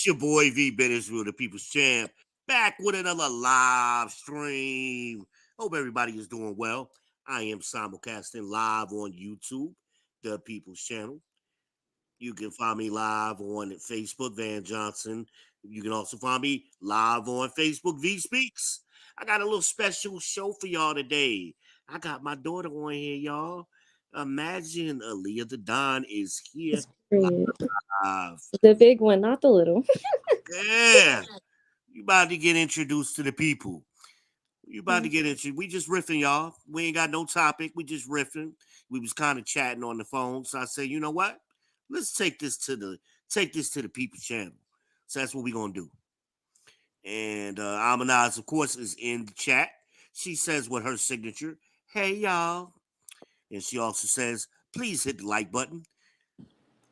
It's your boy V Bennisville, the People's Champ, back with another live stream. Hope everybody is doing well. I am simulcasting live on YouTube, the People's Channel. You can find me live on Facebook, Van Johnson. You can also find me live on Facebook, V Speaks. I got a little special show for y'all today. I got my daughter on here, y'all. Imagine Aaliyah the Don is here It's period. live. The big one, not the little. Yeah. You about to get introduced to the people. You about to get introduced. We just riffing, y'all. We ain't got no topic. We just riffing. We was kind of chatting on the phone. So I said, you know what? Let's take this to the people channel. So that's what we gonna do. And Amanaz, of course, is in the chat. She says with her signature, hey y'all. And she also says, please hit the like button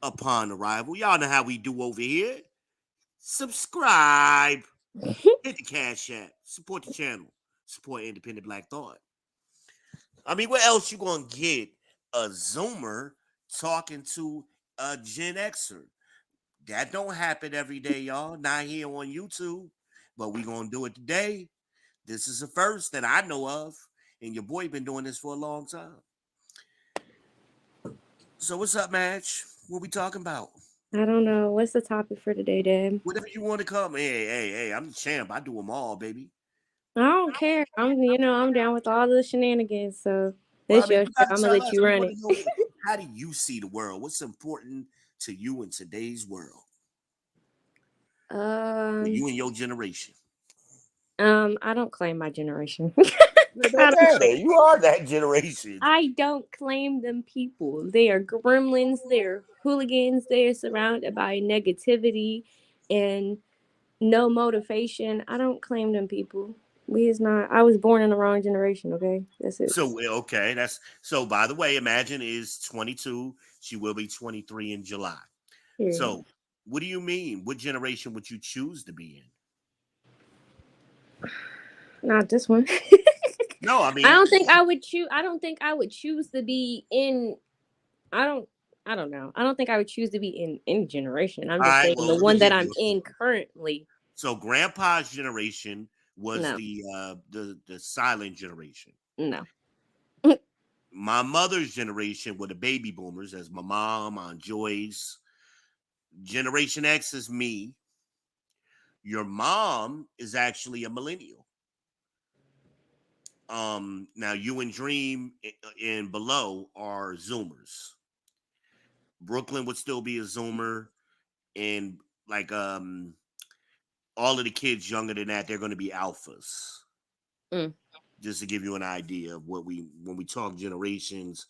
upon arrival. Y'all know how we do over here. Subscribe. Hit the Cash App. Support the channel. Support independent black thought. I mean, what else you gonna get a Zoomer talking to a Gen Xer? That don't happen every day, y'all. Not here on YouTube, but we gonna do it today. This is the first that I know of, and your boy been doing this for a long time. So what's up, Madge? What we talking about? I don't know. What's the topic for today, Dad? Whatever you want to come. Hey, I'm the champ. I do them all, baby. I don't care. I'm down with all the shenanigans. So Well, I this mean, your you show. gotta I'm gonna tell let us. you We run want it. to know how do you see the world? What's important to you in today's world? For um, you and your generation. I don't claim my generation. It I don't don't matter. claim. You are that generation. I don't claim them people. They are gremlins. They're hooligans. They are surrounded by negativity and no motivation. I don't claim them people. We is not. I was born in the wrong generation. Okay, that's it. So okay, that's so. By the way, Imagine is 22. She will be 23 in July. Period. So, what do you mean? What generation would you choose to be in? Not this one. No, I I mean, don't think I would choose. I don't think I would choose to be in. I don't. I don't know. I don't think I would choose to be in any generation. I'm all just right. saying Well, the let me one that give I'm you. in currently. So, Grandpa's generation was No, the silent generation. no. My mother's generation were the baby boomers, as my mom, Aunt Joyce. Generation X is me. Your mom is actually a millennial. Now you and Dream and below are Zoomers. Brooklyn would still be a Zoomer, and like all of the kids younger than that, they're going to be alphas. Mm. Just to give you an idea of what we when we talk generations,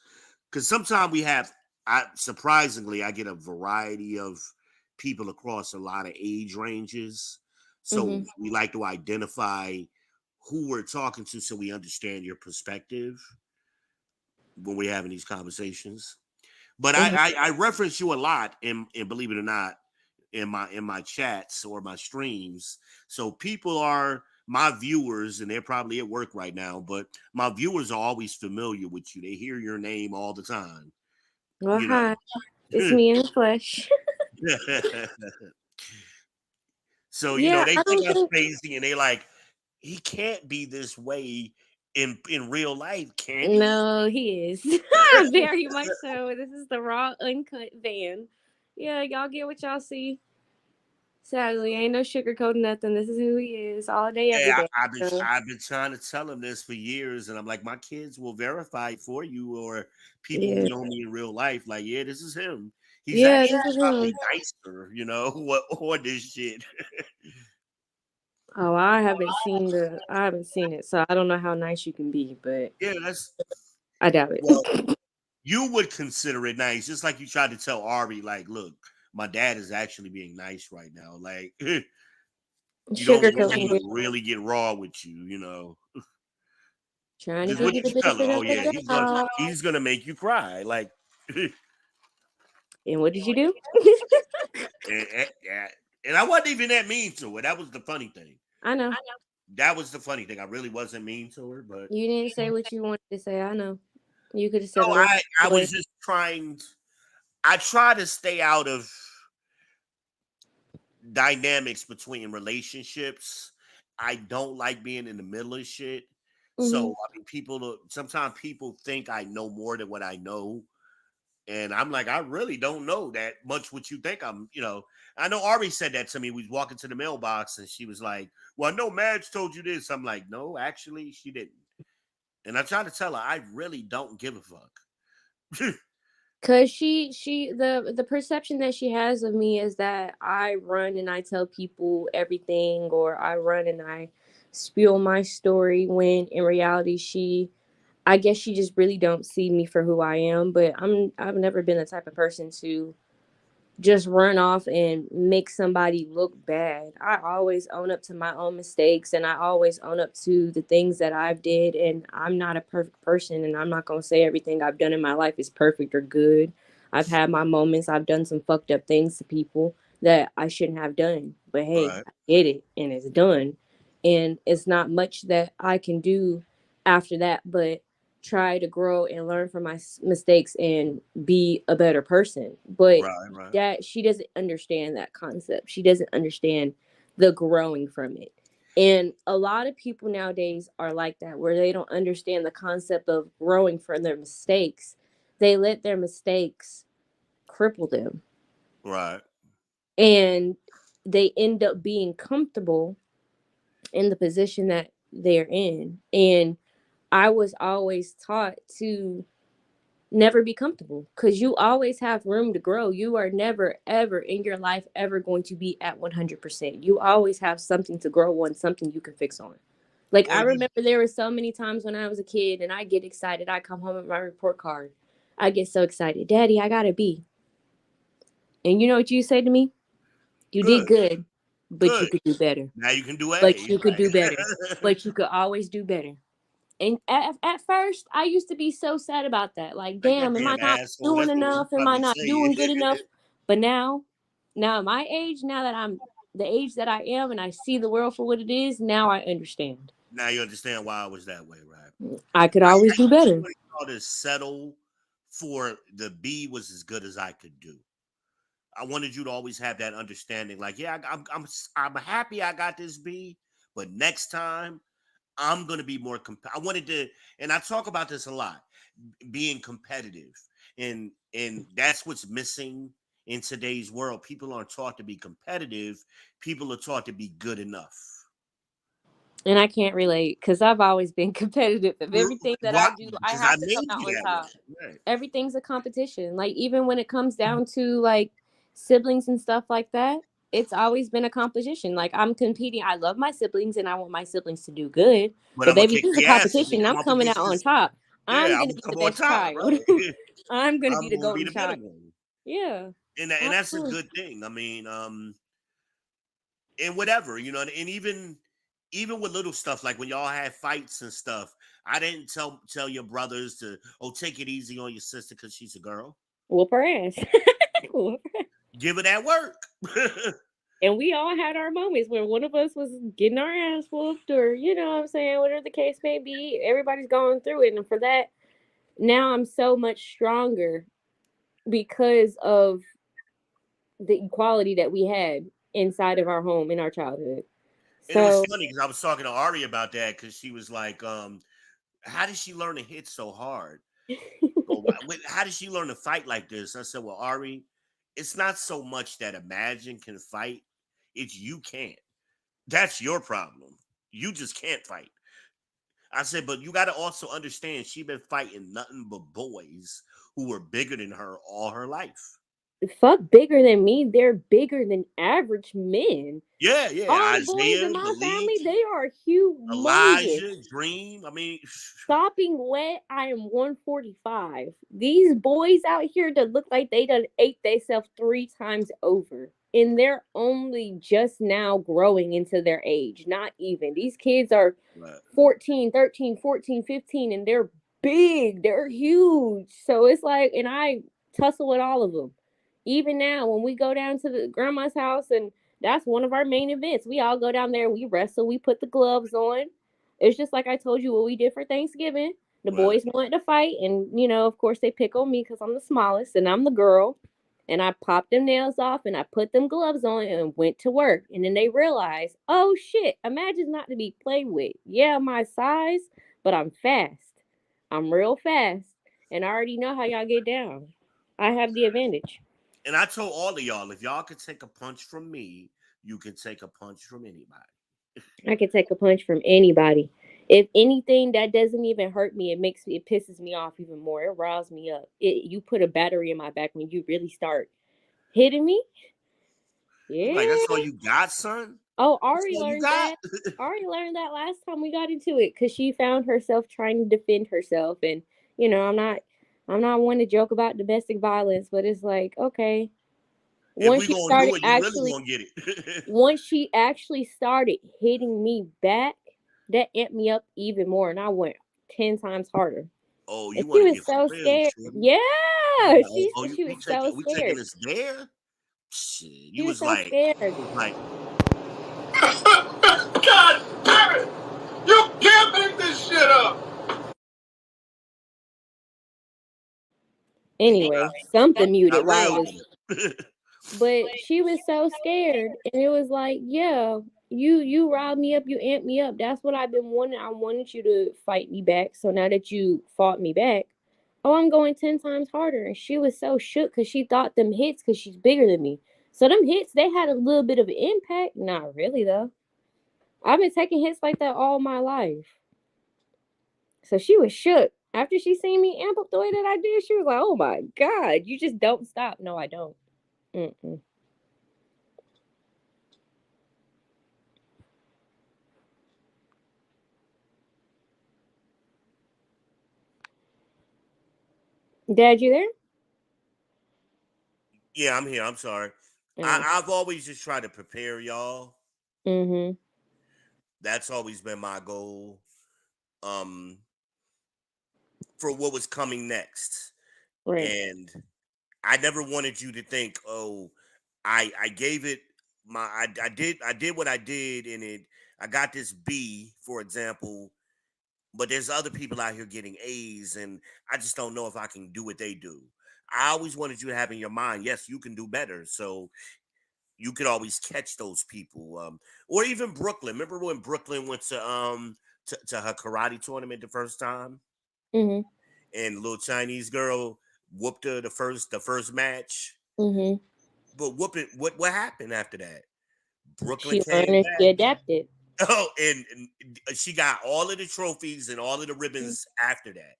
because sometimes we have. I surprisingly I get a variety of people across a lot of age ranges, so Mm-hmm. we like to identify who we're talking to so we understand your perspective when we're having these conversations. But Mm-hmm. I reference you a lot in believe it or not in my chats or my streams. So people are my viewers and they're probably at work right now, but my viewers are always familiar with you. They hear your name all the time, Well, you know. hi. It's me in the flesh. So, Yeah, they I think don't us think. crazy and they like, he can't be this way in real life, can he? No, he is very much so. This is the raw, uncut van. Yeah, y'all get what y'all see. Sadly, ain't no sugarcoating nothing. This is who he is all day, every Yeah, day. So, I've been trying to tell him this for years, and I'm like, my kids will verify it for you, or people who yeah, know me in real life, like, yeah, this is him. He's yeah, actually this is probably him. nicer, what or this shit. Oh, I haven't seen it, so I don't know how nice you can be, but Yeah, that's I doubt well, it. you would consider it nice, just like you tried to tell Ari, like, look, my dad is actually being nice right now. Like, you don't want him Sugarcoating to it, really get raw with you. trying to Because give what you did the you tell benefit him? of Oh yeah, the doubt. he's gonna make you cry. Like, And what did you do? yeah. And I wasn't even that mean to her. That was the funny thing. I know. That was the funny thing. I really wasn't mean to her, but You didn't say what you wanted to say. I know. You could have said no, a lot I more. was just trying. I try to stay out of dynamics between relationships. I don't like being in the middle of shit. So Hmm. I mean, sometimes people think I know more than what I know, and I'm like, I really don't know that much. What you think I'm. I know Ari said that to me. We was walking to the mailbox, and she was like, "Well, I know Madge told you this." I'm like, "No, actually, she didn't." And I tried to tell her I really don't give a fuck. Cause the perception that she has of me is that I run and I tell people everything, or I run and I spill my story, when in reality I guess she just really don't see me for who I am. But I've never been the type of person to just run off and make somebody look bad. I always own up to my own mistakes, and I always own up to the things that I've did, and I'm not a perfect person, and I'm not going to say everything I've done in my life is perfect or good. I've had my moments. I've done some fucked up things to people that I shouldn't have done. But hey, Right, I did it and it's done. And it's not much that I can do after that but try to grow and learn from my mistakes and be a better person. But right, right, that she doesn't understand that concept. She doesn't understand the growing from it. And a lot of people nowadays are like that, where they don't understand the concept of growing from their mistakes. They let their mistakes cripple them, right, and they end up being comfortable in the position that they're in. And I was always taught to never be comfortable, because you always have room to grow. You are never ever in your life ever going to be at 100%. You always have something to grow on, something you can fix on. Like, Well, I you remember there were so many times when I was a kid and I get excited. I come home with my report card. I get so excited. Daddy, I got a B. And you know what you say to me? You did good, good, but you good. could do better. Now you can do A. But you could do better. Right. But you could always do better. And at first, I used to be so sad about that. Like, Like that damn, am I damn not asshole. doing That's what you enough? Am I probably not say. doing good enough? But now at my age, now that I'm the age that I am and I see the world for what it is, now I understand. Now you understand why I was that way, right? I could I always do used better. to try to settle for the B was as good as I could do. I wanted you to always have that understanding. Like, yeah, I'm happy I got this B, but next time I'm gonna be more. I wanted to, and I talk about this a lot, being competitive, and that's what's missing in today's world. People aren't taught to be competitive. People are taught to be good enough. And I can't relate because I've always been competitive. Of everything that I Why? do, I Because I have to come made out you on that way. top. Right. Everything's a competition. Like, even when it comes down to like siblings and stuff like that, it's always been a competition. Like, I'm competing. I love my siblings and I want my siblings to do good. But But I'm gonna baby, kick this is a the ass and competition. then I'm come up coming out against on this. top. Yeah, I'm I'm gonna gonna be the come on best top, child. right? I'm gonna be I'm the gonna be golden the better child. one. Yeah. And that's a Absolutely. good thing. I mean, and whatever, and even with little stuff like when y'all had fights and stuff, I didn't tell your brothers to take it easy on your sister because she's a girl. Whoop her ass. Give her that work. And we all had our moments where one of us was getting our ass whooped, or what I'm saying, whatever the case may be. Everybody's going through it. And for that, now I'm so much stronger because of the equality that we had inside of our home in our childhood. And it was So funny because I was talking to Ari about that because she was like, how did she learn to hit so hard? Or how did she learn to fight like this? I said, well, Ari, it's not so much that Imagine can fight, it's you can't. That's your problem. You just can't fight. I said, but you got to also understand she been fighting nothing but boys who were bigger than her all her life. fuck bigger than me. They're bigger than average men. Yeah, yeah. All the boys in Isaiah, my Malik, family, they are humongous. Elijah, Dream. I mean, Stopping wet, I am 145. These boys out here that look like they done ate themselves 3 times over. And they're only just now growing into their age. Not even. These kids are right. 14, 13, 14, 15, and they're big. They're huge. So it's like, and I tussle with all of them. Even now, when we go down to the grandma's house, and that's one of our main events, we all go down there, we wrestle, we put the gloves on. It's just like I told you what we did for Thanksgiving. The Right. boys wanted to fight, and of course, they pick on me because I'm the smallest and I'm the girl. and I popped them nails off and I put them gloves on and went to work. And then they realized, oh shit, imagine not to be played with. Yeah, my size, but I'm fast. I'm real fast. And I already know how y'all get down. I have the advantage. And I told all of y'all, if y'all could take a punch from me, you can take a punch from anybody. I can take a punch from anybody. If anything, that doesn't even hurt me. It pisses me off even more. It riles me up. You put a battery in my back when you really start hitting me. You like, that's all Yeah. you got, son? Oh, That's Ari all you learned got? that. Ari learned that last time we got into it because she found herself trying to defend herself. And I'm not one to joke about domestic violence, but it's like, okay, If once we she gonna do started it, you really actually gonna get it. once she actually started hitting me back, that amped me up even more, and I went 10 times harder. Oh, And you she want to was get for so real, scared. shorty? Yeah, Like, oh, she oh, said you she we was so taking we taking scared. this there? Shit, She was so scared. you was like, God damn it! You can't make this shit up! and you Anyway, something muted got while I real was, with it. but she was so scared, and it was like, yeah, you riled me up, you amped me up. That's what I've been wanting. I wanted you to fight me back. So now that you fought me back, oh, I'm going 10 times harder. And she was so shook because she thought them hits, because she's bigger than me. So them hits, they had a little bit of an impact. Not really though. I've been taking hits like that all my life. So she was shook. After she seen me amp up the way that I did, she was like, "Oh my god, you just don't stop." No, I don't. Mm-mm. Dad, you Yeah, I'm here. I'm sorry. there? I've always just tried to prepare y'all. Oh. Mm-hmm. That's always been my goal. Um, for what was coming next. Right. And I never wanted you to think, oh, I gave it I did what I did and it I got this B, for example, but there's other people out here getting A's and I just don't know if I can do what they do. I always wanted you to have in your mind, yes, you can do better. So you could always catch those people. Or even Brooklyn. Remember when Brooklyn went to her karate tournament the first time? Mm-hmm. And little Chinese girl whooped her the first match. Mm-hmm. But what happened after that? Brooklyn She learned came and she back. adapted. Oh, and she got all of the trophies and all of the ribbons after that.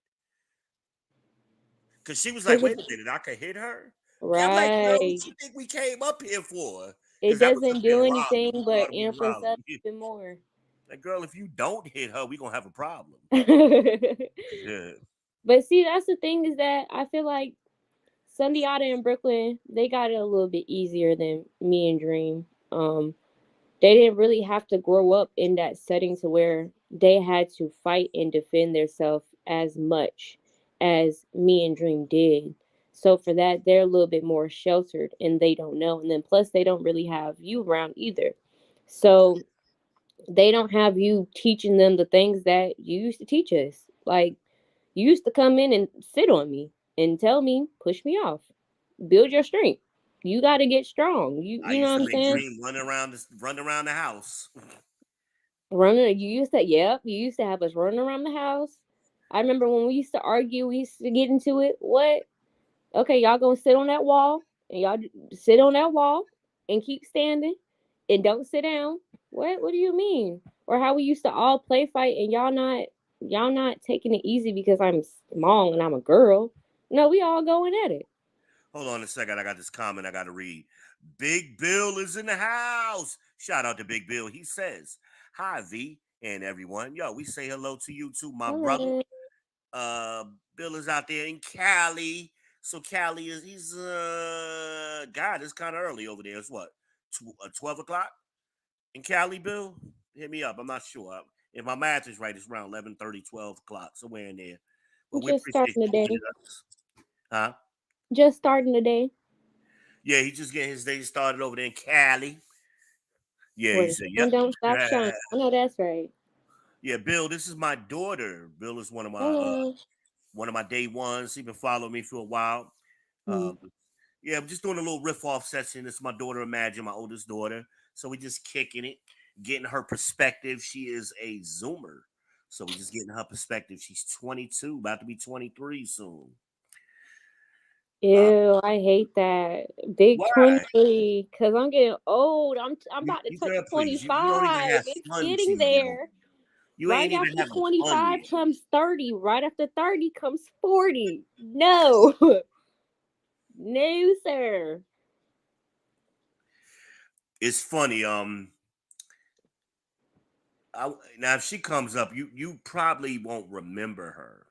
Cause she was like, Cause wait it, a minute, I could hit her. I'm like, girl, what right, you think we came up here for? it Cause that was doesn't her do being anything Robin. You know but how to be amp us Robin. up even more. Like, girl, if you don't hit her, we gonna have a problem. Yeah. But see, that's the thing is that I feel like Sundiata and Brooklyn, they got it a little bit easier than me and Dream. They didn't really have to grow up in that setting to where they had to fight and defend themselves as much as me and Dream did. So for that, they're a little bit more sheltered and they don't know. And then plus they don't really have you around either. So they don't have you teaching them the things that you used to teach us. Like you used to come in and sit on me and tell me, push me off, build your strength. You got to get strong. You I you know used what to I'm make saying? Dream run around the house. Running, you used to, yep, you used to have us running around the house. I remember when we used to argue, we used to get into it. What? Okay, y'all gonna sit on that wall and sit on that wall and keep standing and don't sit down. What do you mean? Or how we used to all play fight and y'all not taking it easy because I'm small and I'm a girl. No, we all going at it. Hold on a second. I got this comment I got to read. Big Bill is in the house. Shout out to Big Bill. He says, hi, V and everyone. Yo, we say hello to you too, my brother. Hello. Uh, Bill is out there in Cali. So Cali he's God, it's kind of early over there. It's what? 12 o'clock in Cali, Bill? Hit me up. I'm not sure. If my math is right, it's around 11:30, 12 o'clock, somewhere in there. But we Just appreciate starting the you joining day. us. Huh? Just starting the day. Yeah, he just getting his day started over there in Cali. Yeah, he Where said, the sun "Yep." don't stop shining. I know that's right. Yeah, Bill, this is my daughter. Bill is Hello. one of my day ones. He been following me for a while. Hmm. Um, Yeah, I'm just doing a little riff off session. It's my daughter, Imagine, my oldest daughter. So we just kicking it, getting her perspective. She is a Zoomer. So we just getting her perspective. She's 22, about to be 23 soon. Uh, Ew, I hate that. Big why? 23, because I'm getting old. I'm You, about to you touch girl, please. You don't even 25. have It's fun getting too young. there. You Right ain't even after having fun 25 yet. comes 30. Right after 30 comes 40. No. No, sir. It's funny. Now if she comes up, you probably won't remember her.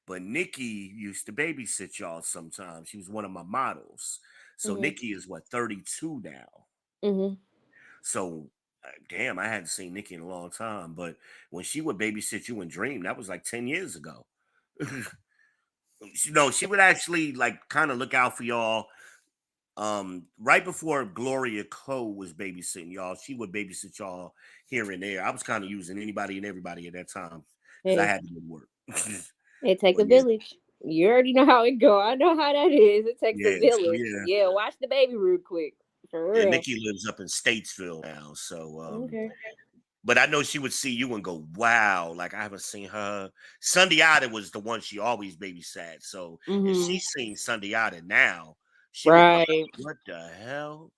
But Nikki used to babysit y'all sometimes. She was one of my models. So Hmm. Nikki is what, 32 now. Hmm. So damn, I hadn't seen Nikki in a long time. But when she would babysit you and Dream, that was like 10 years ago. No, she would actually like kind of look out for y'all. Right before Gloria Coe was babysitting y'all, she would babysit y'all here and there. I was kind of using anybody and everybody at that time because I Hey, had to go to work. it take But a yeah, village. You already know how it go. I know how that is. It takes a yeah, so village. yeah. Yeah, watch the baby real quick. For Yeah, real. Nikki lives up in Statesville now. So Okay. but I know she would see you and go, wow, like I haven't seen her. Sunday Otter was the one she always babysat. So if Hmm. she's seen Sunday Otter now, she would be like, Right. what the hell?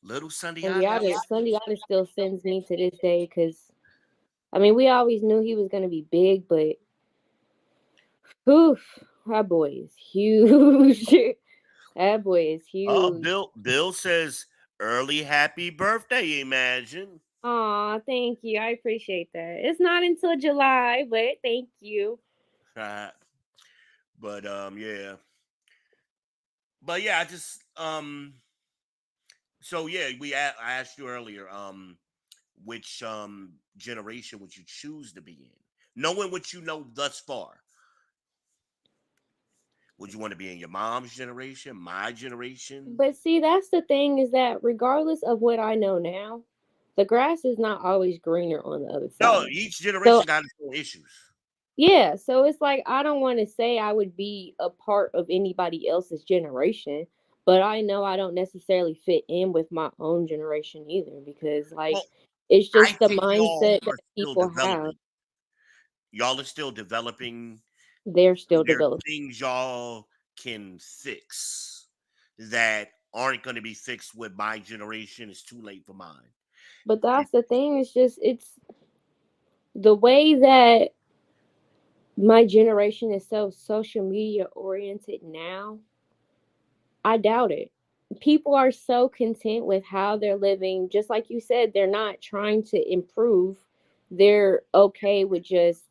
Little Sunday Otter, that was Sunday Otis still sends me to this day because I mean we always knew he was gonna be big, but oof, that boy is huge. That boy is oh, huge. Bill says early happy birthday, Imagine. Aw, thank you. I appreciate that. It's not until July, but thank you. But yeah. But yeah, I just so yeah, I asked you earlier, which generation would you choose to be in? Knowing what you know thus far, would you want to be in your mom's generation, my generation? But see, that's the thing is that regardless of what I know now, the grass is not always greener on the other No, side. each So generation got its own issues. yeah, so it's like I don't want to say I would be a part of anybody else's generation, but I know I don't necessarily fit in with my own generation either because like Well, it's I just the think y'all mindset that are still people have. developing. Y'all are still developing, They're still and there are developing. things y'all can fix that aren't going to be fixed with my generation. It's too late for mine. But that's the thing, it's just it's the way that my generation is so social media oriented now. I doubt it. People are so content with how they're living. Just like you said, they're not trying to improve. They're okay with just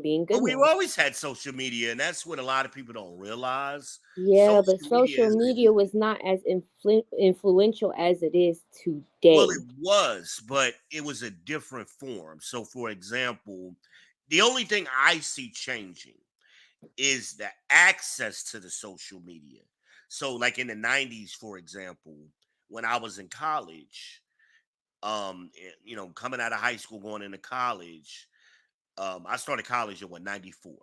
being good But we've now. always had social media, and that's what a lot of people don't realize. Yeah, Social but media social is media was not as influential as it is well, today. it was, but it was a different form. So, for example, the only thing I see changing is the access to the social media. So, like in the 90s, for example, when I was in college, coming out of high school, going into college, I started college in what 94.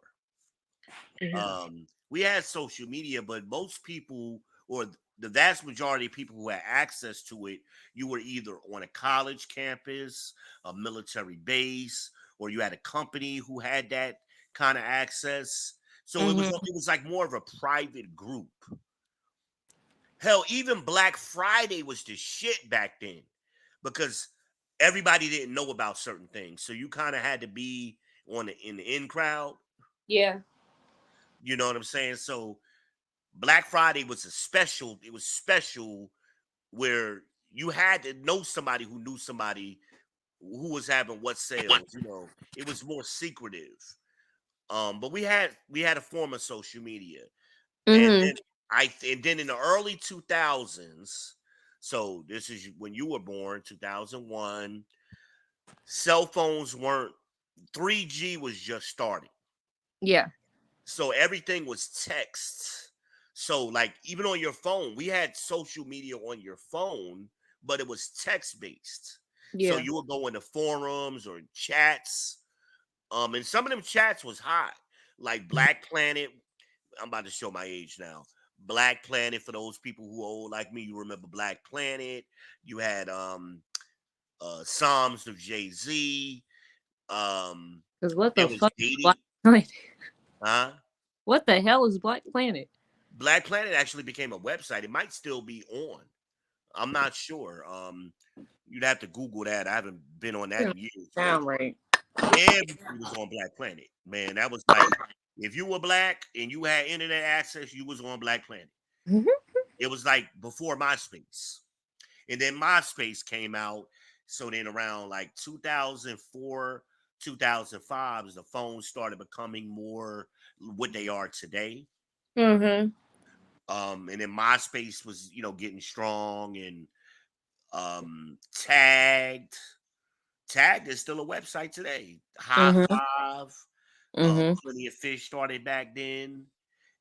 Hmm. We had social media, but most people, or the vast majority of people who had access to it, you were either on a college campus, a military base, or you had a company who had that kind of access. So Hmm. it was like more of a private group. Hell, even Black Friday was the shit back then because everybody didn't know about certain things. So you kind of had to be in the in crowd. Yeah. You know what I'm saying? So Black Friday was it was special where you had to know somebody who knew somebody who was having what sales, it was more secretive. But we had a form of social media. And Hmm. then and then in the early 2000s, so this is when you were born, 2001, cell phones weren't 3G was just starting. Yeah. So everything was text. So like even on your phone, we had social media on your phone, but it was text based. So Yeah. you would go into forums or chats. And some of them chats was hot, like Black Planet. I'm about to show my age now. Black Planet, for those people who are old like me, you remember Black Planet. You had Psalms of Jay-Z. Because what There the was fuck is dating, Black Planet? huh? What the hell is Black Planet? Black Planet actually became a website. It might still be on. I'm not sure. You'd have to Google that. I haven't been on that Yeah, in years, but sound right. everybody was on Black Planet. Man, that was like if you were black and you had internet access, you was on Black Planet. It was like before MySpace. And then MySpace came out. So then around like 2004, 2005, as the phones started becoming more what they are today. Mm-hmm. And then MySpace was, getting strong, and tagged. Tagged is still a website today. High Mm-hmm. Five, Mm-hmm. Plenty of Fish started back then.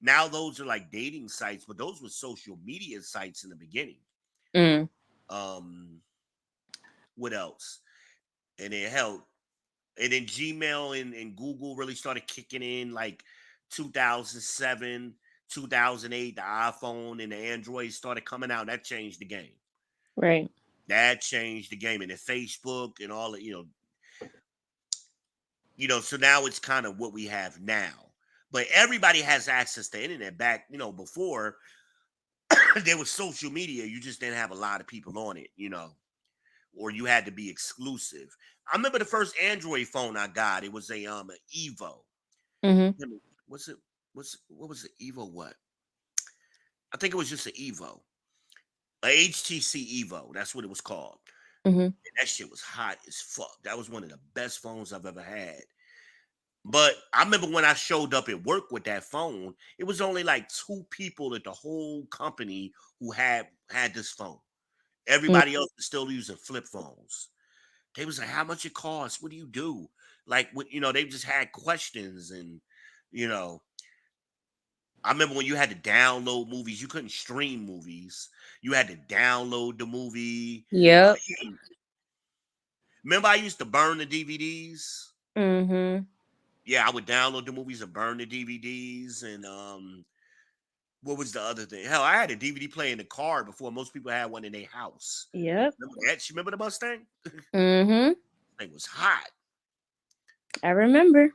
Now those are like dating sites, but those were social media sites in the beginning. Mm. Um, what else? And it held, and then Gmail and Google really started kicking in like 2007, 2008. The iPhone and the Android started coming out. That changed the game. Right. That changed the game, and then Facebook and all of so now it's kind of what we have now. But everybody has access to internet. Back, before there was social media, you just didn't have a lot of people on it, or you had to be exclusive. I remember the first Android phone I got. It was a Evo. Mm-hmm. What's it? What was the Evo? What? I think it was just an Evo, a HTC Evo. That's what it was called. Mm-hmm. And that shit was hot as fuck. That was one of the best phones I've ever had. But I remember when I showed up at work with that phone, it was only like two people at the whole company who had this phone. Everybody else is still using flip phones. They was like, "How much it costs? What do you do?" Like, what they just had questions, and you know, I remember when you had to download movies, you couldn't stream movies. You had to download the movie. Yep. Remember, I used to burn the DVDs. Mm-hmm. Yeah, I would download the movies and burn the DVDs, and what was the other thing? Hell, I had a DVD player in the car before most people had one in their house. Yep. Remember that? You remember the Mustang? Mm-hmm. Thing was hot. I remember.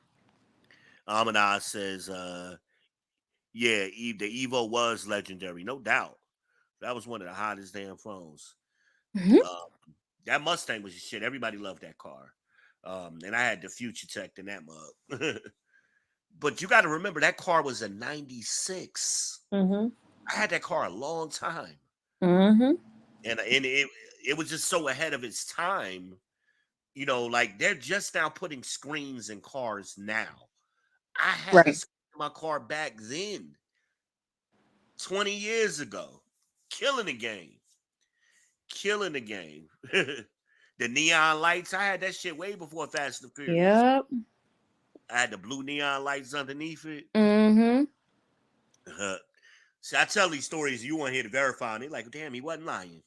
Amanaz says, yeah, the Evo was legendary, no doubt. That was one of the hottest damn phones. Mm-hmm. That Mustang was shit. Everybody loved that car. And I had the Future Tech in that mug. But you got to remember that car was a 96. Mm-hmm. I had that car a long time. Mm-hmm. And it was just so ahead of its time. Like they're just now putting screens in cars now. I had a Right. screen in my car back then, 20 years ago. Killing the game. Killing the game. The neon lights, I had that shit way before Fast and Furious. Yep. I had the blue neon lights underneath it. Mm-hmm. See, I tell these stories, you want here to verify, and they're like, damn, he wasn't lying,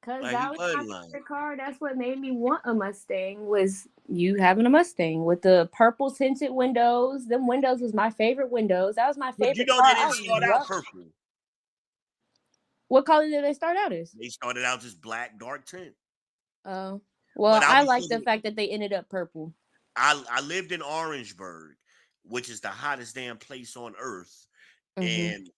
Cause like he that was my wasn't lying. favorite car. That's what made me want a Mustang. Was you having a Mustang with the purple tinted windows? Them windows was my favorite windows. That was my But favorite they car. didn't start out purple. What color did they start out as? They started out just black, dark tint. Oh, well, But I'll I be like the thinking, fact that they ended up purple. I lived in Orangeburg, which is the hottest damn place on earth. Mm-hmm. And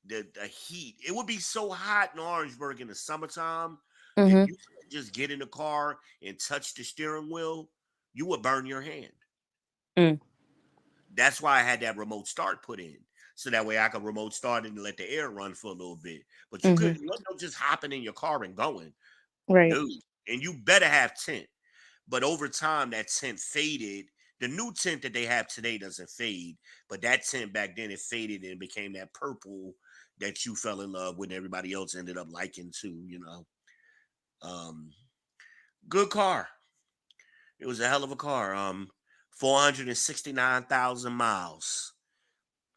the heat, it would be so hot in Orangeburg in the summertime. If Mm-hmm. you just get in the car and touch the steering wheel, you would burn your hand. Mm. That's why I had that remote start put in. So that way I could remote start it and let the air run for a little bit. But you Mm-hmm. couldn't just hopping in your car and going. Right. Dude. And you better have tint. But over time, that tint faded. The new tint that they have today doesn't fade, but that tint back then, it faded and became that purple that you fell in love with and everybody else ended up liking too. Um, Good car. It was a hell of a car. 469,000 miles.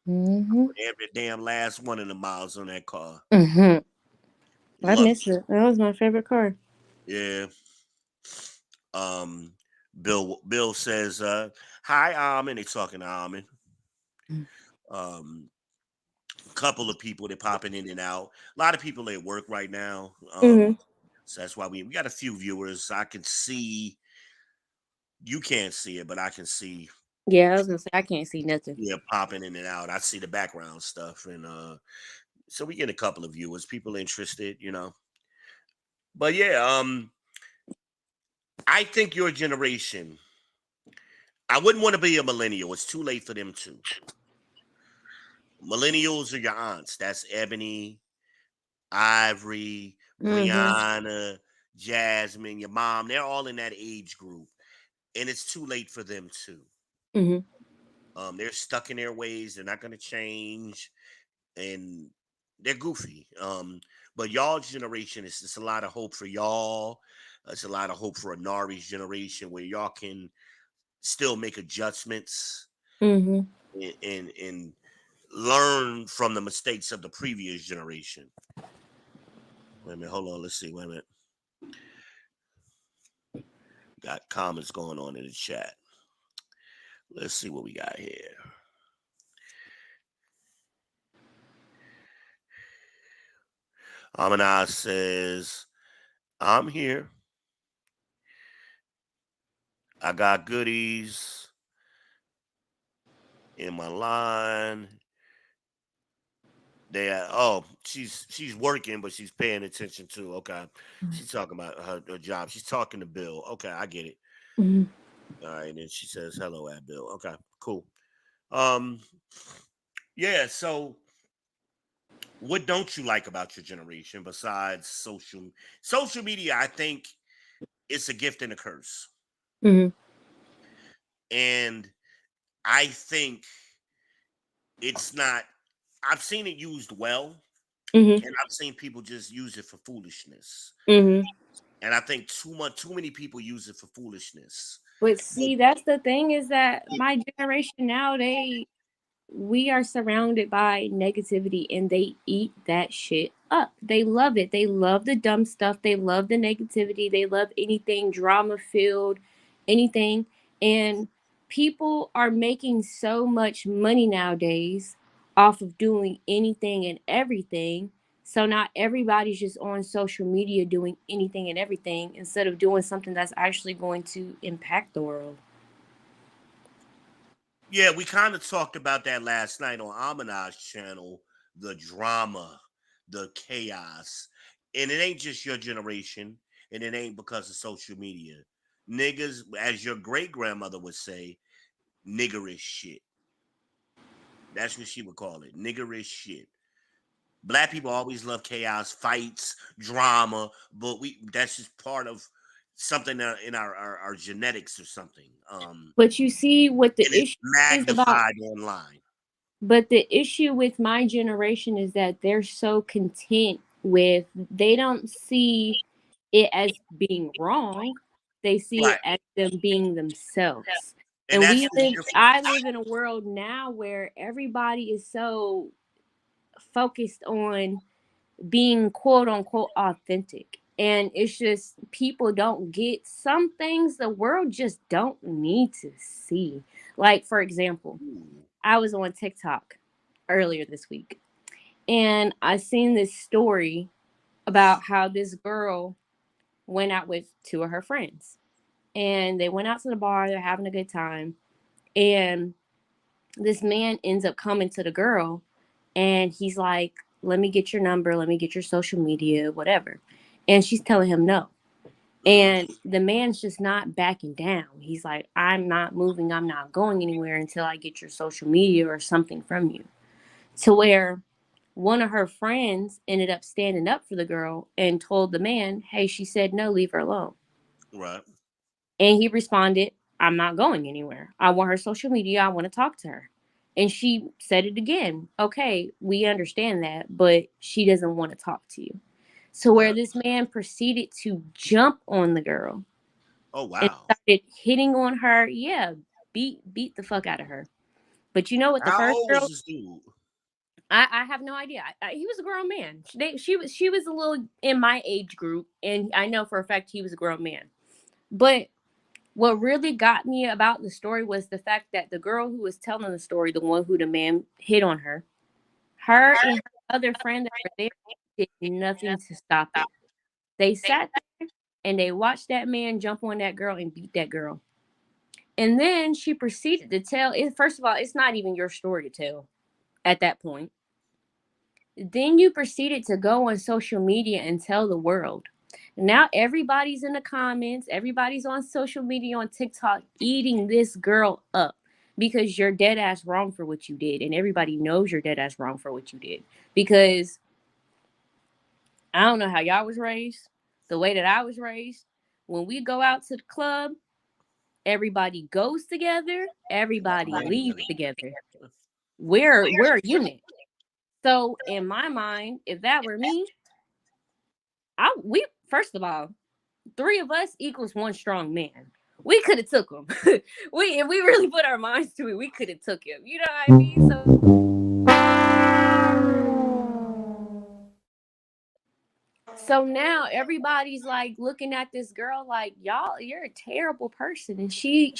Mm-hmm. Every damn last one of the miles on that car. Mm-hmm. I Loved miss it. That was my favorite car. it. Yeah. Um, Bill says, hi, Armin. They talking to Armin. Um, couple of people that popping in and out. A lot of people at work right now. Mm-hmm. So that's why we got a few viewers. I can see you can't see it, but I can see Yeah, I was gonna say I can't see nothing. popping in and out. I see the background stuff, and so we get a couple of viewers, people interested. But yeah, I think your generation. I wouldn't want to be a millennial. It's too late for them too. Millennials are your aunts. That's Ebony, Ivory, Mm-hmm. Brianna, Jasmine, your mom. They're all in that age group, and it's too late for them too. Mm-hmm. They're stuck in their ways. They're not going to change, and they're goofy. But y'all's generation is just a lot of hope for y'all. It's a lot of hope for Anari's generation where y'all can still make adjustments Mm-hmm. and learn from the mistakes of the previous generation. Wait a minute, hold on. Let's see. Wait a minute. Got comments going on in the chat. Let's see what we got here. Aminaz says, I'm here. I got goodies in my line. She's working, but she's paying attention too. Okay. She's talking about her job. She's talking to Bill. Okay, I get it. Mm-hmm. All right, and then she says hello at Bill. Okay, cool. Um, yeah, so what don't you like about your generation besides social media? I think it's a gift and a curse. Mm-hmm. And I think it's not I've seen it used well, Mm-hmm. and I've seen people just use it for foolishness. Mm-hmm. And I think too many people use it for foolishness. But But see, that's the thing is that my generation now, we are surrounded by negativity and they eat that shit up. They love it. They love the dumb stuff. They love the negativity. They love anything drama filled, anything. And people are making so much money nowadays off of doing anything and everything. So not everybody's just on social media doing anything and everything instead of doing something that's actually going to impact the world. yeah, we kind of talked about that last night on Aminaj's channel, the drama, the chaos. And it ain't just your generation, and it ain't because of social media. Niggas, as your great grandmother would say, niggerish shit. That's what she would call it. Niggerish shit. Black people always love chaos, fights, drama, but we that's just part of something in our genetics or something. But you see what the And it's issue is about. magnified online. But the issue with my generation is that they're so content with, they don't see it as being wrong. They see Right. it as them being themselves. And And that's the I difference. live in a world now where everybody is so focused on being quote unquote authentic. And it's just people don't get some things the world just don't need to see. Like, for example, Ooh, I was on TikTok earlier this week and I seen this story about how this girl went out with two of her friends. And they went out to the bar, they're having a good time. And this man ends up coming to the girl and he's like, let me get your number, let me get your social media, whatever. And she's telling him no. mhm. And the man's just not backing down. He's like, I'm not moving, I'm not going anywhere until I get your social media or something from you. To where one of her friends ended up standing up for the girl and told the man, hey, she said no, leave her alone. Right. And he responded, I'm not going anywhere. I want her social media. I want to talk to her. And she said it again. Okay, we understand that, but she doesn't want to talk to you. So where Right. this man proceeded to jump on the girl Oh and wow. started hitting on her, yeah, beat the fuck out of her. But you know what the How first old was girl, this dude? I have no idea. He was a grown man. She was a little in my age group, and I know for a fact he was a grown man. But What really got me about the story was the fact that the girl who was telling the story, the one who the man hit on her and her other friend that were there did nothing to stop it. They sat there and they watched that man jump on that girl and beat that girl. And then she proceeded to tell it. First of all, it's not even your story to tell at that point. Then you proceeded to go on social media and tell the world. Now everybody's in the comments, everybody's on social media on TikTok eating this girl up because you're dead ass wrong for what you did. And everybody knows you're dead ass wrong for what you did. Because I don't know how y'all was raised, the way that I was raised. When we go out to the club, everybody goes together, everybody leaves together. We're a unit. So in my mind, if that were me, we first of all, three of us equals one strong man. We could have took him. We if we really put our minds to it, we could have took him. You know what I mean? So now everybody's like looking at this girl like, y'all, you're a terrible person. And she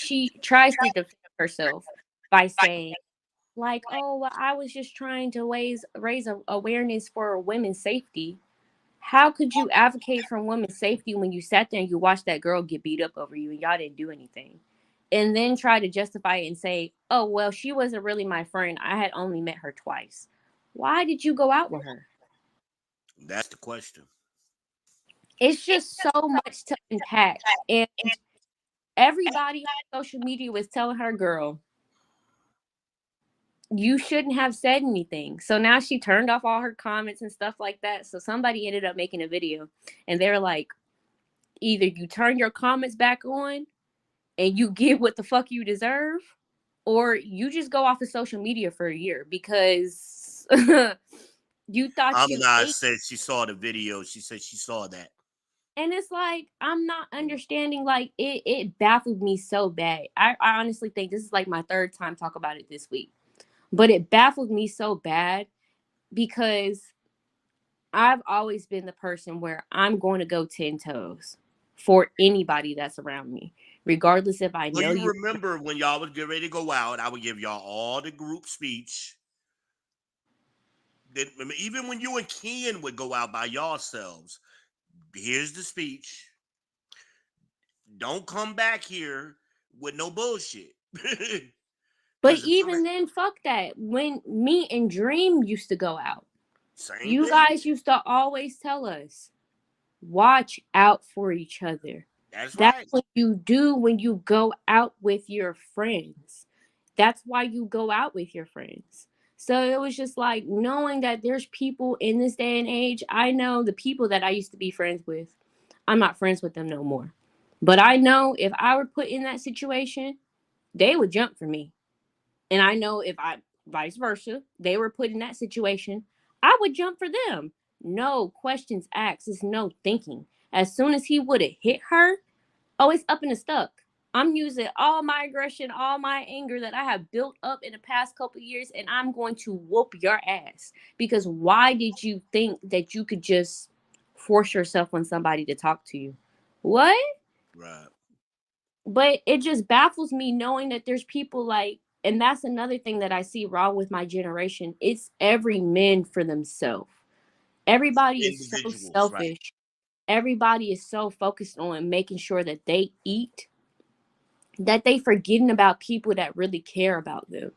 tries to defend herself by saying, like, oh, well, I was just trying to raise awareness for women's safety. How could you advocate for women's safety when you sat there and you watched that girl get beat up over you and y'all didn't do anything? And then try to justify it and say, oh, well, she wasn't really my friend. I had only met her twice. Why did you go out with her? That's the question. It's just so much to unpack. And everybody on social media was telling her, girl, you shouldn't have said anything. So now she turned off all her comments and stuff like that. So somebody ended up making a video and they're like, either you turn your comments back on and you get what the fuck you deserve, or you just go off of social media for a year because you thought you Amanaz ate. said she saw the video. She said she saw that. And it's like, I'm not understanding. Like, it baffled me so bad. I honestly think this is like my third time talk about it this week. But it baffled me so bad because I've always been the person where I'm going to go 10 toes for anybody that's around me, regardless if I Well, know you you. remember when y'all would get ready to go out, I would give y'all all the group speech. Then, even when you and Ken would go out by yourselves, here's the speech. Don't come back here with no bullshit. But Because even then, fuck that. When me and Dream used to go out, same you thing. guys used to always tell us, watch out for each other. That's That's right. what you do when you go out with your friends. That's why you go out with your friends. So it was just like knowing that there's people in this day and age. I know the people that I used to be friends with, I'm not friends with them no more. But I know if I were put in that situation, they would jump for me. And I know if I, vice versa, they were put in that situation, I would jump for them. No questions asked. It's no thinking. As soon as he would have hit her, oh, it's up and it's stuck. I'm using all my aggression, all my anger that I have built up in the past couple of years, and I'm going to whoop your ass. Because why did you think that you could just force yourself on somebody to talk to you? What? Right. But it just baffles me knowing that there's people like, and that's another thing that I see wrong with my generation. It's every man for themselves. Everybody is so Individuals, right? selfish. Everybody is so focused on making sure that they eat that they forgetting about people that really care about them.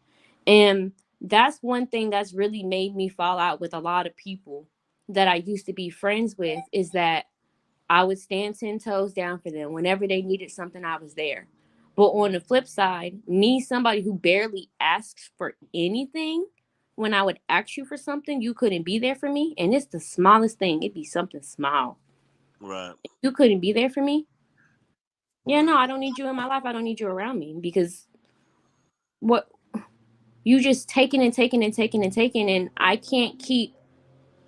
And that's one thing that's really made me fall out with a lot of people that I used to be friends with is that I would stand 10 toes down for them. Whenever they needed something, I was there. But on the flip side, me, somebody who barely asks for anything, when I would ask you for something, you couldn't be there for me. And it's the smallest thing. It'd be something small. Right. You couldn't be there for me. Yeah, no, I don't need you in my life. I don't need you around me because what you just taking and taking and taking and taking, and I can't keep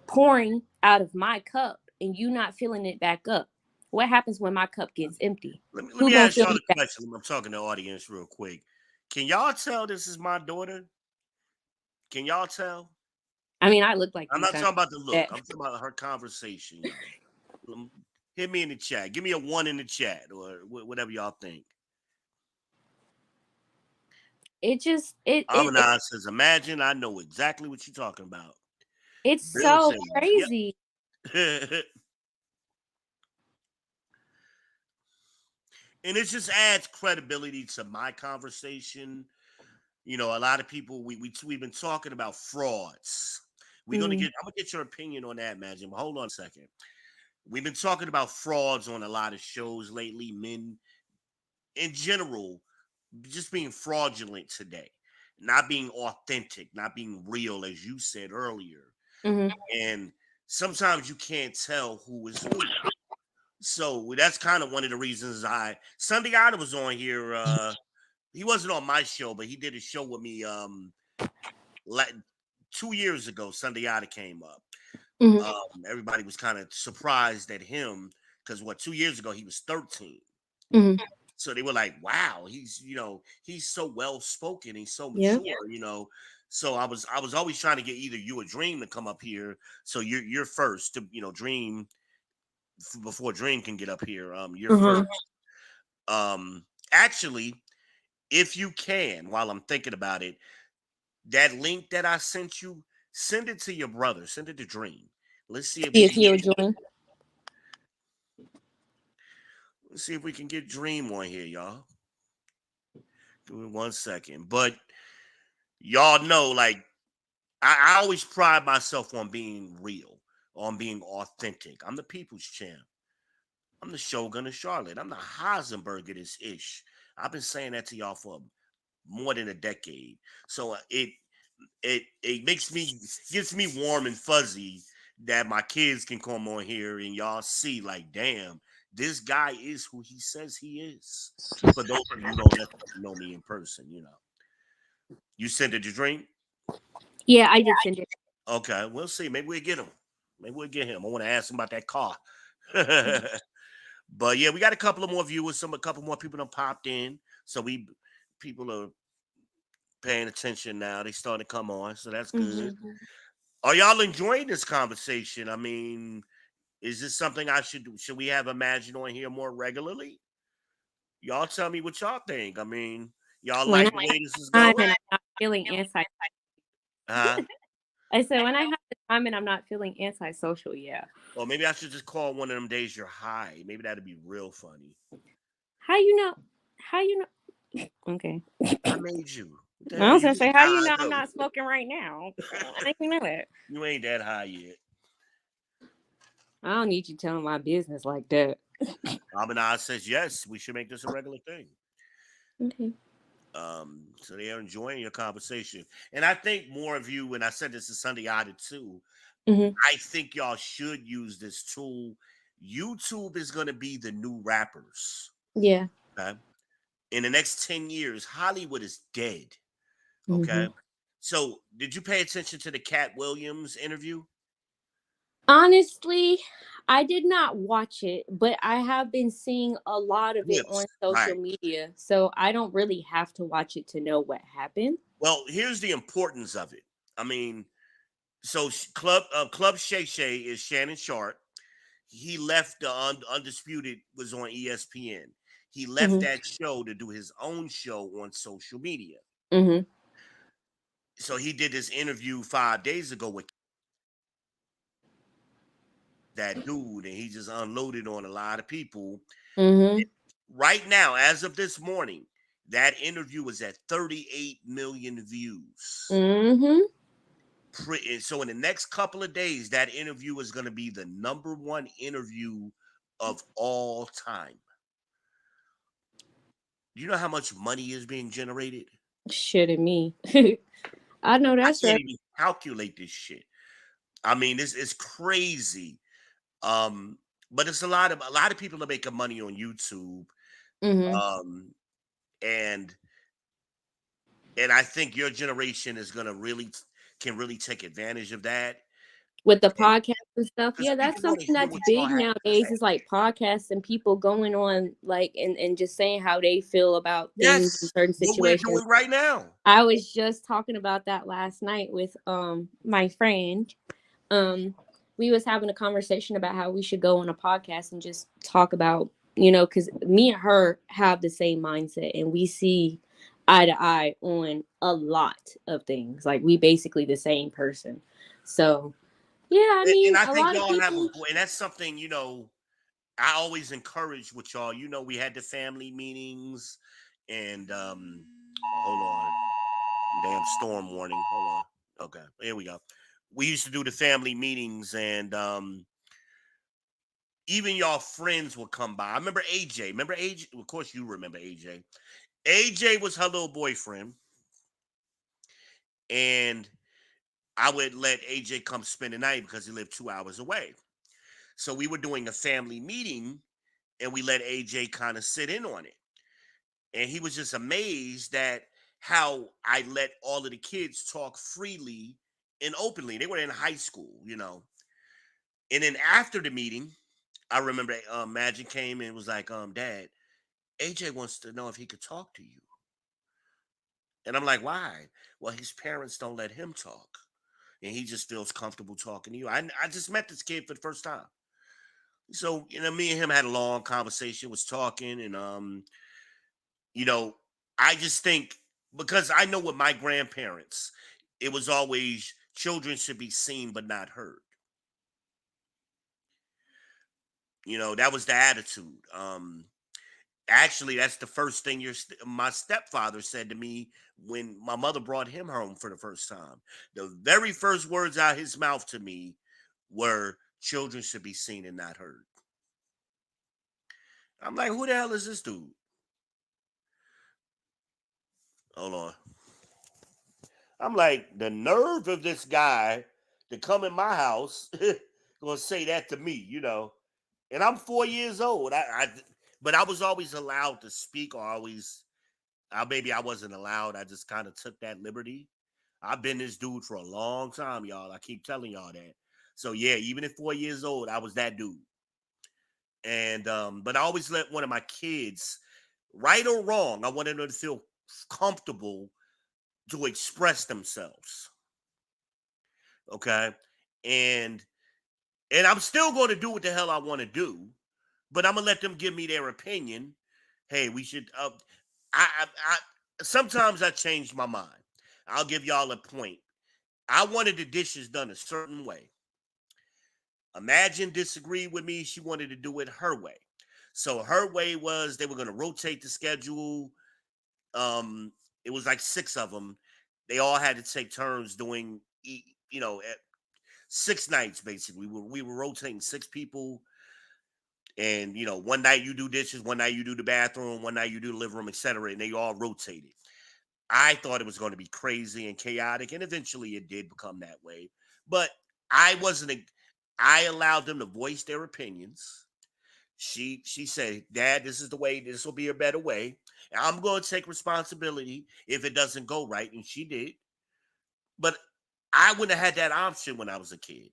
pouring out of my cup and you not filling it back up. What happens when my cup gets empty? Let Who me gonna ask fill y'all me the back? question. I'm talking to the audience real quick. Can y'all tell this is my daughter? Can y'all tell? I mean, I look like I'm you, not so talking about the look. that. I'm talking about her conversation, y'all. Hit me in the chat. Give me a one in the chat or whatever y'all think. it Aminon says, imagine I know exactly what you're talking about. it's Bill so says, crazy. yep. And it just adds credibility to my conversation. You know, a lot of people we've been talking about frauds. I'm gonna get your opinion on that, Magic. Hold on a second. We've been talking about frauds on a lot of shows lately, men in general, just being fraudulent today, not being authentic, not being real, as you said earlier. Mm-hmm. And sometimes you can't tell who is who. So that's kind of one of the reasons Sunday Ida was on here. He wasn't on my show, but he did a show with me like 2 years ago. Sunday Ida came up. Mm-hmm. Everybody was kind of surprised at him because 2 years ago he was 13. Mm-hmm. So they were like, wow, he's so well spoken, he's so Yeah. mature. So I was always trying to get either you or Dream to come up here. So you're first to Dream before Dream can get up here. You're Uh-huh. first. Actually, if you can, while I'm thinking about it, that link that I sent you, send it to your brother, send it to Dream. Let's see if we If can you'll join. let's see if we can get Dream on here, y'all. Give me 1 second. But y'all know, like, I always pride myself on being real, on being authentic. I'm the people's champ. I'm the Shogun of Charlotte. I'm the Heisenberg of this ish. I've been saying that to y'all for more than a decade. So it gives me warm and fuzzy that my kids can come on here and y'all see, like, damn, this guy is who he says he is. For those of you who don't necessarily know me in person. You sent it to Dream? Yeah, I did send it. Okay, we'll see. Maybe we'll get him. Maybe we'll get him. I want to ask him about that car. But yeah, we got a couple of more viewers. A couple more people that popped in. So people are paying attention now. They starting to come on, so that's good. Mm-hmm. Are y'all enjoying this conversation? I mean, is this something I should do? Should we have Imagine on here more regularly? Y'all tell me what y'all think. I mean, y'all When like the way this is I'm going? and I'm not feeling Huh? I said when I have the time and I'm not feeling antisocial, yeah. Or maybe I should just call one of them days you're high. Maybe that'd be real funny. How you know? How you know? Okay. I made you. What the I hell was you gonna say, getting how you high know I'm though? not smoking right now? I didn't even know that. You ain't that high yet. I don't need you telling my business like that. Aminaz says yes, we should make this a regular thing. Okay. So they are enjoying your conversation. And I think more of you, and I said this to Sunday Odded too, Mm-hmm. I think y'all should use this tool. YouTube is gonna be the new rappers. Yeah. Okay. In the next 10 years, Hollywood is dead. Mm-hmm. Okay. So did you pay attention to the Cat Williams interview? Honestly, I did not watch it, but I have been seeing a lot of it on Yes. social Right. media, so I don't really have to watch it to know what happened. Well, here's the importance of it. I mean, so Club Shay Shay is Shannon Sharp. He left the Undisputed was on ESPN. He left Mm-hmm. that show to do his own show on social media. Mm-hmm. So he did this interview 5 days ago with that dude, and he just unloaded on a lot of people. Mm-hmm. Right now, as of this morning, that interview is at 38 million views. Mm-hmm. So in the next couple of days, that interview is going to be the #1 interview of all time. Do you know how much money is being generated? Shitting me. I know I that's can't right. even calculate this shit. I mean, this is crazy. But it's a lot of people are making money on YouTube. Mm-hmm. Um, and I think your generation is gonna can really take advantage of that. With the And podcast and stuff, because yeah, that's people want to something hear that's what y'all big have to nowadays. say. Is like podcasts and people going on like and just saying how they feel about things in Yes, certain what we're situations. doing right now. I was just talking about that last night with my friend. We was having a conversation about how we should go on a podcast and just talk about, because me and her have the same mindset and we see eye to eye on a lot of things. Like, we basically the same person. So yeah, I And mean, I a think lot of y'all have people. and that's something, I always encourage with y'all. We had the family meetings and hold on. Damn storm warning. Hold on. Okay, here we go. We used to do the family meetings and even y'all friends would come by. I remember AJ. Remember AJ? Of course you remember AJ. AJ was her little boyfriend. And I would let AJ come spend the night because he lived 2 hours away. So we were doing a family meeting and we let AJ kind of sit in on it. And he was just amazed at how I let all of the kids talk freely and openly. They were in high school. And then after the meeting, I remember Magic came and was like, Dad, AJ wants to know if he could talk to you. And I'm like, why? Well, his parents don't let him talk. And he just feels comfortable talking to you. I just met this kid for the first time. So, me and him had a long conversation, was talking, and you know, I just think because I know with my grandparents, it was always children should be seen but not heard. That was the attitude. Actually, that's the first thing my stepfather said to me when my mother brought him home for the first time. The very first words out his mouth to me were children should be seen and not heard. I'm like, who the hell is this dude? Hold on. I'm like, the nerve of this guy to come in my house gonna say that to me. And I'm 4 years old. But I was always allowed to speak, or always maybe I wasn't allowed. I just kind of took that liberty. I've been this dude for a long time, y'all. I keep telling y'all that. So yeah, even at 4 years old, I was that dude. And but I always let one of my kids, right or wrong, I wanted them to feel comfortable to express themselves. Okay. And I'm still going to do what the hell I want to do, but I'm gonna let them give me their opinion. Hey, we should I sometimes I change my mind. I'll give y'all a point. I wanted the dishes done a certain way. Imagine disagreed with me. She wanted to do it her way. So her way was they were going to rotate the schedule. Um, it was like six of them. They all had to take turns doing, 6 nights basically. We were rotating six people, and one night you do dishes, one night you do the bathroom, one night you do the living room, etc. And they all rotated. I thought it was going to be crazy and chaotic, and eventually it did become that way. But I wasn't. I allowed them to voice their opinions. She said, "Dad, this is the way. This will be a better way. I'm going to take responsibility if it doesn't go right," and she did. But I wouldn't have had that option when I was a kid.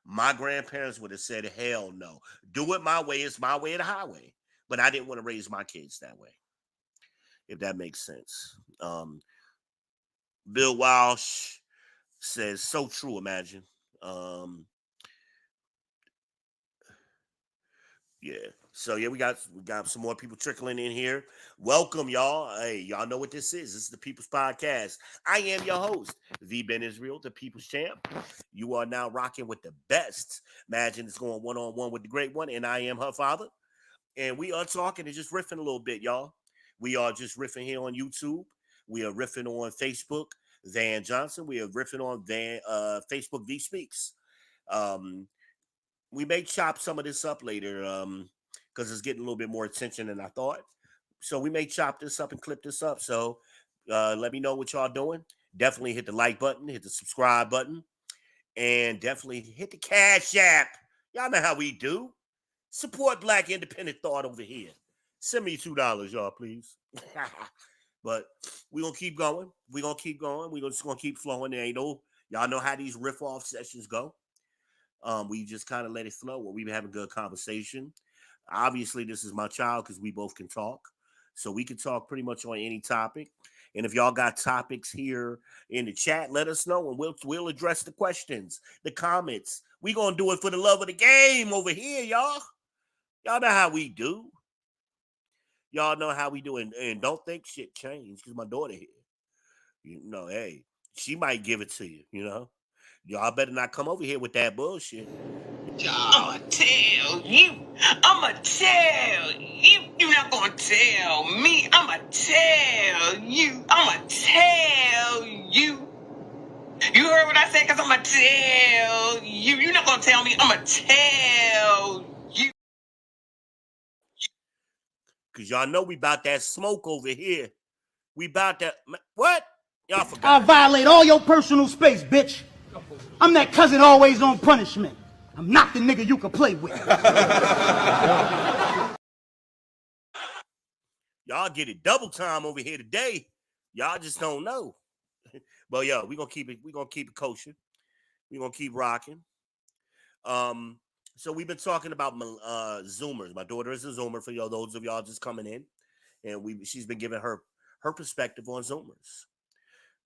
My grandparents would have said, "Hell no, do it my way. It's my way or the highway." But I didn't want to raise my kids that way, if that makes sense. Bill Walsh says, "So true." Imagine. Um, Yeah. So yeah, we got some more people trickling in here. Welcome, y'all. Hey, y'all know what this is. This is the People's Podcast. I am your host, the Ben Israel, the People's Champ. You are now rocking with the best. Imagine it's going one on one with the great one, and I am her father. And we are talking and just riffing a little bit, y'all. We are just riffing here on YouTube. We are riffing on Facebook, Van Johnson. We are riffing on Facebook V Speaks. Um, we may chop some of this up later because it's getting a little bit more attention than I thought. So we may chop this up and clip this up. So let me know what y'all doing. Definitely hit the like button, hit the subscribe button, and definitely hit the Cash App. Y'all know how we do. Support Black independent thought over here. Send me $2, y'all, please. But we're gonna keep going. We're gonna keep going. We're just gonna keep flowing. There ain't no y'all know how these riff off sessions go. We just kind of let it flow. We've been having good conversation. Obviously, this is my child because we both can talk. So we can talk pretty much on any topic. And if y'all got topics here in the chat, let us know and we'll address the questions, the comments. We gonna do it for the love of the game over here, y'all. Y'all know how we do. Y'all know how we do it. And don't think shit changed because my daughter here. You know, hey, she might give it to you, you know. Y'all better not come over here with that bullshit. I'ma tell you. I'ma tell you. You're not gonna tell me. I'ma tell you. I'ma tell you. You heard what I said? Because I'ma tell you. You're not gonna tell me. I'ma tell you. Because y'all know we about that smoke over here. We about that. What? Y'all forgot. I violate all your personal space, bitch. I'm that cousin always on punishment. I'm not the nigga you can play with. Y'all get it double time over here today. Y'all just don't know. But yo, we're gonna keep it kosher. We're gonna keep rocking. So we've been talking about Zoomers. My daughter is a Zoomer for y'all, those of y'all just coming in. And she's been giving her perspective on Zoomers.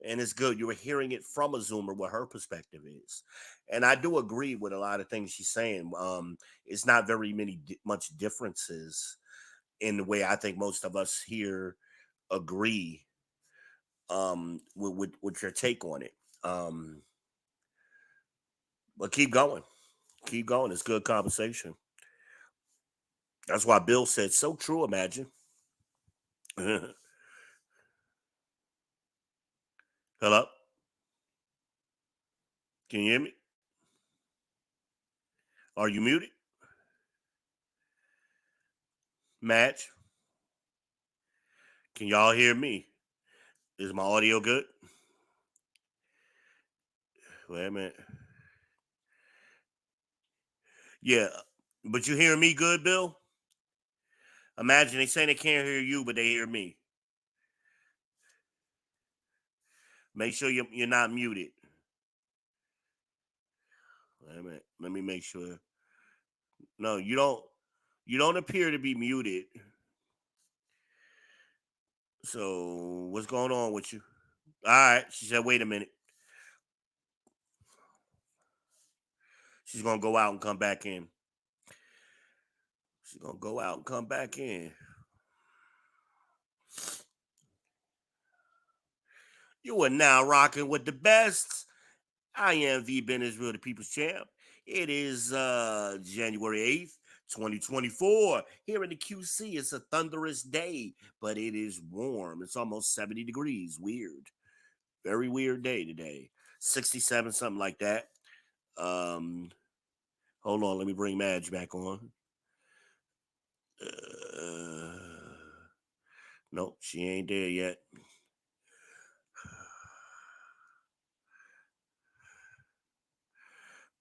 And it's good. You were hearing it from a Zoomer what her perspective is. And I do agree with a lot of things she's saying. It's not very much differences in the way I think most of us here agree with your take on it. But keep going. Keep going. It's good conversation. That's why Bill said, so true, imagine. Hello? Can you hear me? Are you muted? Match? Can y'all hear me? Is my audio good? Wait a minute. Yeah, but you hear me good, Bill? Imagine they say they can't hear you, but they hear me. Make sure you're not muted. Wait a minute. Let me make sure. No, you don't appear to be muted. So what's going on with you? All right. She said, wait a minute. She's gonna go out and come back in. She's gonna go out and come back in. You are now rocking with the best. I am V Ben Israel, the People's Champ. It is January 8th, 2024. Here in the QC, it's a thunderous day, but it is warm. It's almost 70 degrees. Weird. Very weird day today. 67, something like that. Hold on, let me bring Madge back on. Nope, she ain't there yet.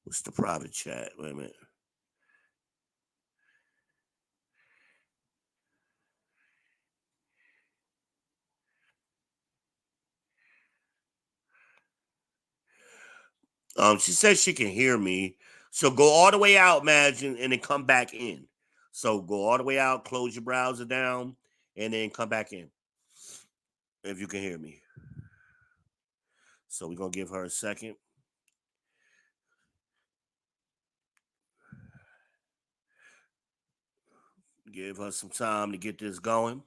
What's the private chat? Wait a minute. She says she can hear me. So go all the way out, Madge, and then come back in. So go all the way out, close your browser down, and then come back in. If you can hear me. So we're going to give her a second. Give her some time to get this going.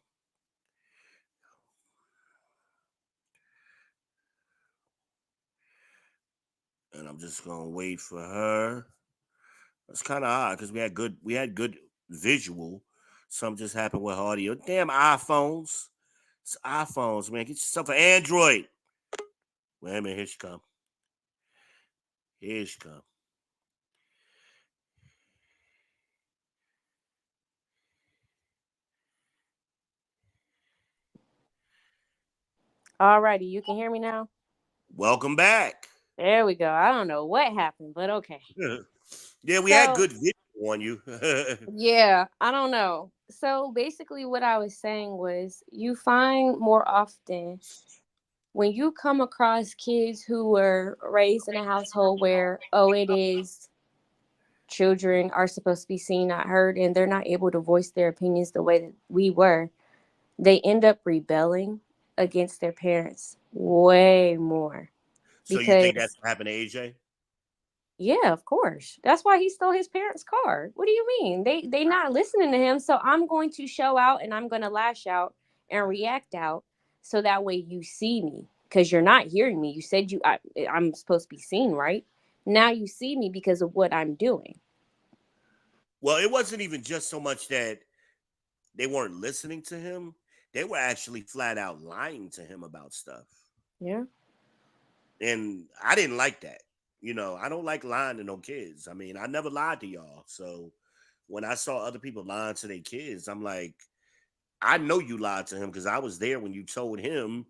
And I'm just going to wait for her. That's kind of odd because we had good visual. Something just happened with audio. Damn iPhones. It's iPhones, man. Get yourself an Android. Wait a minute. Here she come. Here she come. Alrighty, you can hear me now? Welcome back. There we go. I don't know what happened, but okay. Yeah, we had good video on you. Yeah, I don't know. So basically what I was saying was you find more often when you come across kids who were raised in a household where, it is children are supposed to be seen, not heard, and they're not able to voice their opinions the way that we were, they end up rebelling against their parents way more. So you think that's what happened to AJ? Yeah, of course. That's why he stole his parents' car. What do you mean? They not listening to him, so I'm going to show out and I'm going to lash out and react out so that way you see me cuz you're not hearing me. You said I'm supposed to be seen, right? Now you see me because of what I'm doing. Well, it wasn't even just so much that they weren't listening to him; they were actually flat out lying to him about stuff, Yeah. and I didn't like that. I don't like lying to no kids. I mean, I never lied to y'all, so when I saw other people lying to their kids, I'm like, I know you lied to him because I was there when you told him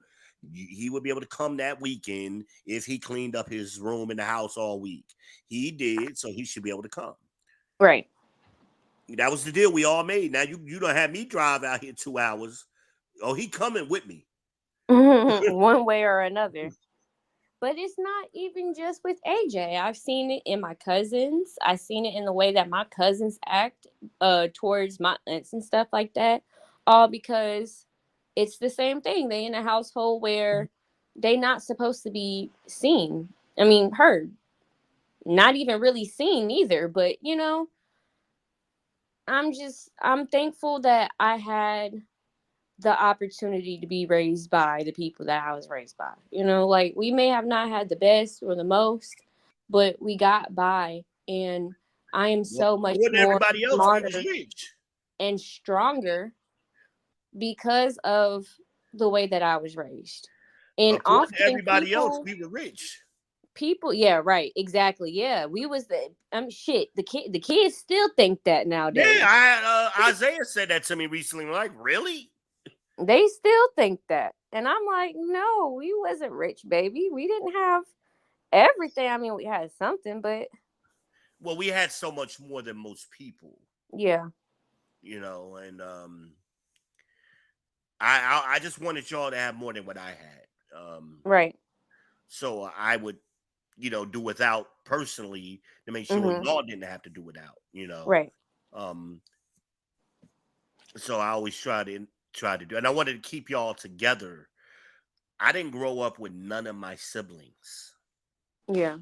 he would be able to come that weekend if he cleaned up his room in the house all week. He did, so he should be able to come. Right. That was the deal we all made. Now you don't have me drive out here 2 hours. Oh, he coming with me. One way or another. But it's not even just with AJ. I've seen it in my cousins. I've seen it in the way that my cousins act towards my aunts and stuff like that. All because it's the same thing. They in a household where they not supposed to be seen. I mean, heard. Not even really seen either. But I'm thankful that I had the opportunity to be raised by the people that I was raised by. Like we may have not had the best or the most, but we got by. And I am Well, so so much wasn't more everybody else? We was smarter rich. and stronger because of the way that I was raised. And According to often everybody else, we were rich. yeah, right, exactly. Yeah, we was shit. The kids still think that Yeah, nowadays. Isaiah said that to me recently. I'm like, really? They still think that. And I'm like, no, we wasn't rich, baby. We didn't have everything. I mean, we had something, but Well, we had so much more than most people, yeah, and I just wanted y'all to have more than what I had. right. So I would, do without personally to make sure Mhm. y'all didn't have to do without. Right. Um, so I always try to do, and I wanted to keep y'all together. I didn't grow up with none of my siblings. Yeah.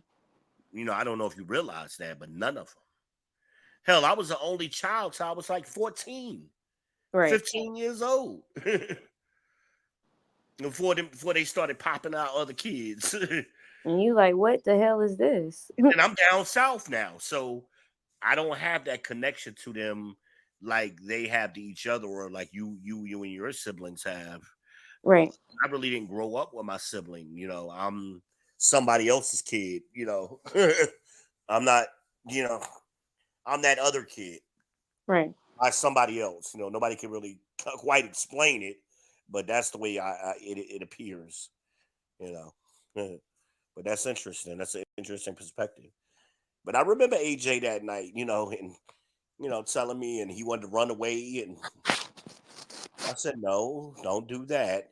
I don't know if you realize that, but none of them. Hell, I was the only child till I was like 14, Right. 15 years old. Before they started popping out other kids. And you like, what the hell is this? And I'm down south now, so I don't have that connection to them like they have to each other, or like you and your siblings have. Right. I really didn't grow up with my sibling. I'm somebody else's kid. I'm not. You know, I'm that other kid Right. by somebody else. Nobody can really quite explain it, but that's the way it appears. You know, but that's interesting. That's an interesting perspective. But I remember AJ that night, and telling me, and he wanted to run away, and I said, no, don't do that.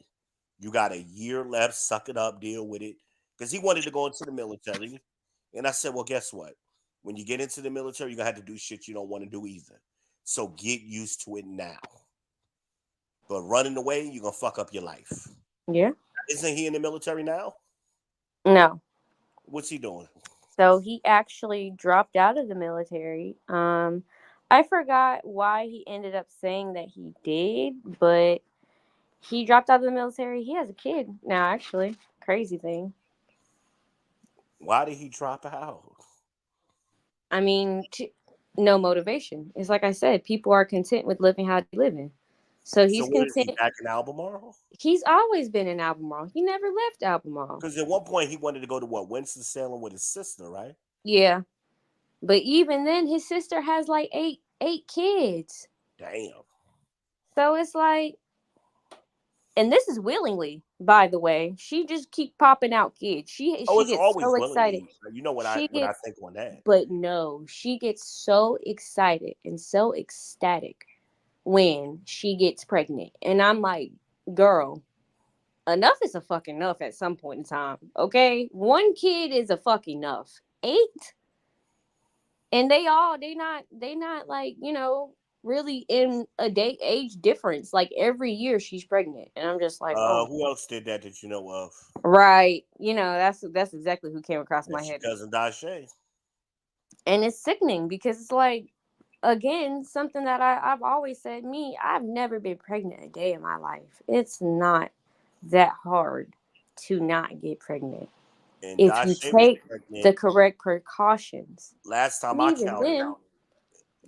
You got a year left. Suck it up. Deal with it. Because he wanted to go into the military, and I said, well, guess what? When you get into the military, you're gonna have to do shit you don't want to do either. So get used to it now. But running away, you're gonna fuck up your life. Yeah. Isn't he in the military now? No. What's he doing? So he actually dropped out of the military. I forgot why he ended up saying that he did, but he dropped out of the military. He has a kid now, actually. Crazy thing. Why did he drop out? I mean, no motivation. It's like I said, people are content with living how they living. So So he's where is he content. back in Albemarle? He's always been in Albemarle. He never left Albemarle. Because at one point he wanted to go to what, Winston Salem with his sister, right? Yeah, but even then, his sister has like eight kids. Damn. So it's like, and this is willingly, by the way. She just keep popping out kids. She Oh, she it's gets always so excited. willingly. You know what I She what I gets, think on that. but no, she gets so excited and so ecstatic when she gets pregnant, and I'm like, girl, enough is a fucking enough at some point in time. Okay, one kid is a fucking enough. Eight, and they not like really in a day age difference. Like every year she's pregnant, and I'm just like, oh, Who else did that you know of? right. That's exactly who came across my That's your head. cousin Dashe. And it's sickening because it's like, again, something that I've always said, I've never been pregnant a day in my life. It's not that hard to not get pregnant And if you Dashe was take pregnant the correct precautions. last time And I even counted. then,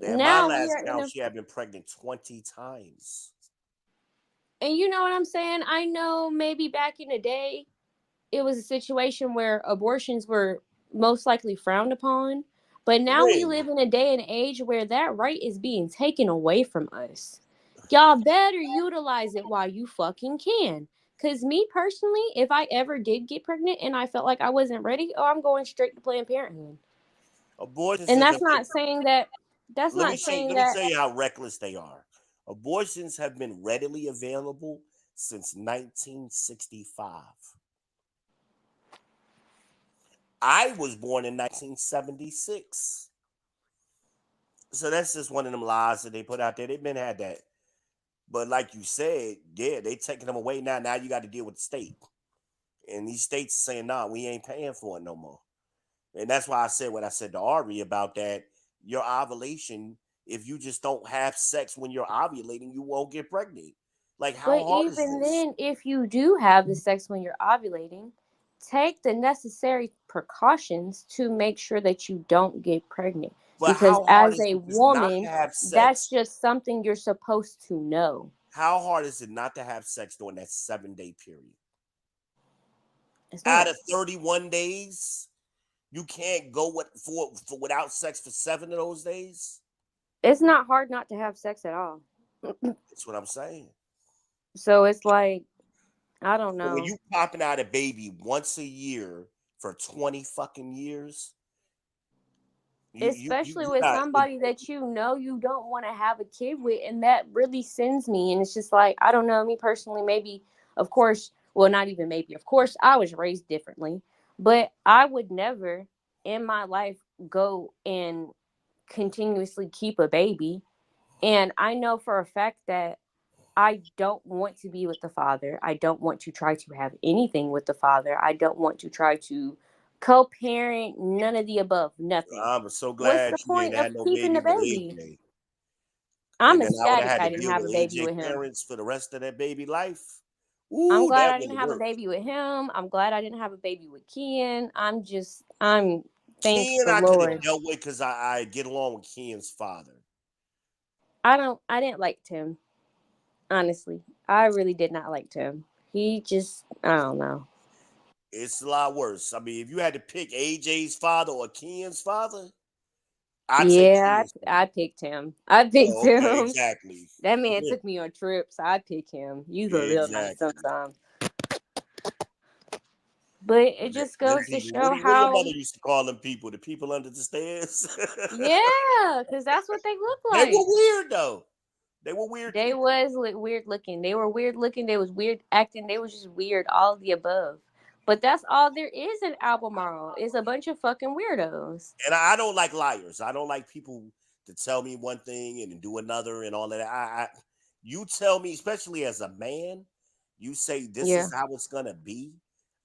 At my now we last are in count, a, she had been pregnant 20 times. and you know what I'm saying? I know maybe back in the day, it was a situation where abortions were most likely frowned upon. But now we When? live in a day and age where that right is being taken away from us. Y'all better utilize it while you fucking can. Cause me personally, if I ever did get pregnant and I felt like I wasn't ready, oh, I'm going straight to Planned Parenthood. Abortions And have that's been, not saying that. That's let me not show you, saying let me that. tell you how reckless they are. Abortions have been readily available since 1965. I was born in 1976. So that's just one of them lies that they put out there. They've been had that. But like you said, yeah, they taking them away now. Now you got to deal with the state. And these states are saying, nah, we ain't paying for it no more. And that's why I said what I said to Ari about that. Your ovulation, if you just don't have sex when you're ovulating, you won't get pregnant. Like, how But hard is even this? then, if you do have the sex when you're ovulating, take the necessary precautions to make sure that you don't get pregnant. But Because how hard as is a it just not to woman, have that's sex? just something you're supposed to know. How hard is it not to have sex during that 7-day period? It's Out not. of 31 days, you can't go for without sex for 7 of those days. It's not hard not to have sex at all. That's what I'm saying. So it's like, I don't But when know. you popping out a baby once a year for 20 fucking years, Especially you with not somebody that you know you don't want to have a kid with, and that really sends me. And it's just like, I don't know, me personally, maybe, of course, well, not even maybe, of course, I was raised differently, but I would never in my life go and continuously keep a baby. And I know for a fact that I don't want to be with the father. I don't want to try to have anything with the father. I don't want to try to co-parent, none of the above, nothing. I'm so What's glad the you ain't point of had no keeping baby the with baby? AJ. I'm And then I would have ecstatic had I to didn't deal have with a baby AJ with him. parents for the rest of that baby life. I'm Ooh, glad that I would didn't have have a worked. baby with him. I'm glad I didn't have a baby with Ken. I'm thank Ken, the I could have Lord. dealt with because I get along with Ken's father. I didn't like Tim. Honestly. I really did not like Tim. He just, I don't know. It's a lot worse. I mean, if you had to pick AJ's father or Ken's father, I'd say Yeah, Ken's I father. picked him. I picked Oh, okay, him. exactly. That man took me on trips. I pick him. You's a real nice Exactly. sometimes. But it just Them goes to people. show What your how, mother used to call them people? The people under the stairs. yeah, because that's what they look They were like. weird though. They were weird They people. was weird looking. They were weird looking. They was weird acting. They was just weird. All of the above. But that's all there is in Albemarle. It's a bunch of fucking weirdos. And I don't like liars. I don't like people to tell me one thing and then do another and all of that. You tell me, especially as a man, you say this Yeah. is how it's gonna be.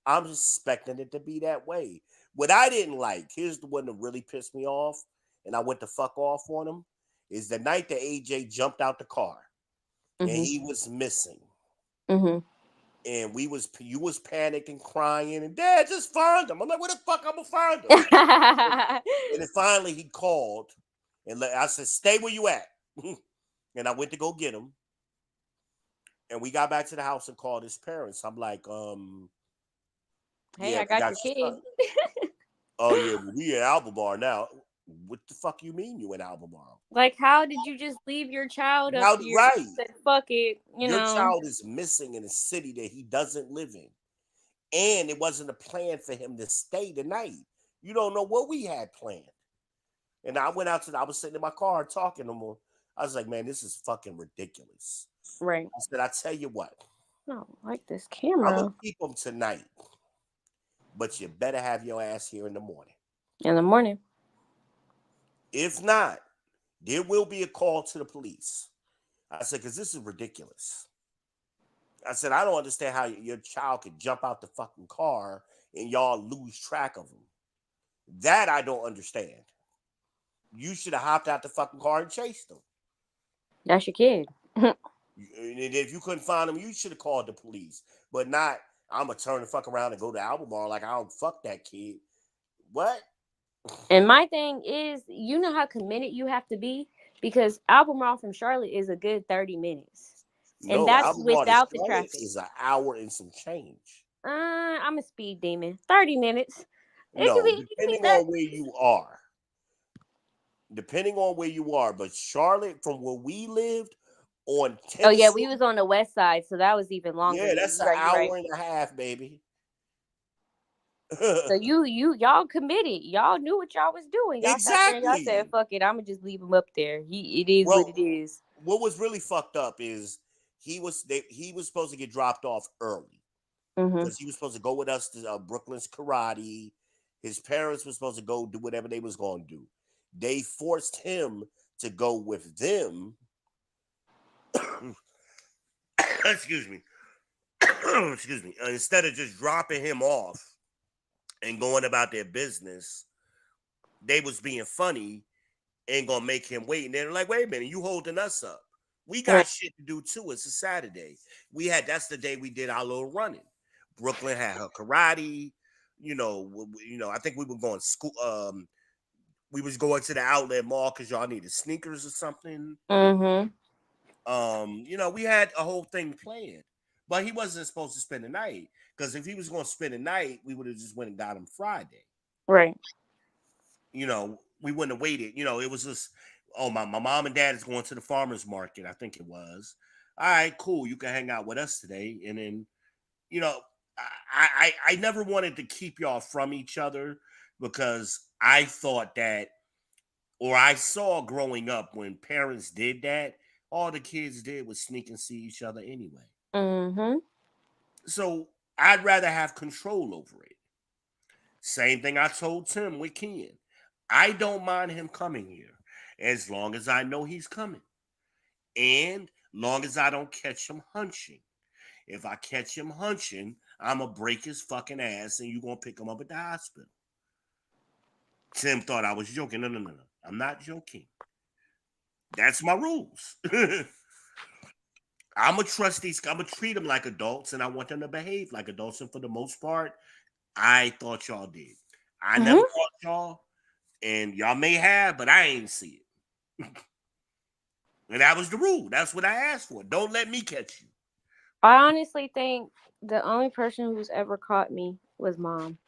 I'm expecting it to be that way. What I didn't like, here's the one that really pissed me off, and I went to fuck off on him, is the night that AJ jumped out the car and Mhm. he was missing. Mhm. And you was panicking, crying, and Dad, just find him. I'm like, where the fuck I'm gonna find him? And then finally he called and I said, stay where you at. And I went to go get him. And we got back to the house and called his parents. I'm like, Hey, yeah, I we got got your your kid. son. Oh yeah, we in Albemarle now. What the fuck you mean you in Albemarle? Like, how did you just leave your child up How here and right? say fuck it? You Your know. child is missing in a city that he doesn't live in. And it wasn't a plan for him to stay the night. You don't know what we had planned. And I went out I was sitting in my car talking to him. I was like, man, this is fucking ridiculous. Right. I said, I tell you what, No, like this I'm gonna camera keep him tonight, but you better have your ass here in the morning. in the morning. If not, there will be a call to the police. I said, because this is ridiculous. I said, I don't understand how your child could jump out the fucking car and y'all lose track of him. That I don't understand. you should have hopped out the fucking car and chased them. That's your kid. And if you couldn't find them, you should have called the police. But not, I'm going to turn the fuck around and go to Albemarle like I don't fuck that kid. What? And my thing is, you know how committed you have to be? Because Albemarle from Charlotte is a good 30 minutes. And No, that's Albemarle to without the Charlotte traffic. is an hour and some change. I'm a speed demon. 30 minutes. No, It could be depending that. on where you are. Depending on where you are. But Charlotte, from where we lived on Oh yeah, Tennessee, we was on the west side, so that was even longer. yeah, that's You're an right, you're right. hour and a half, baby. So y'all committed. Y'all knew what y'all was doing. Y'all sat there and y'all Exactly. said, "Fuck it, I'ma just leave him up there. It is Well, what it is." what was really fucked up is he was supposed to get dropped off early Mm-hmm. because he was supposed to go with us to Brooklyn's karate. His parents were supposed to go do whatever they was going to do. They forced him to go with them. Excuse me. Excuse me. Instead of just dropping him off and going about their business, they was being funny and gonna make him wait. And they're like, wait a minute, you holding us up. We got Right. shit to do too. It's a Saturday. That's the day we did our little running. Brooklyn had her karate. I think we were going school. We was going to the outlet mall because y'all needed sneakers or something. Mm-hmm. We had a whole thing planned. But he wasn't supposed to spend the night. Because if he was going to spend the night, we would have just went and got him Friday. Right. We wouldn't have waited. It was just, my mom and dad is going to the farmer's market, I think it was. All right, cool. You can hang out with us today. And then, I never wanted to keep y'all from each other because I thought that, or I saw growing up when parents did that, all the kids did was sneak and see each other anyway. Mm-hmm. So I'd rather have control over it. Same thing I told Tim with Ken. I don't mind him coming here as long as I know he's coming. And long as I don't catch him hunching. If I catch him hunching, I'm going to break his fucking ass and you're going to pick him up at the hospital. Tim thought I was joking. No. I'm not joking. That's my rules. I'm going to treat them like adults and I want them to behave like adults. And for the most part, I thought y'all did. I never thought y'all, and y'all may have, but I ain't see it. And that was the rule. That's what I asked for. Don't let me catch you. I honestly think the only person who's ever caught me was Mom.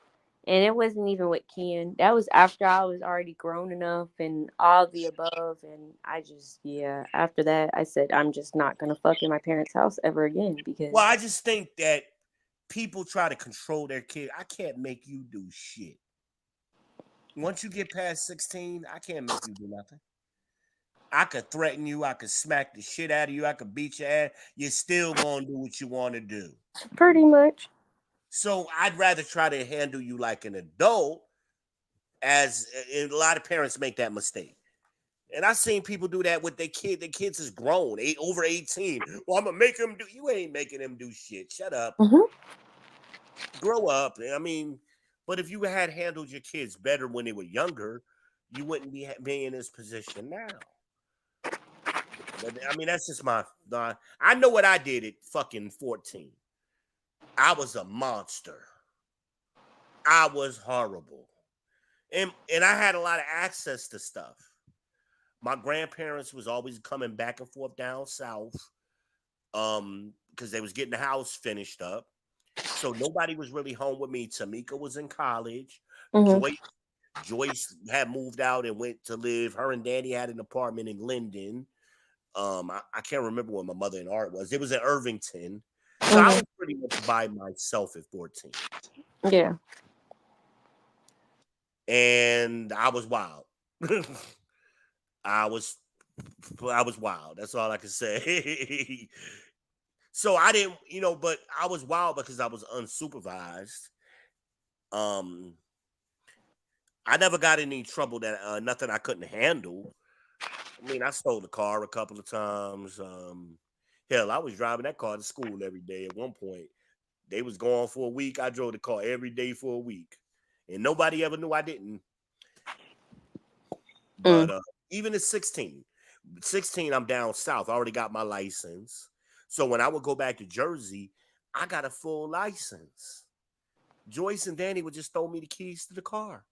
And it wasn't even with Ken. That was after I was already grown enough and all the above. And after that, I said, I'm just not going to fuck in my parents' house ever again. Because, Well, I just think that people try to control their kid. I can't make you do shit. Once you get past 16, I can't make you do nothing. I could threaten you. I could smack the shit out of you. I could beat your ass. You're still going to do what you want to do. pretty much. So I'd rather try to handle you like an adult, as a lot of parents make that mistake. And I've seen people do that with their kid. Their kids is grown, over 18. Well, I'm going to make them do. You ain't making them do shit. Shut up. Mm-hmm. Grow up. I mean, but if you had handled your kids better when they were younger, you wouldn't be in this position now. But I mean, that's just I know what I did at fucking 14. I was a monster. I was horrible. And I had a lot of access to stuff. My grandparents was always coming back and forth down south because they was getting the house finished up. So nobody was really home with me. Tamika was in college. Mm-hmm. Joyce had moved out and went to live. Her and Danny had an apartment in Linden. I can't remember where my mother and Art was. It was in Irvington. So I was pretty much by myself at 14. Yeah. And I was wild. I was wild. That's all I can say. So I didn't, but I was wild because I was unsupervised. I never got in any trouble that nothing I couldn't handle. I mean, I stole the car a couple of times. Hell, I was driving that car to school every day at one point. They was gone for a week. I drove the car every day for a week. And nobody ever knew I didn't. But even at 16, I'm down south. I already got my license. So when I would go back to Jersey, I got a full license. Joyce and Danny would just throw me the keys to the car.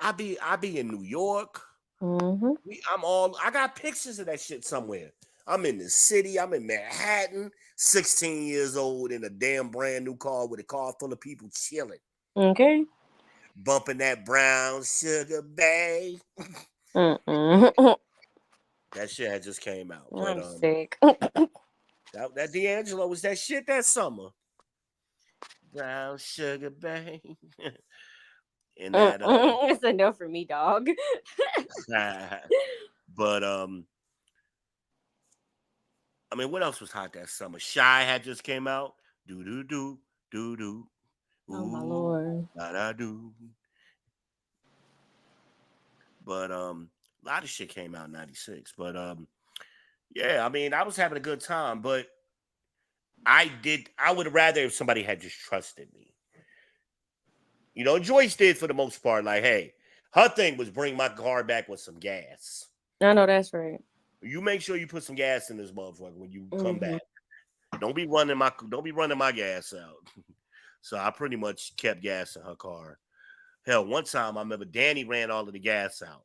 I be in New York. I got pictures of that shit somewhere. I'm in the city. I'm in Manhattan, 16 years old in a damn brand new car with a car full of people chilling. Okay. Bumping that brown sugar bay. Mm-mm. That shit had just came out. I'm But sick. that D'Angelo was that shit that summer. Brown sugar bay. And that It's a no for me, dog. but I mean, what else was hot that summer? Shy had just came out. Do do do do do. Oh my Ooh, lord. da da do. But a lot of shit came out in '96. But yeah, I mean, I was having a good time, but I would rather if somebody had just trusted me. You know, Joyce did for the most part. Like, hey, her thing was bring my car back with some gas. I know that's right. You make sure you put some gas in this motherfucker when you come Mm-hmm. back. Don't be running my gas out. So I pretty much kept gas in her car. Hell, one time I remember Danny ran all of the gas out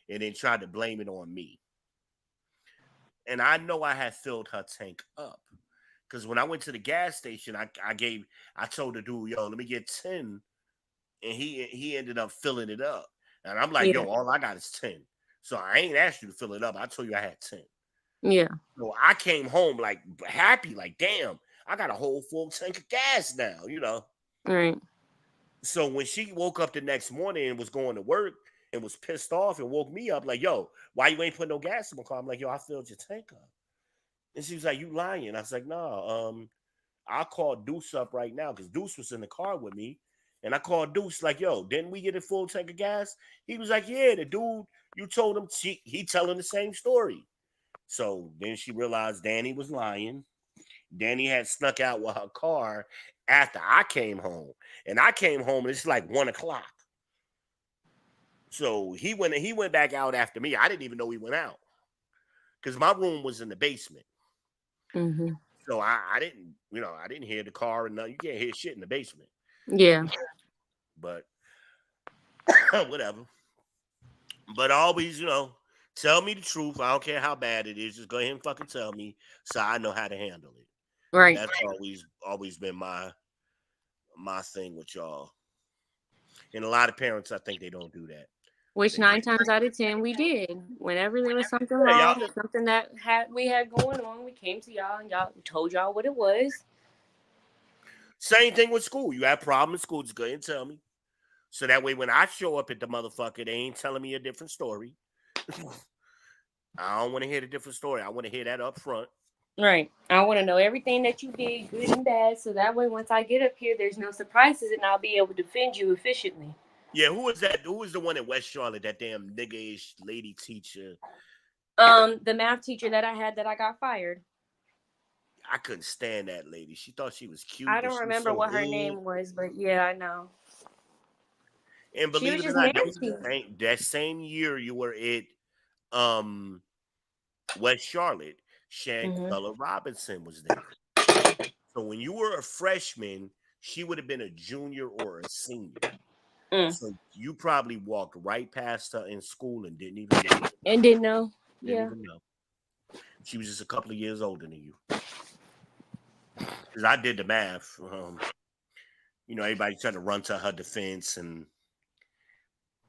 and then tried to blame it on me. And I know I had filled her tank up. Because when I went to the gas station, I told the dude, yo, let me get 10. And he ended up filling it up. And I'm like, Yeah. yo, all I got is 10. So I ain't asked you to fill it up. I told you I had 10. Yeah. So I came home like happy, like, damn, I got a whole full tank of gas now, you know. Right. So when she woke up the next morning and was going to work and was pissed off and woke me up, like, yo, why you ain't putting no gas in my car? I'm like, yo, I filled your tank up. And she was like, you lying. I was like, no, I'll call Deuce up right now because Deuce was in the car with me. And I called Deuce, like, yo, didn't we get a full tank of gas? He was like, yeah, the dude, you told him he telling the same story. So then she realized Danny was lying. Danny had snuck out with her car after I came home. And I came home and it's like 1:00. So he went back out after me. I didn't even know he went out. Because my room was in the basement. Mm-hmm. So I didn't, I didn't hear the car and nothing. You can't hear shit in the basement. Yeah. But whatever. But always, tell me the truth. I don't care how bad it is. Just go ahead and fucking tell me so I know how to handle it. Right. That's always been my thing with y'all. And a lot of parents, I think they don't do that. Which 9 times out of 10 we did. Whenever there was something Yeah, wrong or something that we had going on, we came to y'all and y'all told y'all what it was. Same thing with school. You have problems in school, just go ahead and tell me. So that way when I show up at the motherfucker, they ain't telling me a different story. I don't want to hear the different story. I want to hear that up front. Right. I want to know everything that you did, good and bad, so that way once I get up here, there's no surprises and I'll be able to defend you efficiently. Yeah, who was that? Who was the one in West Charlotte, that damn nigga-ish lady teacher? The math teacher that I had that I got fired. I couldn't stand that lady. She thought she was cute. I don't remember what her name was, but yeah, I know. And She believe was it or just not, nasty. that same year you were at West Charlotte, Shanquella Robinson was there. So when you were a freshman, she would have been a junior or a senior. So you probably walked right past her in school and didn't even know. And didn't know. Didn't even know. She was just a couple of years older than you. Because I did the math. Everybody tried to run to her defense and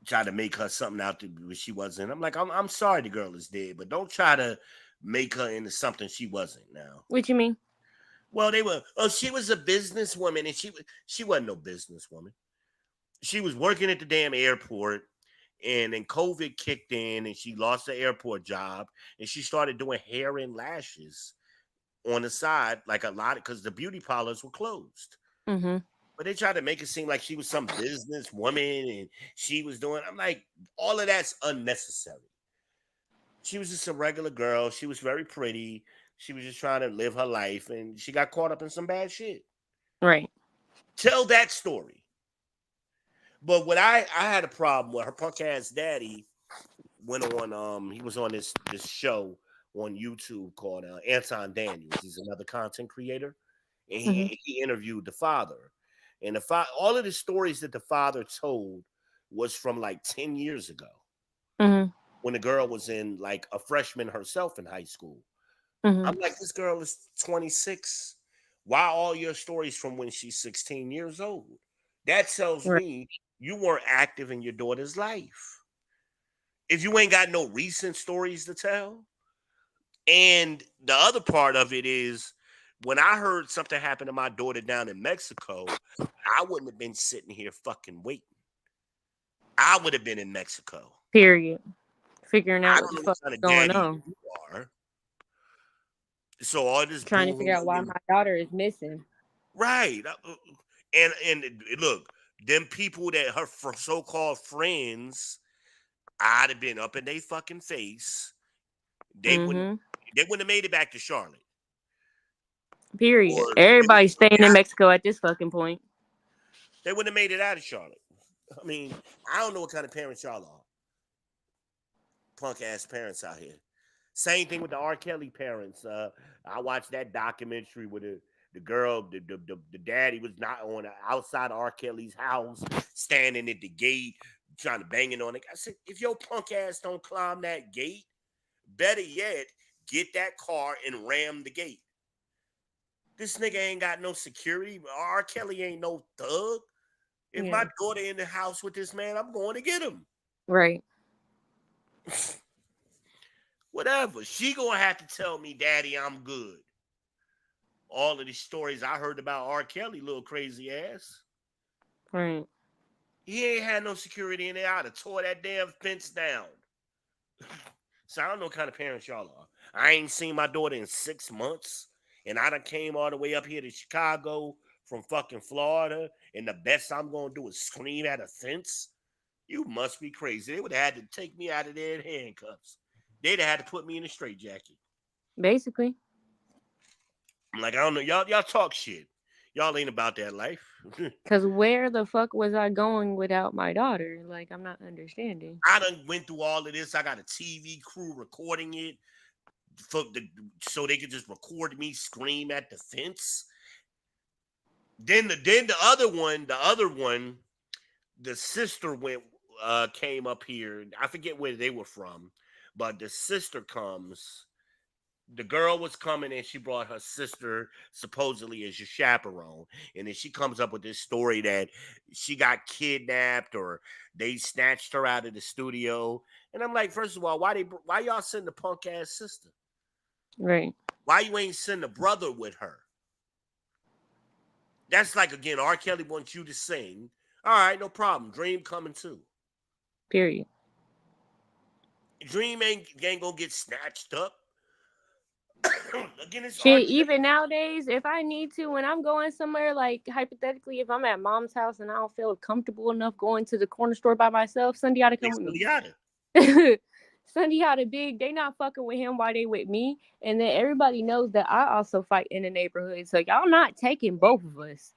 try to make her something out that she wasn't. I'm like, I'm sorry the girl is dead, but don't try to make her into something she wasn't now. What you mean? Well, she was a businesswoman, and she wasn't no businesswoman. She was working at the damn airport, and then COVID kicked in, and she lost the airport job, and she started doing hair and lashes on the side, like a lot, because the beauty parlors were closed. Mm-hmm. But they tried to make it seem like she was some businesswoman, and she was doing. I'm like, all of that's unnecessary. She was just a regular girl. She was very pretty. She was just trying to live her life, and she got caught up in some bad shit. Right. Tell that story. But what I had a problem with her punk ass daddy. went on. He was on this show on YouTube called Anton Daniels. He's another content creator, and he interviewed the father. And all of the stories that the father told was from like 10 years ago, when the girl was in like a freshman herself in high school. I'm like, this girl is 26. Why all your stories from when she's 16 years old? That tells me you weren't active in your daughter's life. If you ain't got no recent stories to tell. And the other part of it is, when I heard something happen to my daughter down in Mexico, I wouldn't have been sitting here fucking waiting. I would have been in Mexico. Period. Figuring out I what don't the know fuck what is kind of going daddy on. you are. So all this Trying to figure out why my daughter is missing. Right. And look, them people that her so-called friends, I'd have been up in their fucking face. They wouldn't have made it back to Charlotte. Period. Everybody's staying in Mexico at this fucking point. They wouldn't have made it out of Charlotte. I mean, I don't know what kind of parents y'all are. Punk ass parents out here. Same thing with the R. Kelly parents. I watched that documentary with the girl, the daddy was not on outside R. Kelly's house, standing at the gate, trying to bang it on it. I said, if your punk ass don't climb that gate, better yet, get that car and ram the gate. This nigga ain't got no security. R. Kelly ain't no thug. If my daughter in the house with this man, I'm going to get him. Right. Whatever. She gonna have to tell me, Daddy, I'm good. All of these stories I heard about R. Kelly, little crazy ass. Right. He ain't had no security in there. I'd have tore that damn fence down. So I don't know what kind of parents y'all are. I ain't seen my daughter in 6 months, and I done came all the way up here to Chicago from fucking Florida, and the best I'm gonna do is scream at a fence. You must be crazy. They would have had to take me out of there in handcuffs. They'd have had to put me in a straitjacket. Basically. I'm like, I don't know. Y'all talk shit. Y'all ain't about that life. Because where the fuck was I going without my daughter? Like, I'm not understanding. I done went through all of this. I got a TV crew recording it so they could just record me scream at the fence. Then the other one, the sister came up here. I forget where they were from, but the sister comes. The girl was coming and she brought her sister supposedly as your chaperone. And then she comes up with this story that she got kidnapped or they snatched her out of the studio. And I'm like, first of all, why y'all send the punk ass sister? Right. Why you ain't send the brother with her? That's like, again, R. Kelly wants you to sing. All right, no problem. Dream coming too. Period. Dream ain't gonna get snatched up. Again, it's Shit, even nowadays, if I need to, when I'm going somewhere, like hypothetically, if I'm at mom's house and I don't feel comfortable enough going to the corner store by myself, Sunday oughta come with me. Sunday oughta big, they not fucking with him while they with me. And then everybody knows that I also fight in the neighborhood. So y'all not taking both of us.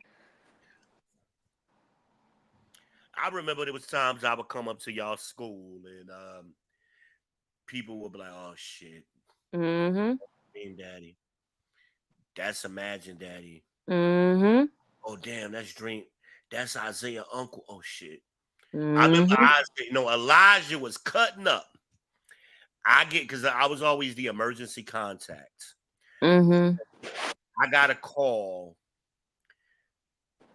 I remember there was times I would come up to y'all school and people would be like, oh shit. Dream Daddy. That's Imagine Daddy. Oh damn, that's Dream. That's Isaiah Uncle. Oh shit. I remember Elijah was cutting up. Because I was always the emergency contact. I got a call,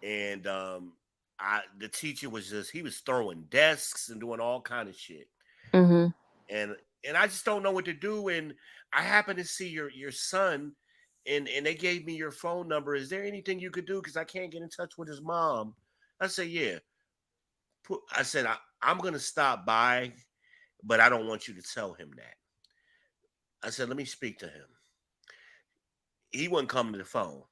and the teacher was he was throwing desks and doing all kind of shit. And I just don't know what to do. And I happened to see your son, and they gave me your phone number. Is there anything you could do? Because I can't get in touch with his mom. I said, yeah. I said, I'm going to stop by, but I don't want you to tell him that. I said, let me speak to him. He wouldn't come to the phone.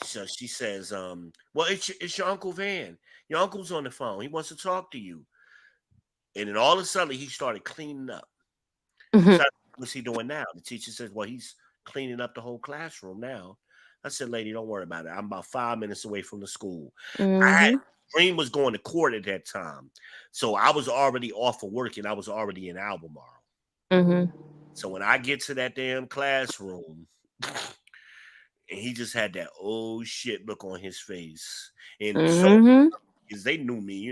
So she says, well, it's your Uncle Van. Your uncle's on the phone. He wants to talk to you. And then all of a sudden, he started cleaning up. So what's he doing now? The teacher says, well, he's cleaning up the whole classroom now. I said, lady, don't worry about it. I'm about 5 minutes away from the school. Dream was going to court at that time. So I was already off of work and I was already in Albemarle. Mm-hmm. So when I get to that damn classroom, and he just had that oh shit look on his face. And so Mm-hmm. because they knew me,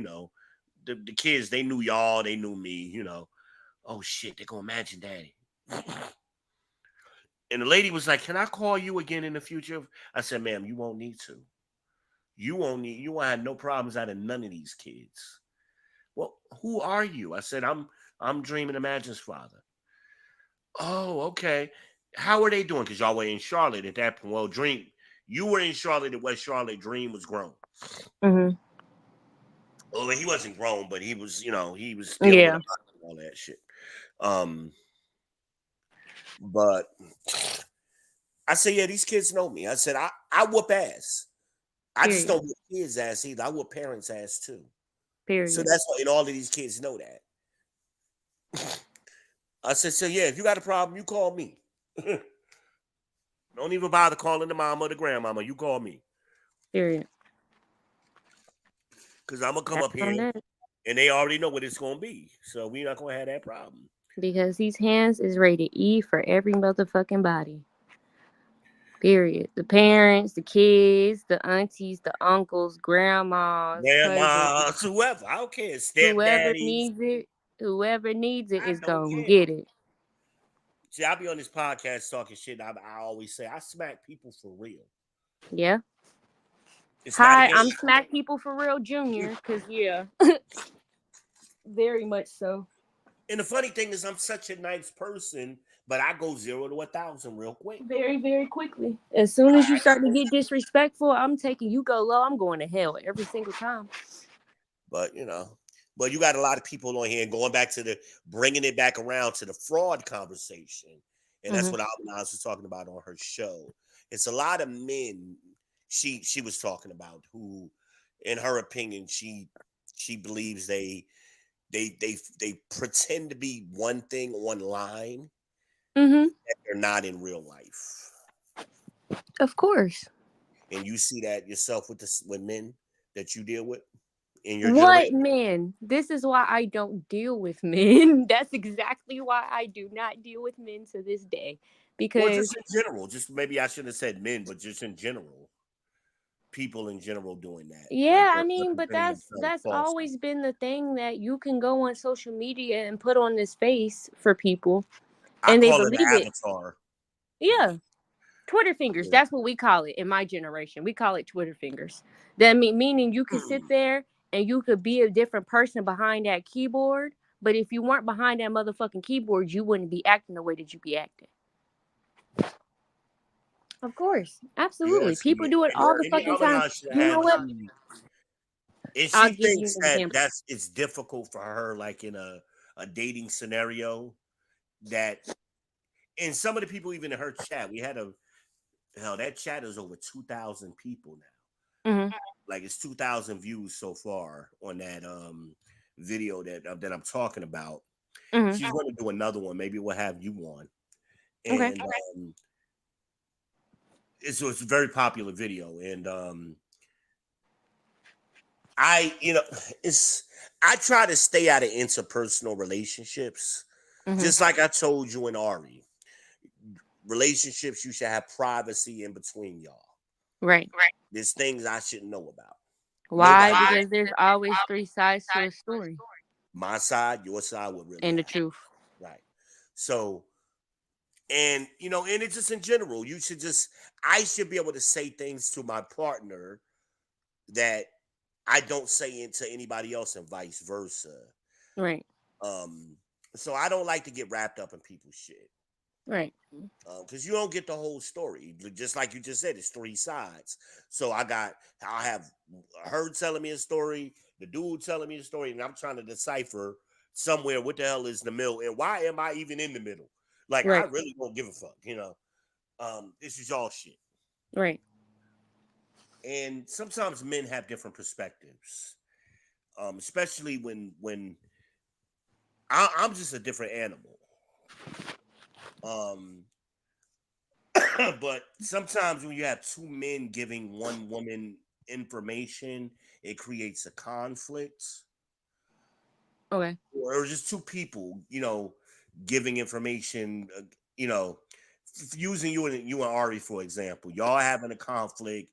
the kids, they knew y'all, they knew me, Oh shit, they're gonna imagine daddy. And the lady was like, "Can I call you again in the future?" I said, "Ma'am, you won't need to. You won't have no problems out of none of these kids." "Well, who are you?" I said, I'm Dream and Imagine's father." "Oh, okay. How are they doing?" Because y'all were in Charlotte at that point. Well, Dream, you were in Charlotte at West Charlotte. Dream was grown. Mm-hmm. Well, he wasn't grown, but he was, he was dealing with Yeah. all that shit. But I said, yeah, these kids know me. I said, I whoop ass. I just Period. don't whoop kids' ass either. I whoop parents' ass too. So Period. that's why, and all of these kids know that. I said, so yeah, if you got a problem, you call me. Don't even bother calling the mama or the grandmama. You call me. Period. Because I'm going to come That's up on here that. and they already know what it's going to be. So we're not going to have that problem. Because these hands is rated E for every motherfucking body. Period. The parents, the kids, the aunties, the uncles, grandmas, cousins, Grandmas, whoever. I don't care. whoever Stepdaddies. needs it, whoever needs it I is don't gonna care. get it. See, I be on this podcast talking shit. I always say I smack people for real. Yeah. It's not a Hi, game. I'm Smack People for Real Junior. Cause yeah, very much so. And the funny thing is, I'm such a nice person, but I go 0 to 1,000 real quick. Very, very quickly. As soon as you start to get disrespectful, I'm taking you go low. I'm going to hell every single time. But but you got a lot of people on here and going back to bringing it back around to the fraud conversation, and that's what Albanaz was talking about on her show. It's a lot of men she was talking about who, in her opinion, she believes they pretend to be one thing online Mm-hmm. that they're not in real life. Of course. And you see that yourself with men that you deal with in your What generation. men? This is why I don't deal with men. That's exactly why I do not deal with men to this day. Or Because just in general, just maybe I shouldn't have said men, but just in general, people in general doing that, like yeah, I they're mean, but representing themselves that's falsely. always been the thing that you can go on social media and put on this face for people I and they call it believe an it. avatar. Yeah. Twitter fingers. Yeah. That's what we call it in my generation. We call it Twitter fingers. That meaning you could sit there and you could be a different person behind that keyboard, but if you weren't behind that motherfucking keyboard, you wouldn't be acting the way that you be acting. Of course. Absolutely. Yes, People do it all the and your fucking time. Albanaz should You know have what? you. If I'll she give you thinks an that example. it's difficult for her, like in a dating scenario, that and some of the people even in her chat, we had that chat is over 2,000 people now. Mm-hmm. Like it's 2,000 views so far on that video that I'm talking about. Mm-hmm. She's going to do another one. Maybe we'll have you on. Okay. And it's a very popular video. And I try to stay out of interpersonal relationships. Mm-hmm. Just like I told you and Ari. Relationships, you should have privacy in between y'all. Right. There's things I shouldn't know about. Why? Nobody. Because there's always three sides to a story. My side, your side would really And the happen. truth. Right. So, and it's just in general, I should be able to say things to my partner that I don't say into anybody else and vice versa. Right. So I don't like to get wrapped up in people's shit. Right. Because you don't get the whole story. Just like you just said, it's three sides. So I have her telling me a story, the dude telling me a story, and I'm trying to decipher somewhere what the hell is the middle and why am I even in the middle? Like, I Right. really don't give a fuck, this is y'all shit. Right. And sometimes men have different perspectives, especially when I'm just a different animal. But sometimes when you have two men giving one woman information, it creates a conflict. Okay. Or just two people, giving information, using you and Ari for example. Y'all having a conflict,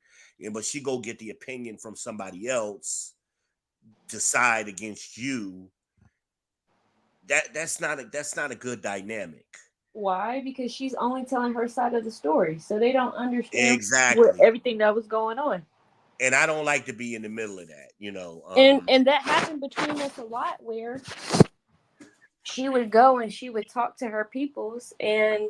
but she go get the opinion from somebody else to side against you. That's not a good dynamic. Why? Because she's only telling her side of the story, so they don't understand Exactly. everything that was going on. And I don't like to be in the middle of that, And that happened between us a lot, where she would go and she would talk to her peoples, and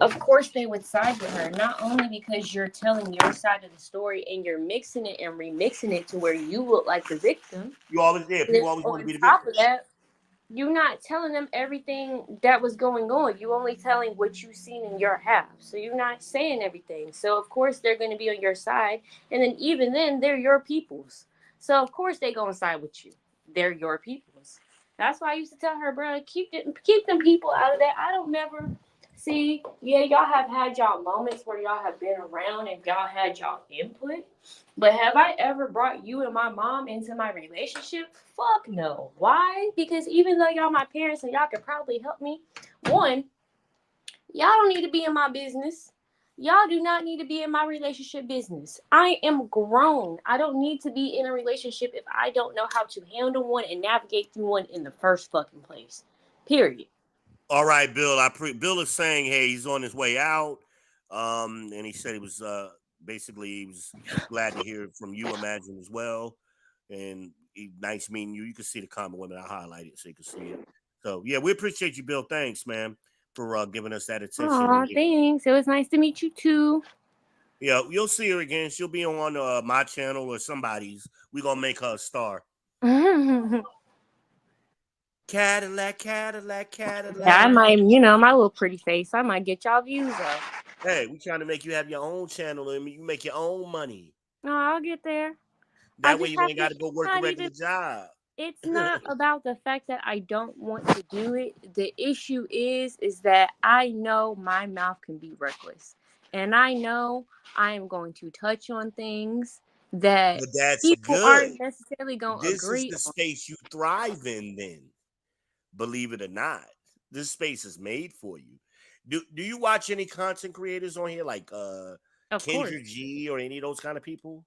of course they would side with her, not only because you're telling your side of the story and you're mixing it and remixing it to where you look like the victim. People always want to be the top victim. of that, you're not telling them everything that was going on. You only telling what you seen in your half. So you're not saying everything. So of course they're going to be on your side, and then even then they're your peoples. So of course they going to side with you. They're your peoples. That's why I used to tell her, bro, keep them people out of that. I don't never see. Yeah, y'all have had y'all moments where y'all have been around and y'all had y'all input. But have I ever brought you and my mom into my relationship? Fuck no. Why? Because even though y'all my parents and y'all could probably help me, one, y'all don't need to be in my business. Y'all do not need to be in my relationship business. I am grown. I don't need to be in a relationship if I don't know how to handle one and navigate through one in the first fucking place. Period. All right, Bill. Bill is saying, hey, he's on his way out. And he said he was basically he was glad to hear from you, Imagine, as well. And nice meeting you. You can see the comment women. I highlighted so you can see it. So yeah, we appreciate you, Bill. Thanks, man, for giving us that attention. Aw, thanks. It was nice to meet you too. Yeah, you'll see her again. She'll be on my channel or somebody's. We're gonna make her a star. Cadillac, Cadillac, Cadillac. Yeah, I might, my little pretty face. I might get y'all views up. Hey, we trying to make you have your own channel and you make your own money. No, I'll get there. That way you ain't got to go work a not regular even, job. it's not about the fact that I don't want to do it. The issue is that I know my mouth can be reckless. And I know I am going to touch on things that But that's people good. aren't necessarily going to This is agree the on. space you thrive in then. Believe it or not. This space is made for you. Do you watch any content creators on here like Of Kendra course. G or any of those kind of people?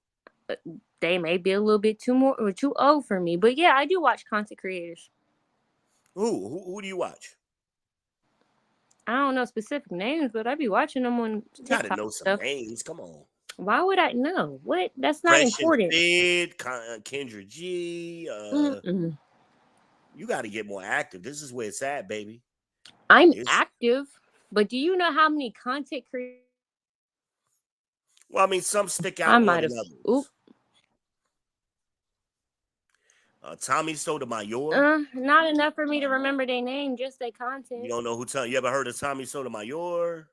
They may be a little bit too old for me. But yeah, I do watch content creators. Who do you watch? I don't know specific names, but I be watching them on You gotta TikTok know some stuff. names. Come on. Why would I know? What? That's not Fresh and important. Fit, Kendra G. Mm-mm. You got to get more active. This is where it's at, baby. I'm active, but do you know how many content creators? Well, I mean, some stick I out more might than have. Oop. others. Tommy Sotomayor. Not enough for me to remember their name, just their You content. don't know who? You ever heard of Tommy Sotomayor?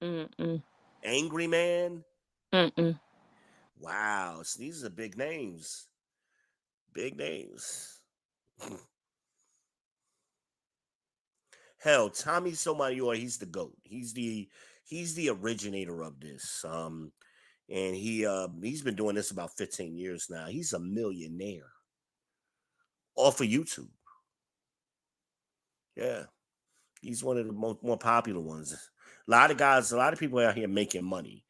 Mm-mm. Angry Man. Mm-mm. Wow, so these are big names. Big names. Hell, Tommy Sotomayor, he's the GOAT. He's the originator of this. And he's been doing this about 15 years now. He's a millionaire off of YouTube. Yeah, he's one of the more popular ones. A lot of people out here making money,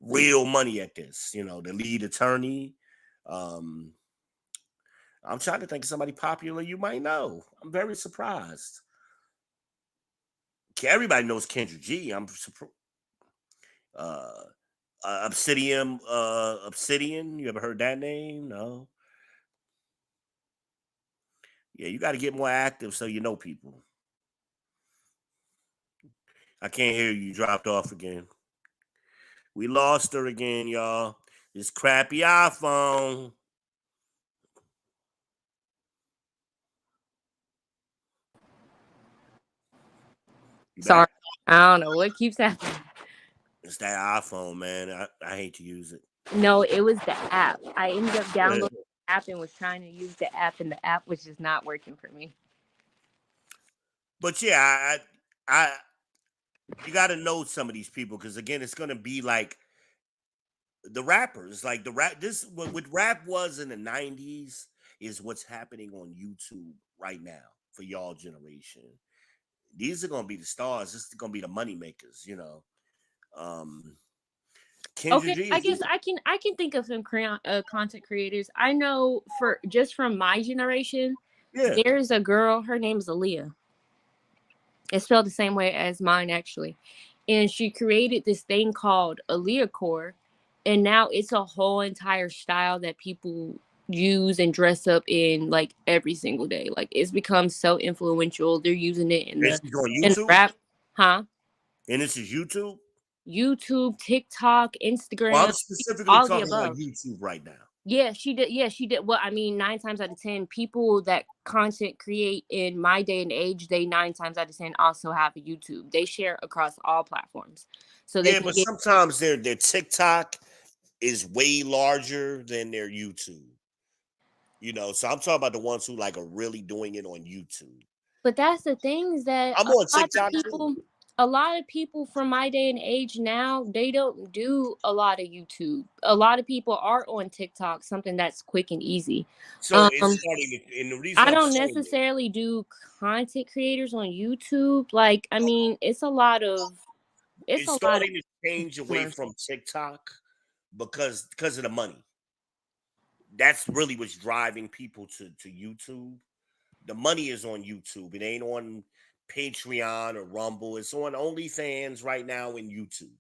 real money at this. The lead attorney. Um, I'm trying to think of somebody popular you might know. I'm very surprised. Everybody knows Kendra G. I'm surprised. Obsidian. You ever heard that name? No. Yeah, you got to get more active so you know people. I can't hear you. You dropped off again. We lost her again, y'all. This crappy iPhone. You Sorry, back? I don't know what keeps happening. It's that iPhone, man. I hate to use it. No, it was the app. I ended up downloading the app and was trying to use the app, and the app was just not working for me. But yeah, I you got to know some of these people because again, it's gonna be like the rappers, like the rap. This what rap was in the '90s is what's happening on YouTube right now for y'all generation. These are gonna be the stars. This is gonna be the money makers. Um, Kendra Okay, G I is guess I can think of some content creators. I know for just from my generation, yeah. there's a girl. Her name's Aaliyah. It's spelled the same way as mine actually, and she created this thing called Aaliyah Core, and now it's a whole entire style that people use and dress up in like every single day. Like it's become so influential. They're using it in And the she's on in YouTube, rap, huh? and this is YouTube. YouTube, TikTok, Well, Instagram, I'm specifically all of the talking about above. YouTube right now. Yeah, she did. Yeah, she did. Well, I mean, 9 times out of 10, people that content create in my day and age, they 9 times out of 10 also have a YouTube. They share across all platforms, so they Yeah, can but get. sometimes their TikTok is way larger than their YouTube. So I'm talking about the ones who like are really doing it on YouTube. But that's the things that I'm on TikTok too. a lot of people from my day and age now, they don't do a lot of YouTube. A lot of people are on TikTok, something that's quick and easy. So Um, it's starting to, and the reason I I'm don't saying it, necessarily do content creators on YouTube. Like, I mean, it's it's a lot of starting to change away commercials. from TikTok because of the money. That's really what's driving people to YouTube. The money is on YouTube. It ain't on Patreon or Rumble. It's on OnlyFans right now in YouTube.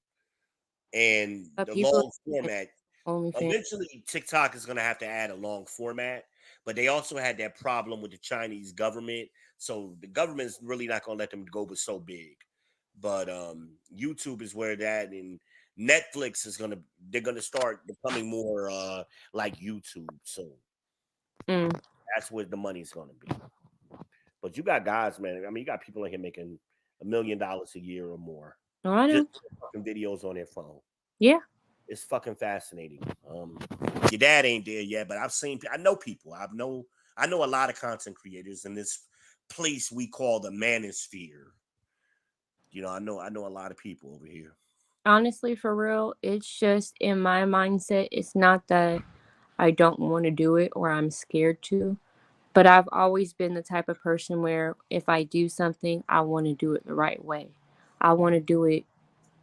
And the People long format. OnlyFans. Eventually, TikTok is going to have to add a long format, but they also had that problem with the Chinese government. So the government's really not going to let them go but so big. But YouTube is where that, and Netflix is they're gonna start becoming more like YouTube soon. Mm. That's where the money's gonna be. But you got guys, man. I mean, you got people in here making $1 million a year or more Oh, I just know. fucking videos on their phone. Yeah. It's fucking fascinating. Your dad ain't there yet, but I know people. I know a lot of content creators in this place we call the manosphere. I know a lot of people over here. Honestly, for real, it's just in my mindset. It's not that I don't want to do it or I'm scared to, but I've always been the type of person where if I do something, I want to do it the right way. I want to do it,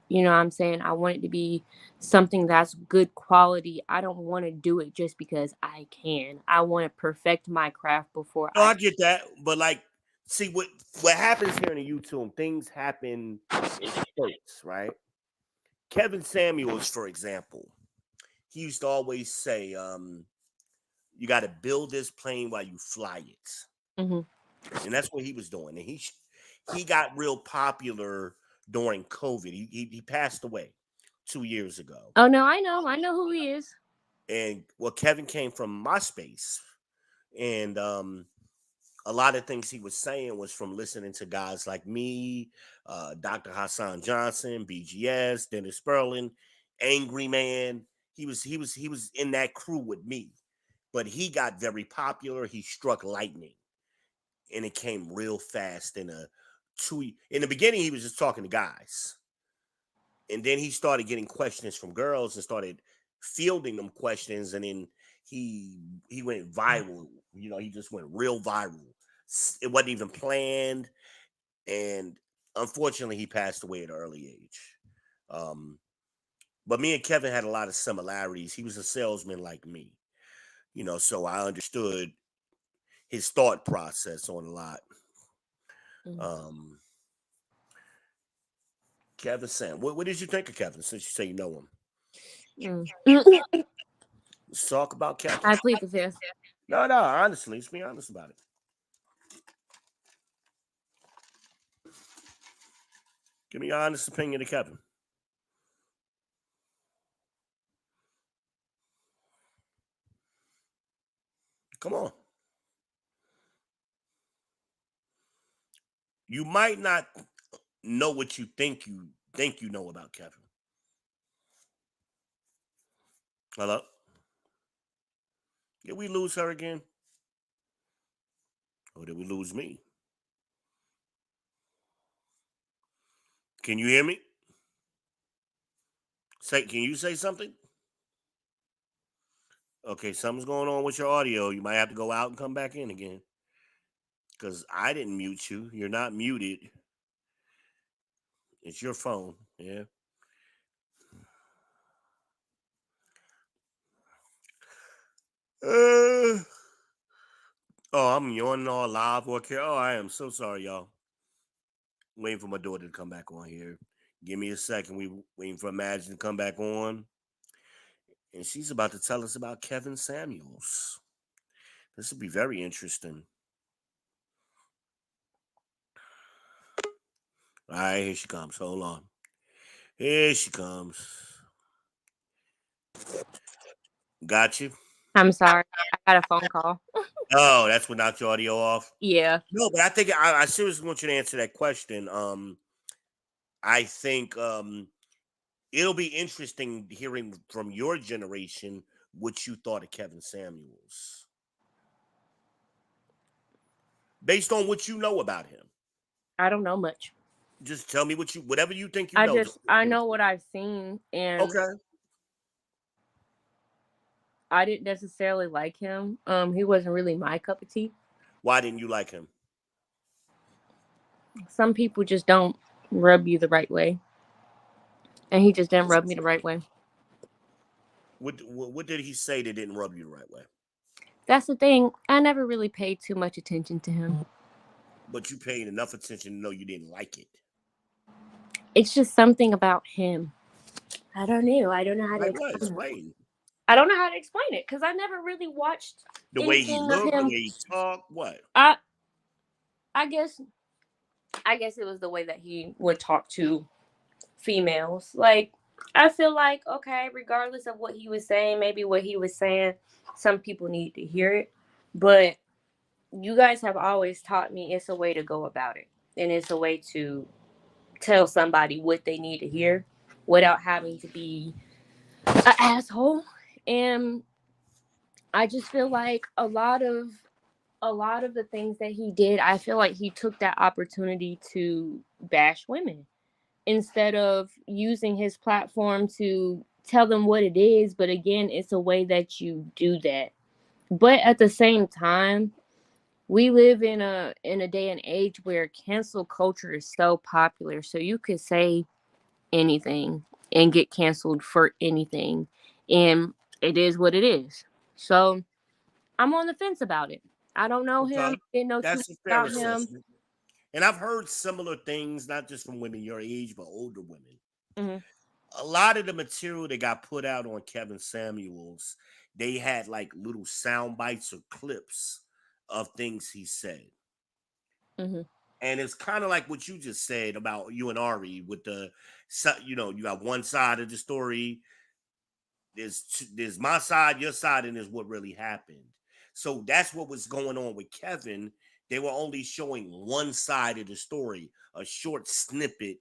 you know what I'm saying? I want it to be something that's good quality. I don't want to do it just because I can. I want to perfect my craft before No, I. I get that, but like, see what happens here in the YouTube? Things happen in spurts, right? Kevin Samuels, for example, he used to always say, "You got to build this plane while you fly it," Mhm. and that's what he was doing. And he got real popular during COVID. He passed away 2 years ago, Oh no, I know. I know who he is. and Kevin came from MySpace, and a lot of things he was saying was from listening to guys like me, Dr. Hassan Johnson, BGS, Dennis Sperling, Angry Man. He was in that crew with me, but he got very popular. He struck lightning, and it came real fast. In the beginning, he was just talking to guys, and then he started getting questions from girls and started fielding them questions, and then he went viral. He just went real viral. It wasn't even planned, and unfortunately, he passed away at an early age. Um, but me and Kevin had a lot of similarities. He was a salesman like me, so I understood his thought process on a lot. Mm. Um, Kevin Sam, what did you think of Kevin? Since you say you know him, Mm. let's talk about Kevin. I plead the fifth. No, no, honestly, let's be honest about it. Give me your honest opinion of Kevin. Come on. You might not know what you know about Kevin. Hello? Did we lose her again? Or did we lose me? Can you hear me? Can you say something? Okay, something's going on with your audio. You might have to go out and come back in again. Because I didn't mute you. You're not muted. It's your phone. Yeah. Uh, oh, I'm yawning all live. Okay. Oh, I am so sorry, y'all. Waiting for my daughter to come back on here. Give me a second. We waiting for Imagine to come back on. And she's about to tell us about Kevin Samuels. This will be very interesting. All right, here she comes. Hold on. Here she comes. Got you. I'm sorry. I got a phone call. Oh, that's what knocked your audio off. Yeah. No, but I think I seriously want you to answer that question. I think it'll be interesting hearing from your generation what you thought of Kevin Samuels, based on what you know about him. I don't know much. Just tell me whatever you think you know. I know what I've seen, and Okay. I didn't necessarily like him. He wasn't really my cup of tea. Why didn't you like him? Some people just don't rub you the right way, and he just didn't rub me the right way. What did he say that didn't rub you the right way? That's the thing. I never really paid too much attention to him. But you paid enough attention to know you didn't like it. It's just something about him. I don't know. I don't know how to Like what? explain it. Explain. I don't know how to explain it because I never really watched The way he anything of looked, the him. way he talked, what? I guess it was the way that he would talk to females. Like, I feel like, okay, regardless of what he was saying, maybe what he was saying, some people need to hear it. But you guys have always taught me it's a way to go about it. And it's a way to tell somebody what they need to hear without having to be an asshole. And I just feel like a lot of the things that he did, I feel like he took that opportunity to bash women instead of using his platform to tell them what it is. But again, it's a way that you do that. But at the same time, we live in a day and age where cancel culture is so popular. So you could say anything and get canceled for anything. And it is what it is. So I'm on the fence about it. I don't know him. Okay. Didn't know too much That's a fair about him. assessment. And I've heard similar things, not just from women your age, but older women. Mm-hmm. A lot of the material that got put out on Kevin Samuels, they had like little sound bites or clips of things he said. Mm-hmm. And it's kind of like what you just said about you and Ari with you got one side of the story. There's my side, your side, and there's what really happened. So that's what was going on with Kevin. They were only showing one side of the story, a short snippet,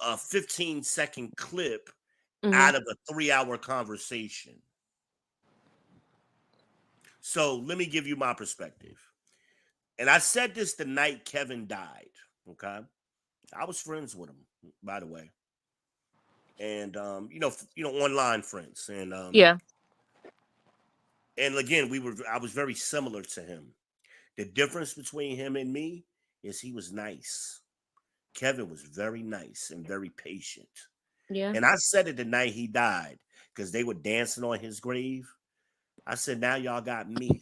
a 15-second clip Mm-hmm. out of a 3-hour conversation. So let me give you my perspective. And I said this the night Kevin died. Okay. I was friends with him, by the way. And online friends. Yeah. And again, I was very similar to him. The difference between him and me is he was nice. Kevin was very nice and very patient. Yeah. And I said it the night he died because they were dancing on his grave. I said, now y'all got me.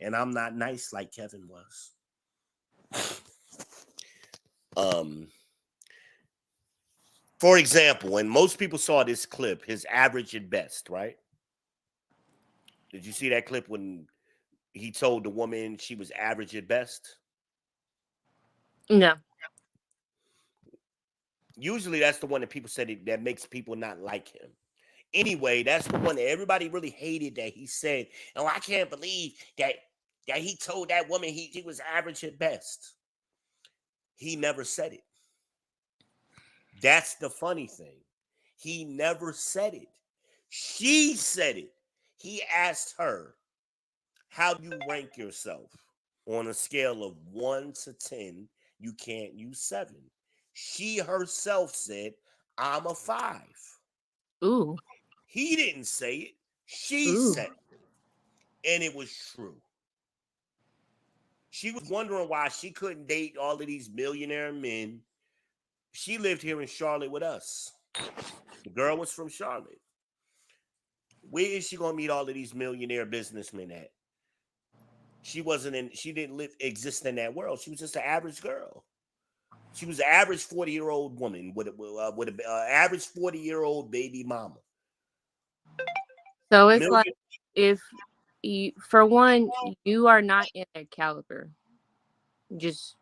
And I'm not nice like Kevin was. For example, when most people saw this clip, his average at best, right? Did you see that clip when he told the woman she was average at best? No. Usually that's the one that people said that makes people not like him. Anyway, that's the one that everybody really hated that he said, oh, I can't believe that he told that woman he was average at best. He never said it. That's the funny thing. He never said it. She said it. He asked her, how do you rank yourself? On a scale of 1 to 10, you can't use 7. She herself said, I'm a 5. Ooh. He didn't say it. She Ooh. said it, and it was true. She was wondering why she couldn't date all of these millionaire men. She lived here in Charlotte with us. The girl was from Charlotte. Where is she gonna meet all of these millionaire businessmen at? She wasn't in. She didn't exist in that world. She was just an average girl. She was an average 40-year-old woman with an average 40-year-old baby mama. So it's like Million, if you, for one, you are not in their caliber. Just,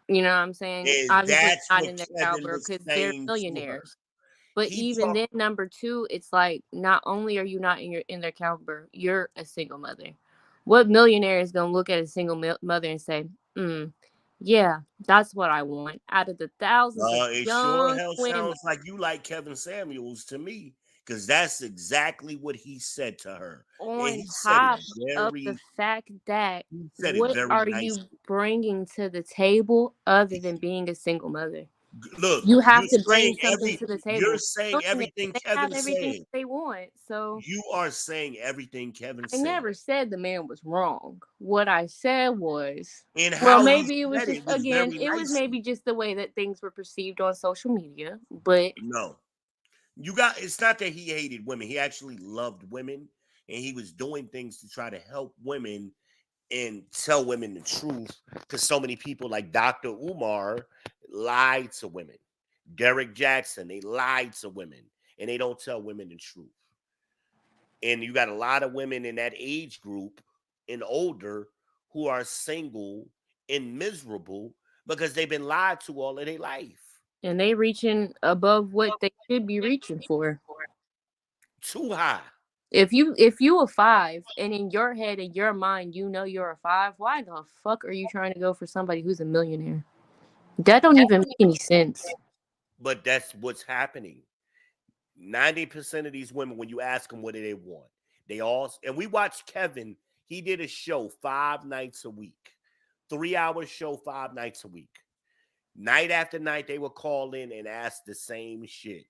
you know what I'm saying? and Obviously that's not what in their Kevin caliber was because they're saying to her. millionaires. But He even talked. then, number two, it's like not only are you not in their caliber, you're a single mother. What millionaire is gonna look at a single mother and say, "Yeah, that's what I want." Out of the thousands of It sure young hell women sounds like you like Kevin Samuels to me, because that's exactly what he said to her, and on he said it top of the very. fact that He said it what very are nice. you bringing to the table other than being a single mother? Look, You have to bring something to the you're table. saying Millionaires, everything they have Kevin's everything saying. that they want. So You are saying everything Kevin's I saying. never said the man was wrong. What I said was, And well, how he maybe it was said just, it was again, very it was nice. maybe just the way that things were perceived on social media. But No. It's not that he hated women. He actually loved women, and he was doing things to try to help women and tell women the truth, because so many people like Dr. Umar lied to women. Derek Jackson, they lied to women, and they don't tell women the truth. And you got a lot of women in that age group and older who are single and miserable because they've been lied to all of their life. and they reaching above what they should be reaching for. Too high. If you a five and in your head and your mind you know you're a five, why the fuck are you trying to go for somebody who's a millionaire? That don't even make any sense. But that's what's happening. 90% of these women, when you ask them what do they want, they all, and we watched Kevin, he did a show 5 nights a week, 3 hour show 5 nights a week. Night after night, they would call in and ask the same shit.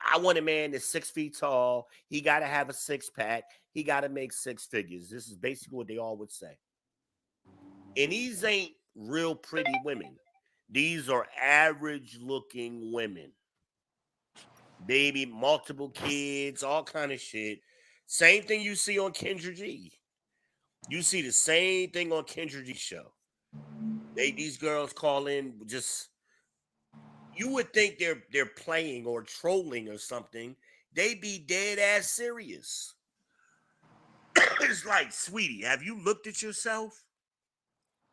I want a man that's 6 feet tall. He got to have a six pack. He got to make six figures. This is basically what they all would say. And these ain't real pretty women. These are average looking women. Baby, multiple kids, all kind of shit. Same thing you see on Kendra G. You see the same thing on Kendra G show. These girls call in just, you would think they're playing or trolling or something. They be dead ass serious. It's like, sweetie, have you looked at yourself?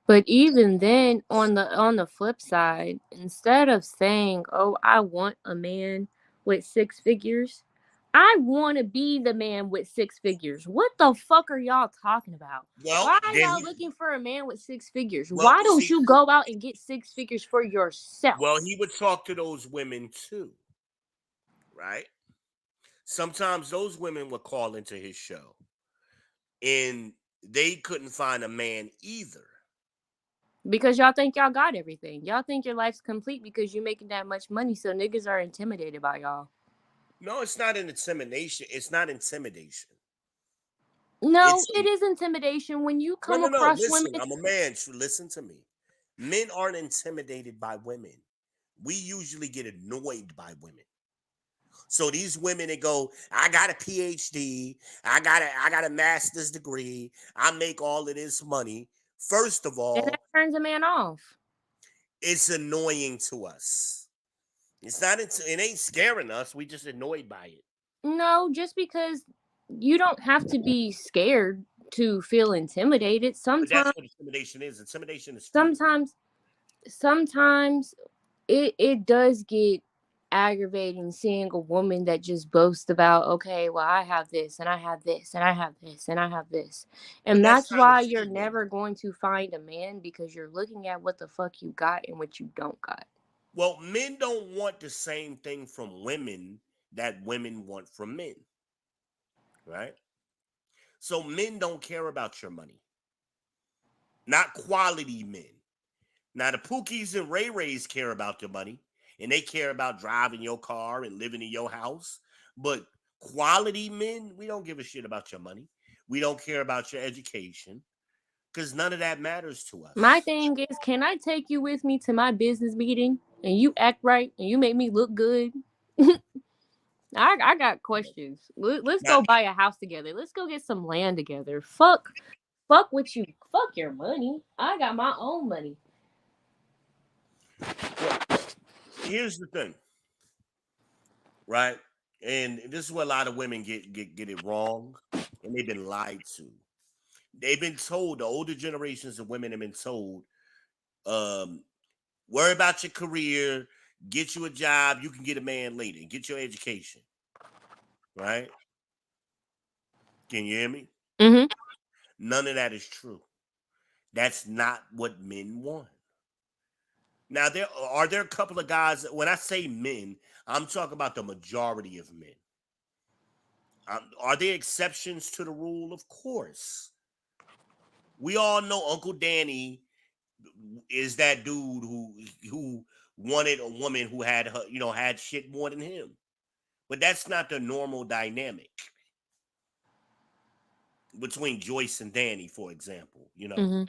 But even then, on the flip side, instead of saying, "Oh, I want a man with six figures," I want to be the man with six figures. What the fuck are y'all talking about? Well, Why are then y'all looking for a man with six figures? well, Why don't see, you go out and get six figures for yourself? well, he would talk to those women too, right? Sometimes those women would call into his show and they couldn't find a man either. Because y'all think y'all got everything. Y'all think your life's complete because you're making that much money, so niggas are intimidated by y'all. No, it's not an intimidation. It's not intimidation. No, It's it is intimidation when you no, come no, no. across women. Listen, I'm a man. So listen to me. Men aren't intimidated by women. We usually get annoyed by women. So these women that go, I got a PhD, I got a master's degree, I make all of this money. First of And that all, turns a man off. it's annoying to us. It's not. It ain't scaring us. We just annoyed by it. No, just because you don't have to be scared to feel intimidated. But that's what intimidation is. Intimidation is fear. Sometimes, sometimes it does get aggravating seeing a woman that just boasts about, okay, well, I have this and I have this and I have this and I have this. But And that's that's not what why she's you're doing. never going to find a man because you're looking at what the fuck you got and what you don't got. Well, men don't want the same thing from women that women want from men, right? So men don't care about your money. Not quality men. Now the Pookies and Ray Rays care about your money, and they care about driving your car and living in your house. But Quality men, we don't give a shit about your money. We don't care about your education because none of that matters to us. My thing is, can I take you with me to my business meeting and you act right and you make me look good? I got questions. Let's Now, go buy a house together. Let's go get some land together. Fuck with you. Fuck your money. I got my own money. well, here's the thing, right? And this is where a lot of women get it wrong, and they've been lied to. They've been told, the older generations of women have been told, um, worry about your career, get you a job, you can get a man later, get your education, right? Can you hear me? Mm-hmm. None of that is true. That's not what men want. Now, there a couple of guys, when I say men, I'm talking about the majority of men. Are there exceptions to the rule? Of course. We all know Uncle Danny is that dude who wanted a woman who had her, had shit more than him. But that's not the normal dynamic between Joyce and Danny, for example. Mm-hmm.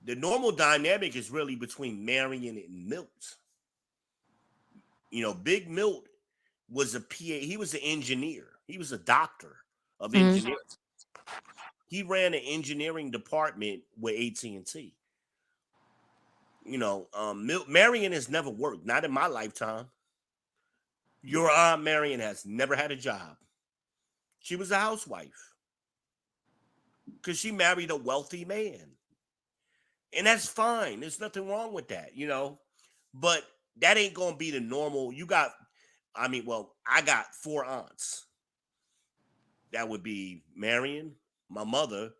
The normal dynamic is really between Marion and Milt. Big Milt was a PA. He was an engineer. He was a doctor of Mm-hmm. engineering. He ran an engineering department with AT&T. Marion has never worked, not in my lifetime. Your Aunt Marion has never had a job. She was a housewife because she married a wealthy man. And that's fine. There's nothing wrong with that, But that ain't going to be the normal. I got 4 aunts. That would be Marion, my mother,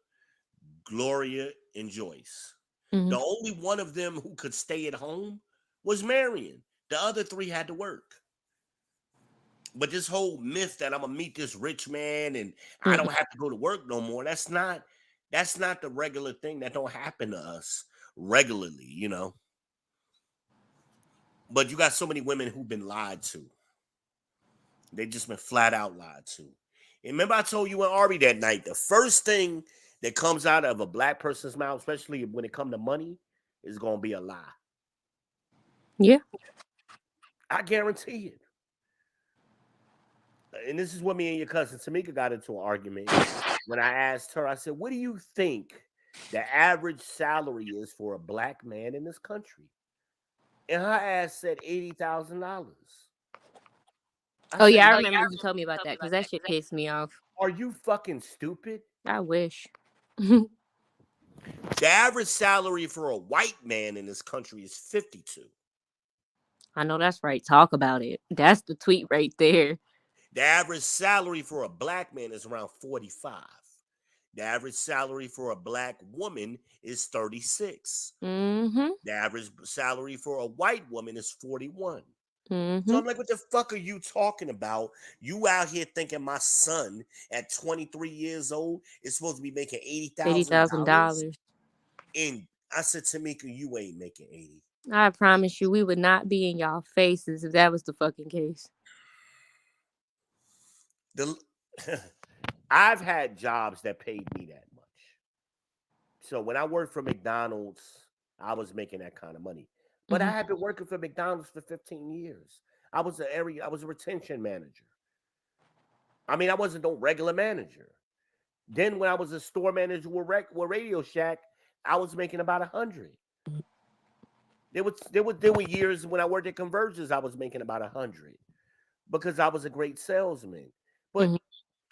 Gloria, and Joyce. Mm-hmm. The only one of them who could stay at home was Marion. The other 3 had to work. But this whole myth that I'm gonna meet this rich man and I don't have to go to work no more, that's not the regular thing. That don't happen to us regularly, But you got so many women who've been lied to. They just been flat out lied to. And remember I told you and Ari that night, the first thing that comes out of a black person's mouth, especially when it comes to money, is gonna be a lie. Yeah. I guarantee it. And this is what me and your cousin Tamika got into an argument when I asked her. I said, what do you think the average salary is for a black man in this country? And her ass said $80,000. Oh, yeah, I remember you told me about that because that shit pissed me off. Are you fucking stupid? I wish. The average salary for a white man in this country is 52. I know that's right. Talk about it. That's the tweet right there. The average salary for a black man is around 45. The average salary for a black woman is 36. Mm-hmm. The average salary for a white woman is 41. Mm-hmm. So I'm like, what the fuck are you talking about? You out here thinking my son at 23 years old is supposed to be making $80,000? And I said, Tamika, you ain't making 80. I promise you, we would not be in y'all faces if that was the fucking case. I've had jobs that paid me that much. So when I worked for McDonald's, I was making that kind of money. But I had been working for McDonald's for 15 years. I was a retention manager. I mean, I wasn't no regular manager. Then when I was a store manager with Radio Shack, I was making about 100. There were years when I worked at Conversions, I was making about 100 because I was a great salesman. But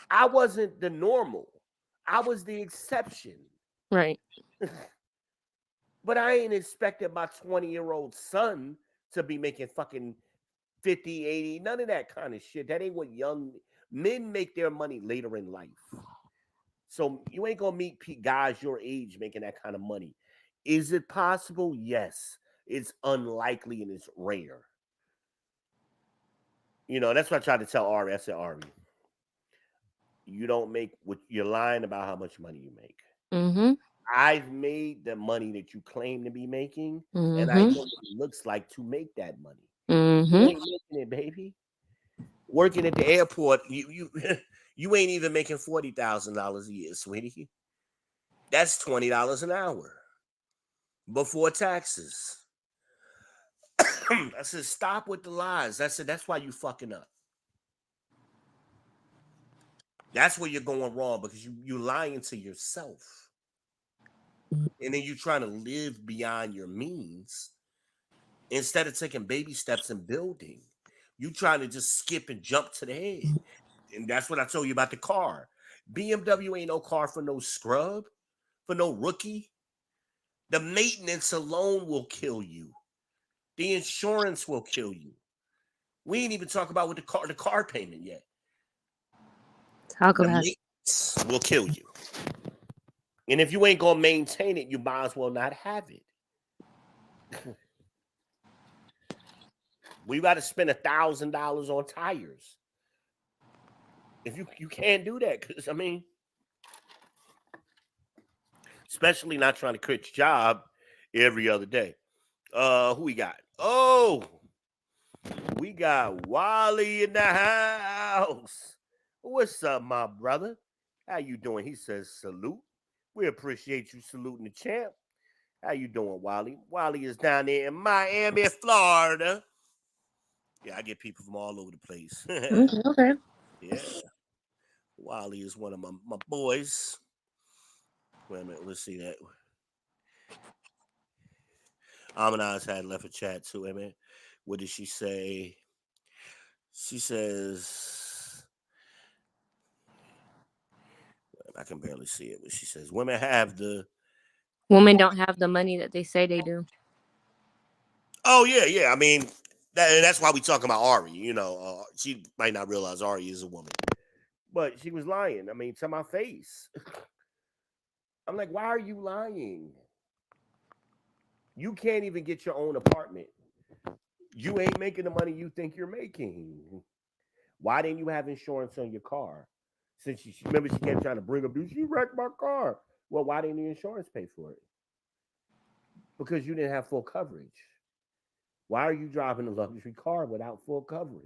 I wasn't the normal. I was the exception. Right. But I ain't expected my 20-year-old son to be making fucking 50, 80, none of that kind of shit. That ain't what young men make their money later in life. So you ain't gonna meet guys your age making that kind of money. Is it possible? Yes. It's unlikely and it's rare. That's what I tried to tell Ari. I said, Ari, you don't make what you're lying about how much money you make. Mm-hmm. I've made the money that you claim to be making, and I know what it looks like to make that money. You ain't making it, baby. Working at the airport, you ain't even making $40,000 a year, sweetie. That's $20 an hour before taxes. I said, stop with the lies. I said, that's why you fucking up. That's where you're going wrong, because you lying to yourself. And then you're trying to live beyond your means instead of taking baby steps and building. You trying to just skip and jump to the head. And that's what I told you about the car. BMW ain't no car for no scrub, for no rookie. The maintenance alone will kill you. The insurance will kill you. We ain't even talk about with the car payment yet. Talk The about it. maintenance will kill you. And if you ain't gonna maintain it, you might as well not have it. We got to spend $1,000 on tires. If you can't do that, because I mean, especially not trying to quit your job every other day. Who we got? Oh, we got Wally in the house. What's up, my brother? How you doing? He says salute. We appreciate you saluting the champ. How you doing, Wally? Wally is down there in Miami, Florida. Yeah, I get people from all over the place. Okay. Yeah. Wally is one of my boys. Wait a minute, let's see that. Amanaz had left a chat too. Wait a minute. What did she say? She says, I can barely see it, but she says, women have the. Women don't have the money that they say they do. Oh, yeah. I mean, that's why we talking about Ari. You know, she might not realize Ari is a woman. But she was lying. I mean, to my face. I'm like, why are you lying? You can't even get your own apartment. You ain't making the money you think you're making. Why didn't you have insurance on your car? Since she remember, she kept trying to bring up, she wrecked my car. Well, why didn't the insurance pay for it? Because you didn't have full coverage. Why are you driving a luxury car without full coverage?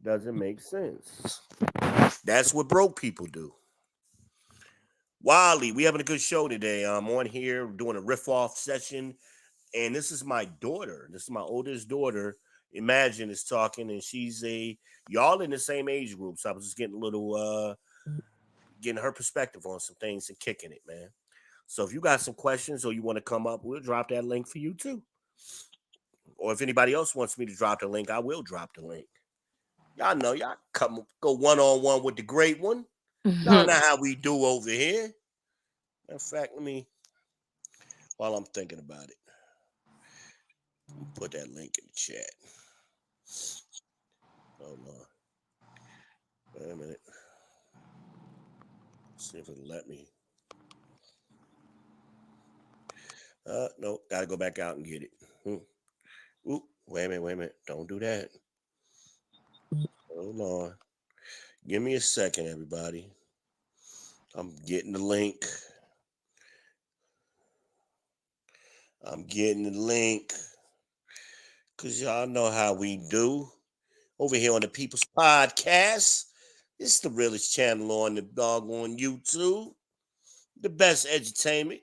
Doesn't make sense. That's what broke people do. Wally, we having a good show today. I'm on here doing a riff off session, and this is my daughter. This is my oldest daughter. Imagine is talking, and she's y'all in the same age group. So I was just getting a little getting her perspective on some things and kicking it, man. So if you got some questions or you want to come up, we'll drop that link for you too. Or if anybody else wants me to drop the link, I will drop the link. Y'all know, y'all go one-on-one with the great one. Y'all know how we do over here. In fact, while I'm thinking about it, put that link in the chat. Oh, Lord. Wait a minute. Let's see if it'll let me. No, got to go back out and get it. Ooh, wait a minute. Don't do that. Hold on. Give me a second, everybody. I'm getting the link. Because y'all know how we do. Over here on the People's Podcast. This is the realest channel on the doggone YouTube. The best entertainment.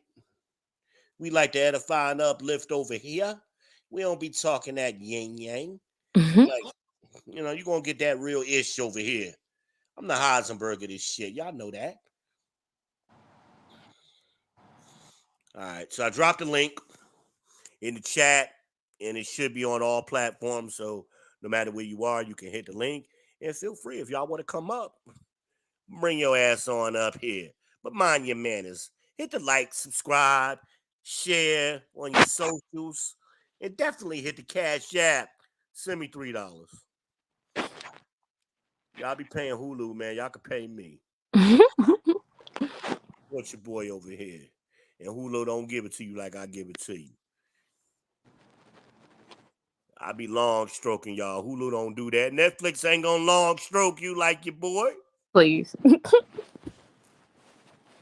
We like to edify and uplift over here. We don't be talking that yin yang. Like, you're going to get that real ish over here. I'm the Heisenberg of this shit. Y'all know that. All right. So I dropped the link in the chat, and it should be on all platforms. So no matter where you are, you can hit the link. And feel free, if y'all want to come up, bring your ass on up here. But mind your manners. Hit the like, subscribe, share on your socials, and definitely hit the Cash App. Send me $3. Y'all be paying Hulu, man. Y'all can pay me. What's your boy over here? And Hulu don't give it to you like I give it to you. I be long stroking y'all. Hulu don't do that. Netflix ain't gonna long stroke you like your boy. Please.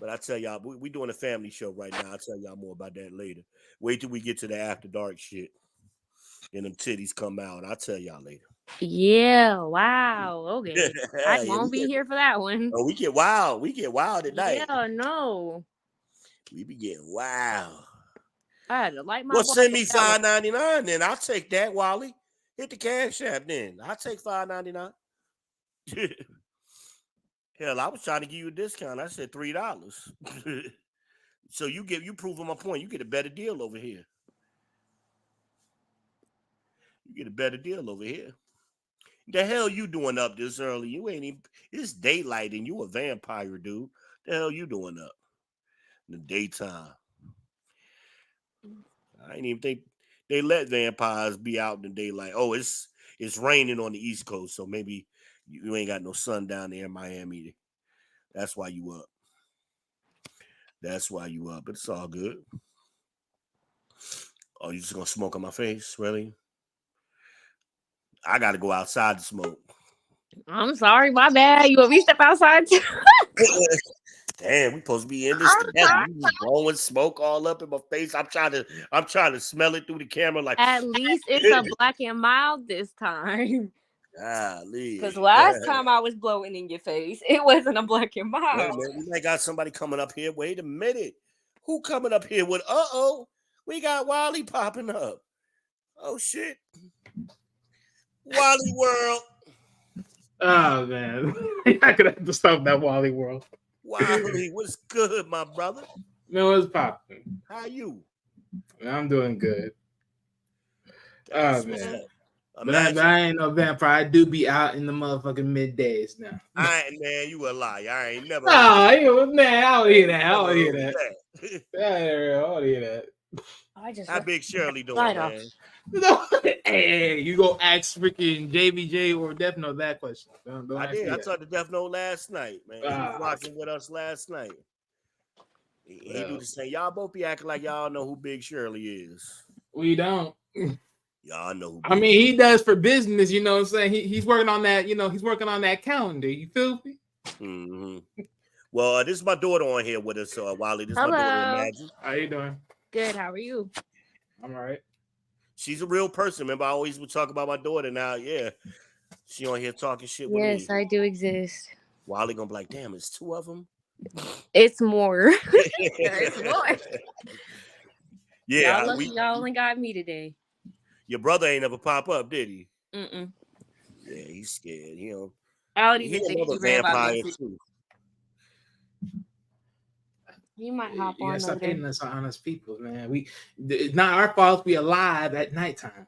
But I tell y'all, we doing a family show right now. I'll tell y'all more about that later. Wait till we get to the after dark shit. and them titties come out. I'll tell y'all later. Yeah, wow. Okay. I Yeah, won't be here for that one. we get wild. We get wild at night. Yeah, no. We be getting wild. I had to light my Well, send bottle me down. $5.99 then. I'll take that, Wally. Hit the Cash App then. I'll take $5.99. Hell, I was trying to give you a discount. I said $3. So you proving my point. You get a better deal over here. You get a better deal over here. The hell you doing up this early? You ain't even. It's daylight and you a vampire, dude. The hell you doing up in the daytime? I ain't even think they let vampires be out in the daylight. Oh, it's raining on the East Coast, so maybe you ain't got no sun down there in Miami. That's why you up. That's why you up. It's all good. Oh, you just gonna smoke on my face? Really? I gotta go outside to smoke. I'm sorry, my bad. You want me to step outside too? Damn, we supposed to be in this together. You just blowing smoke all up in my face. I'm trying to smell it through the camera like At least it's a black and mild this time. golly. Because last time I was blowing in your face, it wasn't a black and Wait a mild. minute, we might got somebody coming up here. Wait a minute. Who coming up here with we got Wally popping up. Oh shit. Wally World. Oh man. You're not gonna have to stop that Wally World. Wally, what's good, my brother? Man, what's popping? How you? I'm doing good. That's Oh what's man. up. But I ain't no vampire. I do be out in the motherfucking middays now. I ain't, man, you a liar. I ain't never. No, man, I don't hear that. I don't hear heard that. I don't hear that. How Big Shirley doing, Light man? Hey, you go ask freaking JBJ or Def Note that question. Don't I ask did. me I that. talked to Def Note last night, man. He was rocking with us last night. He do the same. Y'all both be acting like y'all know who Big Shirley is. We don't. Y'all know who I mean, he does for business, you know what I'm saying? He's working on that, he's working on that calendar. You feel me? Mm-hmm. Well, this is my daughter on here with us, Wally. This is my daughter, Imagine. How you doing? Good. How are you? I'm all right. She's a real person. Remember, I always would talk about my daughter. Now, yeah, she on here talking shit with me. Yes, I do exist. Wally gonna be like, damn, it's two of them. It's more. It's more. Yeah, Y'all lucky y'all only got me today. Your brother ain't ever pop up, did he? Mm-mm. Yeah, he's scared. You know, I don't even think he read about vampire it. too. He might hop on Stop later. hating us on honest people, man. It's not our fault we alive at nighttime.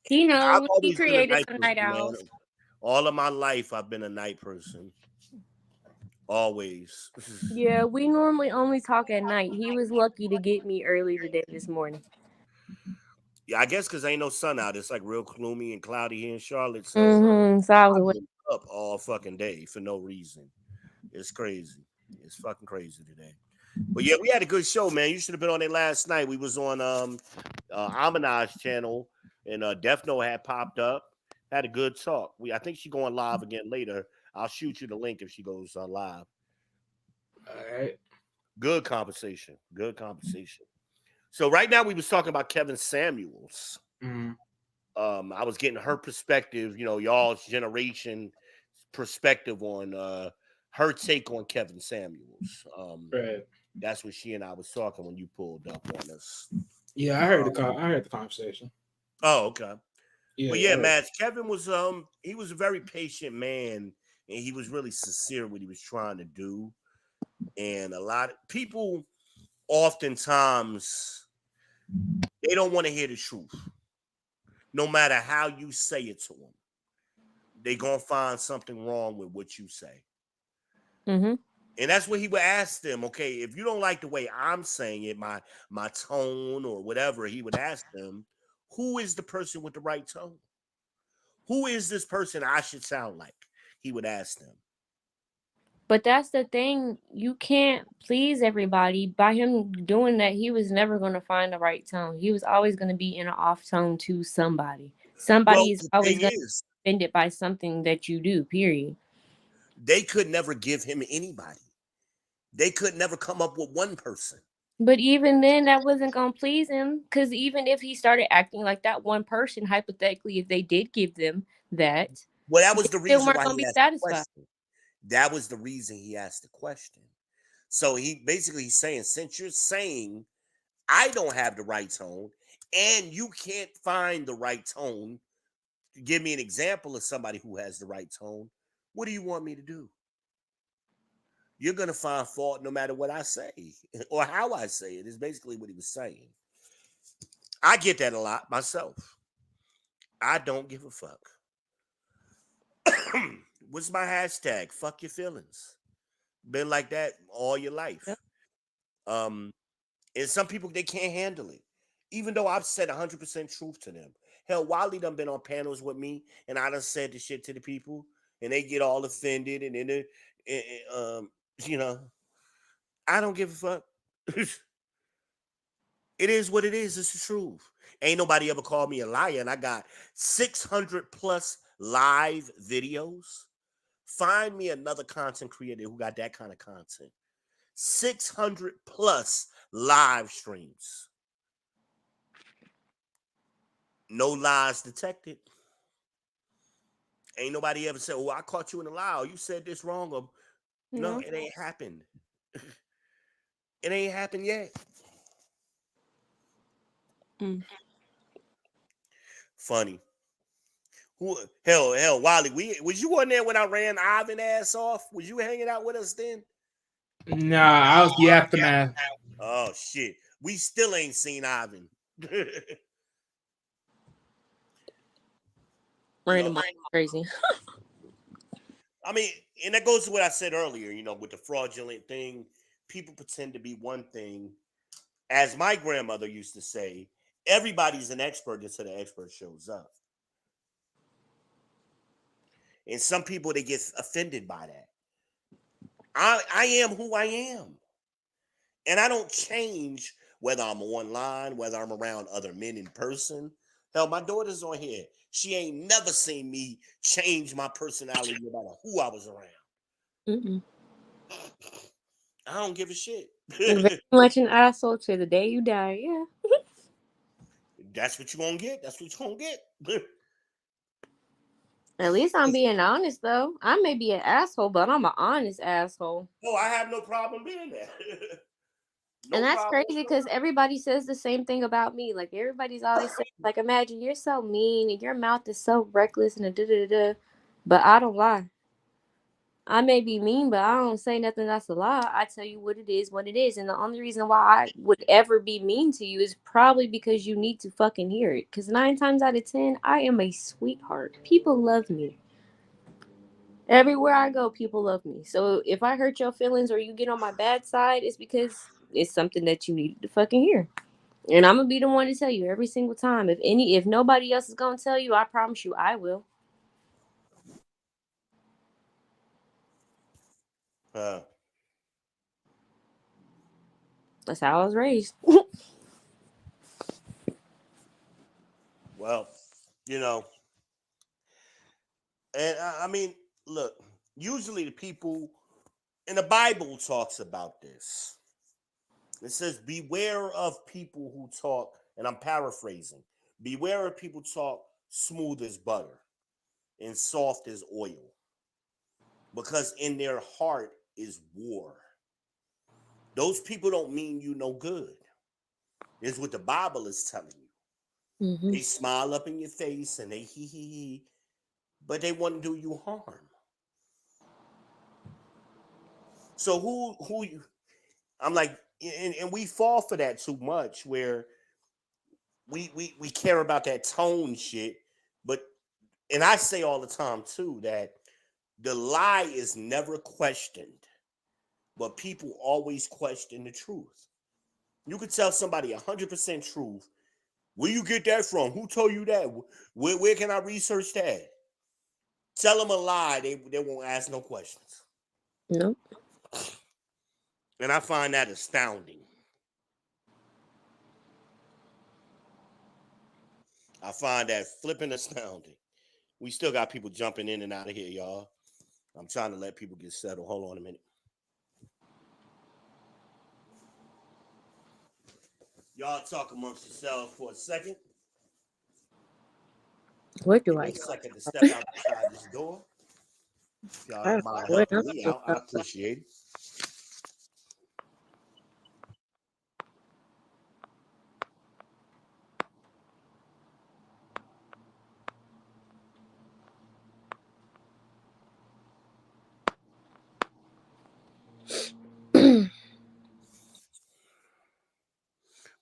He knows. I've He always been a created night some person, night owls. man. All of my life, I've been a night person. Always. Yeah, we normally only talk at night. He was lucky to get me early today this morning. Yeah, I guess because ain't no sun out. It's like real gloomy and cloudy here in Charlotte. So, So I was been up all fucking day for no reason. It's crazy. It's fucking crazy today. But yeah, we had a good show, man. You should have been on it last night. We was on Aminage channel, and Def Note had popped up. Had a good talk. I think she's going live again later. I'll shoot you the link if she goes live. All right. Good conversation. Good conversation. So right now we was talking about Kevin Samuels. Mm-hmm. I was getting her perspective, y'all's generation perspective on her take on Kevin Samuels. Right. That's what she and I was talking when you pulled up on us. Yeah, I heard the conversation. Oh, okay. Yeah, but yeah, Matt, Kevin was he was a very patient man, and he was really sincere what he was trying to do. And a lot of people oftentimes they don't want to hear the truth. No matter how you say it to them, they're gonna find something wrong with what you say. Mm-hmm. And that's what he would ask them. Okay, if you don't like the way I'm saying it, my tone or whatever, he would ask them, who is the person with the right tone? Who is this person I should sound like? He would ask them. But that's the thing. You can't please everybody. By him doing that, he was never going to find the right tone. He was always going to be in an off tone to somebody. Somebody is always going to be offended by something that you do, period. They could never give him anybody. They could never come up with one person. But even then, that wasn't gonna please him, because even if he started acting like that one person, hypothetically, if they did give them that, Well, that was they the still reason weren't why gonna he be asked the satisfied. question. That was the reason he asked the question. So he basically he's saying, since you're saying I don't have the right tone and you can't find the right tone, give me an example of somebody who has the right tone. What do you want me to do? You're going to find fault no matter what I say or how I say it, is basically what he was saying. I get that a lot myself. I don't give a fuck. What's my hashtag? Fuck your feelings. Been like that all your life. Yep. Um, and some people, they can't handle it. Even though I've said 100% truth to them. Hell, Wiley done been on panels with me, and I done said the shit to the people, and they get all offended, and then, you know, I don't give a fuck. It is what it is. It's the truth. Ain't nobody ever called me a liar, and I got 600 plus live videos. Find me another content creator who got that kind of content. 600 plus live streams. No lies detected. Ain't nobody ever said, "Oh, I caught you in a lie. Or you said this wrong." Or no, No. it ain't happened. It ain't happened yet. Mm. Funny. Who? Hell, Wiley. Was you on there when I ran Ivan ass off? Was you hanging out with us then? Nah, I was the aftermath. Oh shit. We still ain't seen Ivan. Random crazy. I mean, and that goes to what I said earlier, with the fraudulent thing. People pretend to be one thing. As my grandmother used to say, everybody's an expert until the expert shows up. And some people, they get offended by that. I am who I am. And I don't change whether I'm online, whether I'm around other men in person. Hell, my daughter's on here. She ain't never seen me change my personality no matter who I was around. Mm-mm. I don't give a shit. You're very much an asshole to the day you die. Yeah. That's what you're gonna get. That's what you're gonna get. At least I'm being honest, though. I may be an asshole, but I'm an honest asshole. Oh, I have no problem being there. And No that's problem. crazy because everybody says the same thing about me. Like, everybody's always saying, like, imagine you're so mean and your mouth is so reckless and da da da. But I don't lie. I may be mean, but I don't say nothing that's a lie. I tell you what it is, what it is. And the only reason why I would ever be mean to you is probably because you need to fucking hear it. Because 9 times out of 10, I am a sweetheart. People love me. Everywhere I go, people love me. So if I hurt your feelings or you get on my bad side, it's because it's something that you needed to fucking hear. And I'm gonna be the one to tell you every single time. If nobody else is gonna tell you, I promise you I will. Uh, That's how I was raised. well, you know, and I mean, look, usually the people in the Bible talks about this. It says, beware of people who talk, and I'm paraphrasing, beware of people talk smooth as butter and soft as oil, because in their heart is war. Those people don't mean you no good. Is what the Bible is telling you. Hmm. They smile up in your face and they hee, but they want to do you harm. So who you? I'm like, and we fall for that too much, where we care about that tone shit. But and I say all the time too that the lie is never questioned, but people always question the truth. You could tell somebody 100% truth. Where you get that from? Who told you that? Where can I research that? Tell them a lie, they won't ask no questions. Nope. And I find that astounding. I find that flipping astounding. We still got people jumping in and out of here, y'all. I'm trying to let people get settled. Hold on a minute. Y'all talk amongst yourselves for a second. What Give do me I? a second to step outside this door. If y'all don't mind What helping else me is out, I appreciate it.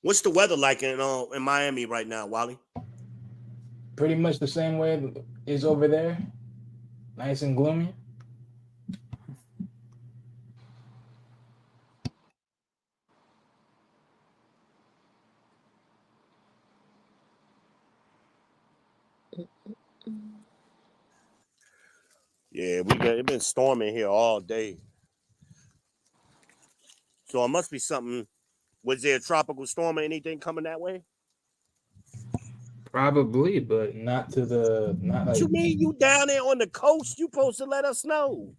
What's the weather like in Miami right now, Wally? Pretty much the same way it is over there. Nice and gloomy. Yeah, it's been storming here all day. So it must be something. Was there a tropical storm or anything coming that way? Probably, but not What like. you mean you down there on the coast? You supposed to let us know.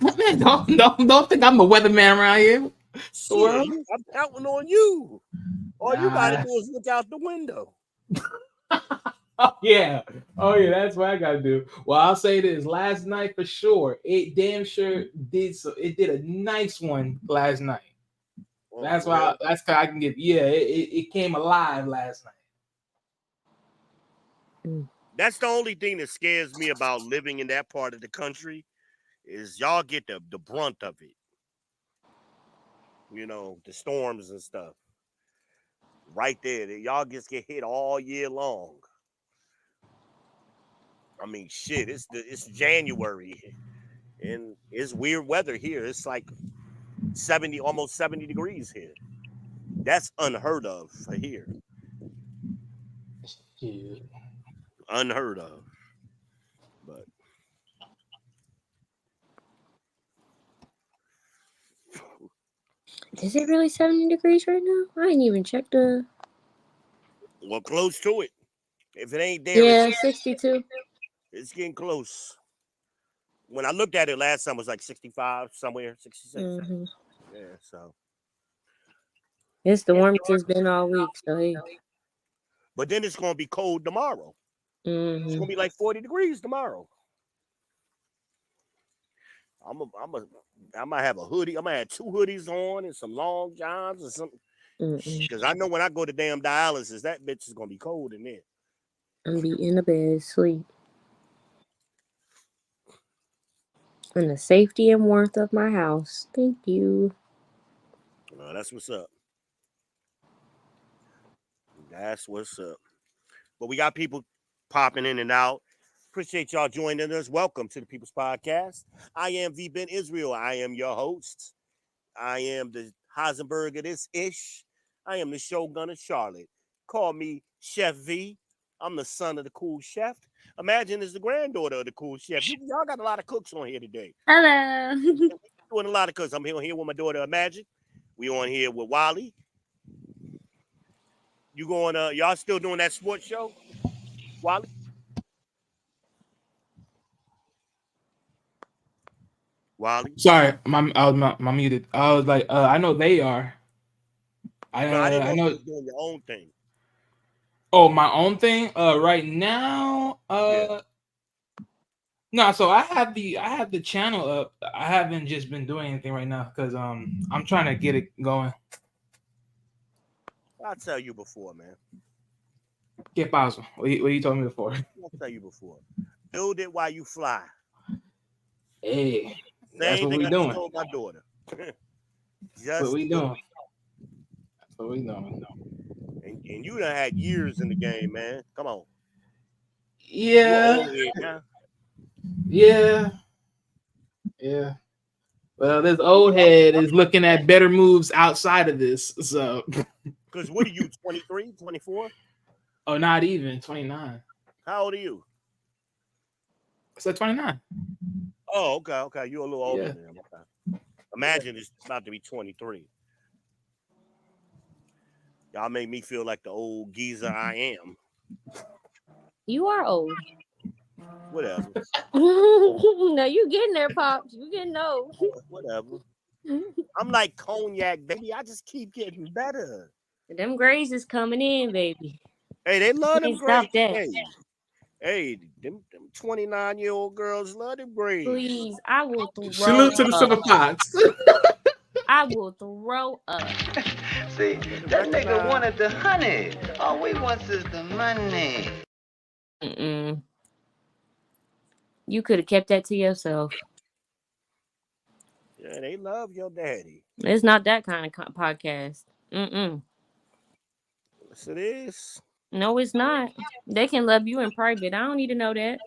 Man, don't think I'm a weatherman around here. Shit, Well, I'm counting on you. All you gotta nah. do is look out the window. Oh yeah, that's what I gotta do. Well, I'll say this: last night for sure, it damn sure did. So it did a nice one last night. Oh, That's for why. real? That's how I can give. Yeah, it came alive last night. That's the only thing that scares me about living in that part of the country is y'all get the brunt of it. You know, the storms and stuff. Right there. Y'all just get hit all year long. I mean, shit, it's January and it's weird weather here. It's like 70, almost 70 degrees here. That's unheard of for here. Shit. Unheard of. But Is it really 70 degrees right now? I ain't even checked the. well, close to it. If it ain't there, Yeah, 62. it's getting close. When I looked at it last time, it was like 65, somewhere, 66. Mm-hmm. Yeah, so. It's the warmest it's been all week, so hey. But then it's going to be cold tomorrow. It's Mm-hmm. going to be like 40 degrees tomorrow. I might have a hoodie. I might have 2 hoodies on and some long johns or something. Because I know when I go to damn dialysis, that bitch is going to be cold in there. I'm be in the bed, sleep. In the safety and warmth of my house. Thank you. That's what's up. That's what's up. But we got people popping in and out. Appreciate y'all joining us. Welcome to the People's Podcast. I am V. Ben Israel. I am your host. I am the Heisenberg of this ish. I am the Shogun of Charlotte. Call me Chef V. I'm the son of the cool chef. Imagine as the granddaughter of the cool chef. Y'all got a lot of cooks on here today. Hello. Doing a lot of cooks. I'm here with my daughter Imagine. We on here with Wally. You going y'all still doing that sports show? Wally? Wally? Sorry, I was my muted. I was like, I know they are. No, I didn't know I if know. you was doing your own thing. Oh, my own thing. Right now, Yeah. no. So I have the channel up. I haven't just been doing anything right now because I'm trying to get it going. I'll tell you before, man. Get pausa. What you told me before? I'll tell you before. Build it while you fly. Hey, that's Same what thing we I just doing. told my daughter. What we do doing? it. That's what we doing. And you done had years in the game, man. Come on. You're Yeah. old head now. Yeah. Yeah. Well, this old head is looking at better moves outside of this. So, Because what are you, 23, 24? oh, not even 29. How old are you? I said 29. Oh, okay. You're a little older Yeah. than him. Okay. Imagine it's about to be 23. Y'all make me feel like the old geezer I am. You are old. Whatever. No, you getting there, Pops. You getting old. Whatever. I'm like cognac, baby. I just keep getting better. Them grades is coming in, baby. Hey, they love them Can't stop grades. that. Hey, them 29-year-old girls love them grades. Please, I will Salute to throw the up. Silver Fox. I will throw up. See, that nigga wanted the honey. All we want is the money. Mm-mm. You could have kept that to yourself. Yeah, they love your daddy. It's not that kind of podcast. Mm-mm. Yes, it is. No, it's not. They can love you in private. I don't need to know that.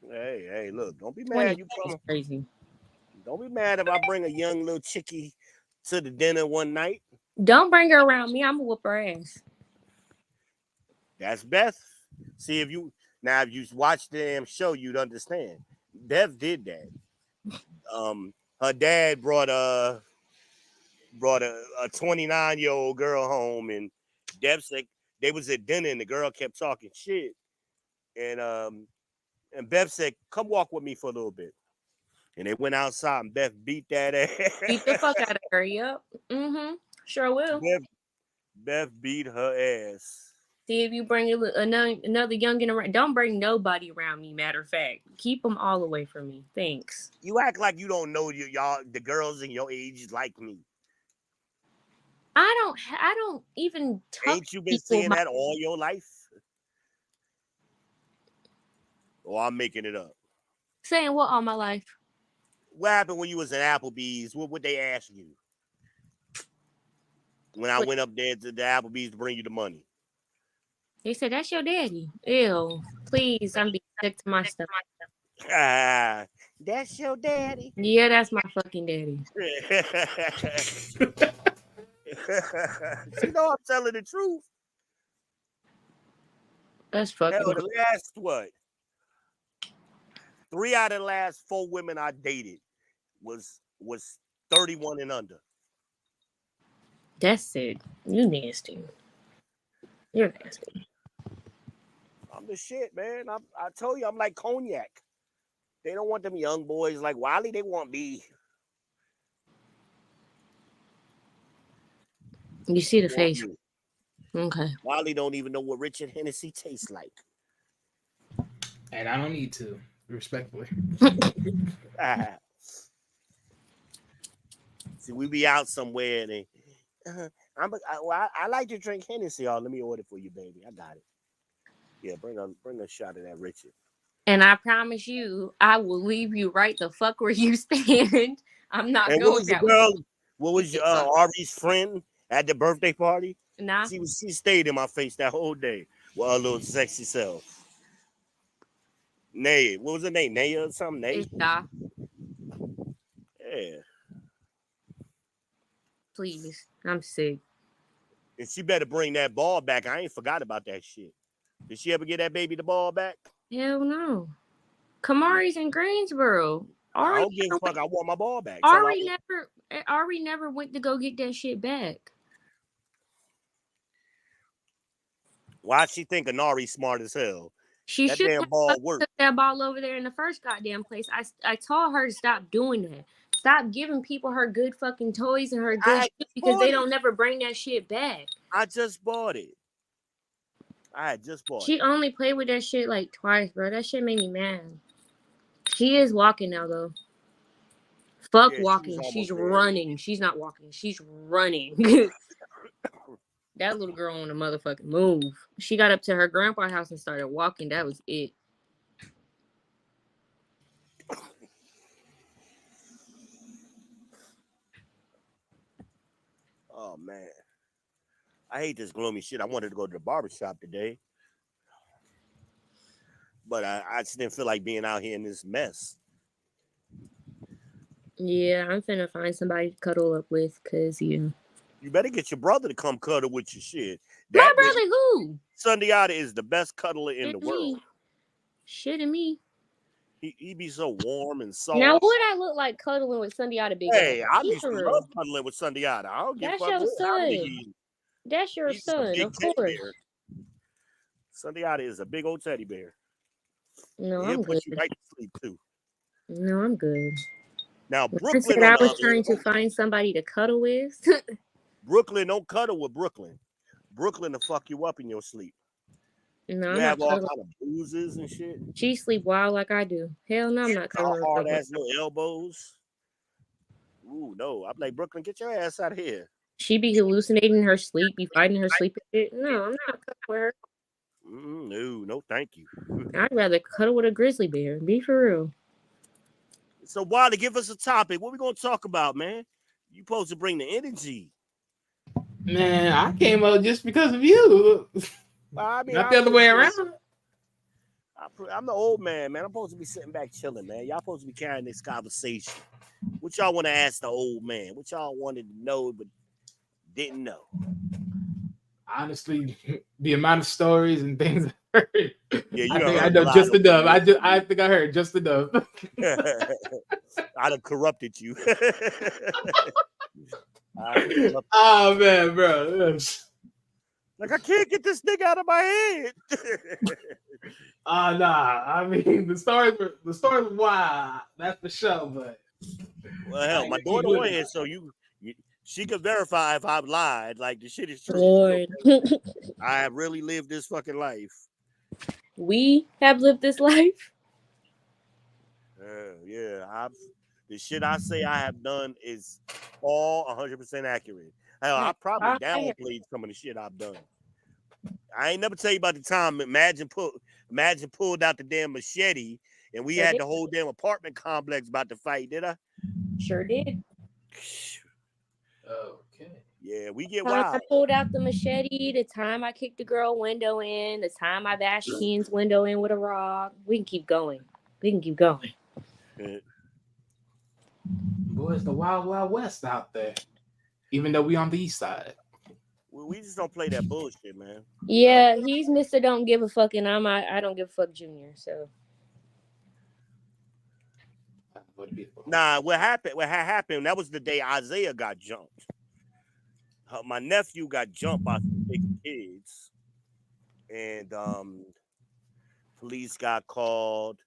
Hey, look, don't be 20 mad. You is come. crazy. Don't be mad if I bring a young little chickie to the dinner one night. Don't bring her around me. I'm gonna whoop her ass. That's Beth. See if you watch the damn show, you'd understand. Beth did that. Her dad brought a 29-year-old girl home, and Deb said they was at dinner, and the girl kept talking shit, and Beth said, "Come walk with me for a little bit." And they went outside, and Beth beat that ass. Beat the fuck out of her. Yep. Mm-hmm. Sure will. Beth beat her ass. See if you bring another youngin around. Don't bring nobody around me. Matter of fact, keep them all away from me. Thanks. You act like you don't know y'all. The girls in your age like me. I don't even talk. Ain't you been saying that all your life? Or I'm making it up. Saying what all my life? What happened when you was in Applebee's? What would they ask you? When I went up there to the Applebee's to bring you the money. They said, "That's your daddy." Ew. Please, I'm being sick to my stomach. That's your daddy? Yeah, that's my fucking daddy. You know I'm telling the truth. That's fucking Hell, the last what? 3 out of the last 4 women I dated was 31 and under. That's it. You nasty. You're nasty. I'm the shit, man. I told you I'm like cognac. They don't want them young boys like Wiley. They want me. You see the face. Okay. Wiley don't even know what Richard Hennessy tastes like. And I don't need to, respectfully. See, we be out somewhere and they, I like to drink Hennessy. Y'all, let me order for you, baby. I got it. Yeah, bring a shot of that Richard. And I promise you, I will leave you right the fuck where you stand. I'm not and going what was that the girl? way. What was Ari's friend at the birthday party? Nah. She stayed in my face that whole day with her little sexy self. Nay, what was her name? Naya or something? Nay? It's Da. Yeah. Please. I'm sick. And she better bring that ball back. I ain't forgot about that shit. Did she ever get that baby the ball back? Hell no. Kamari's in Greensboro. I don't give a fuck. I want my ball back. Ari never went to go get that shit back. Why she think Anari smart as hell? She that should damn have ball worked. took that ball over there in the first goddamn place. I told her to stop doing that. Stop giving people her good fucking toys and her good shit because they don't never bring that shit back. I just bought it. I had just bought it. She only played with that shit like twice, bro. That shit made me mad. She is walking now, though. Fuck walking. She's running. She's not walking. She's running. That little girl on the motherfucking move. She got up to her grandpa's house and started walking. That was it. Oh, man. I hate this gloomy shit. I wanted to go to the barbershop today. But I just didn't feel like being out here in this mess. Yeah, I'm finna find somebody to cuddle up with, because, You better get your brother to come cuddle with your shit. My brother who? Sundiata is the best cuddler in the world. Shitting me. He be so warm and soft. Now, what I look like cuddling with Sundiata big? Hey, I used to love cuddling with Sundiata. I don't give a fuck. That's your son. That's your son, of course. Sundiata is a big old teddy bear. No, I'm good. Put you right to sleep too. No, I'm good. Now, When Brooklyn. I said I was trying to find somebody to cuddle with. Brooklyn, don't cuddle with Brooklyn. Brooklyn will fuck you up in your sleep. No, You I'm have not all cuddling. kind of bruises and shit. She sleep wild like I do. Hell no, I'm not All cuddling with hard Brooklyn. ass no elbows. Ooh, no. I'm like, Brooklyn, get your ass out of here. She be hallucinating in her sleep, be fighting her sleep and shit. No, I'm not cuddling with her. No, thank you. I'd rather cuddle with a grizzly bear. Be for real. So, Wally, give us a topic. What we gonna talk about, man? You supposed to bring the energy. Man, I came up just because of you. I mean, Not the other way around. I'm the old man. I'm supposed to be sitting back chilling, man. Y'all supposed to be carrying this conversation. What y'all want to ask the old man? What y'all wanted to know but didn't know? Honestly, the amount of stories and things I heard, Yeah, you I done think I heard know a lot just of enough. them. I think I heard just enough. I'd have corrupted you. Oh man, bro. Like, I can't get this nigga out of my head. Nah. I mean, the stories were wild. That's for sure. But Well, hell, my daughter on here, so she could verify if I've lied. Like, the shit is true. Lord. I have really lived this fucking life. We have lived this life. Yeah, the shit I say I have done is all 100% accurate. Hell, I probably downplayed some of the shit I've done. I ain't never tell you about the time Imagine pulled out the damn machete and we had the whole damn apartment complex about to fight, did I? Sure did. Okay. Yeah, we get Time wild. I pulled out the machete, the time I kicked the girl window in, the time I bashed Keen's window in with a rock. We can keep going. Boy, it's the wild, wild west out there. Even though we on the east side. We just don't play that bullshit, man. Yeah, he's Mr. Don't Give a Fuck, and I don't give a fuck Junior. So. Nah, what happened? That was the day Isaiah got jumped. My nephew got jumped by some big kids, and police got called.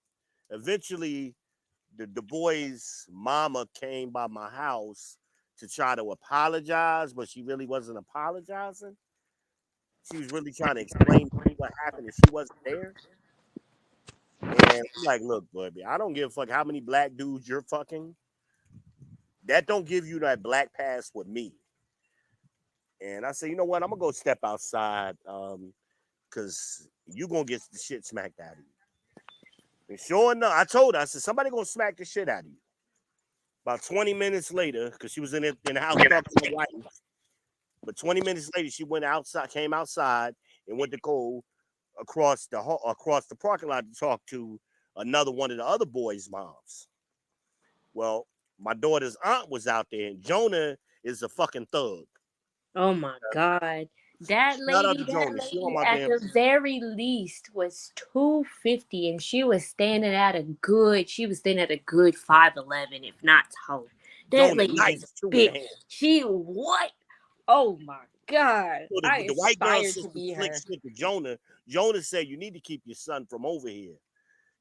Eventually, the boy's mama came by my house to try to apologize, but she really wasn't apologizing. She was really trying to explain what happened, and she wasn't there. And I'm like, look, baby, I don't give a fuck how many black dudes you're fucking. That don't give you that black pass with me. And I said, you know what? I'm gonna go step outside, because you gonna get the shit smacked out of you. And sure enough, I told her, I said, somebody gonna smack the shit out of you. About 20 minutes later, because she was in the house talking to my wife. But 20 minutes later, she came outside and went to go across the parking lot to talk to another one of the other boys' moms. Well, my daughter's aunt was out there, and Jonah is a fucking thug. Oh my God. That lady at the very least was 250, and she was standing at a good 5'11", if not taller. That lady was big. She what? Oh my God. So the white girl sister flicked shit to Jonah. Jonah said, you need to keep your son from over here.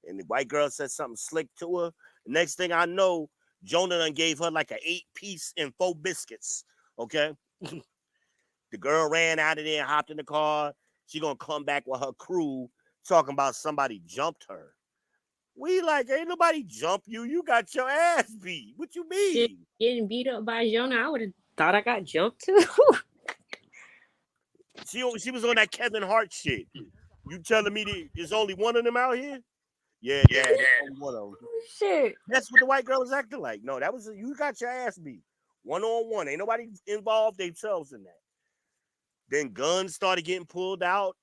And the white girl said something slick to her. The next thing I know, Jonah done gave her like an 8-piece and 4 biscuits. Okay? The girl ran out of there and hopped in the car. She gonna come back with her crew talking about somebody jumped her. We like, ain't nobody jump you. You got your ass beat. What you mean? Shit, getting beat up by Jonah, I would have thought I got jumped too. She was on that Kevin Hart shit. You telling me there's only one of them out here? Yeah, Dad, only one of them. Shit. That's what the white girl was acting like. No, that was you got your ass beat. 1-on-1. Ain't nobody involved themselves in that. Then guns started getting pulled out.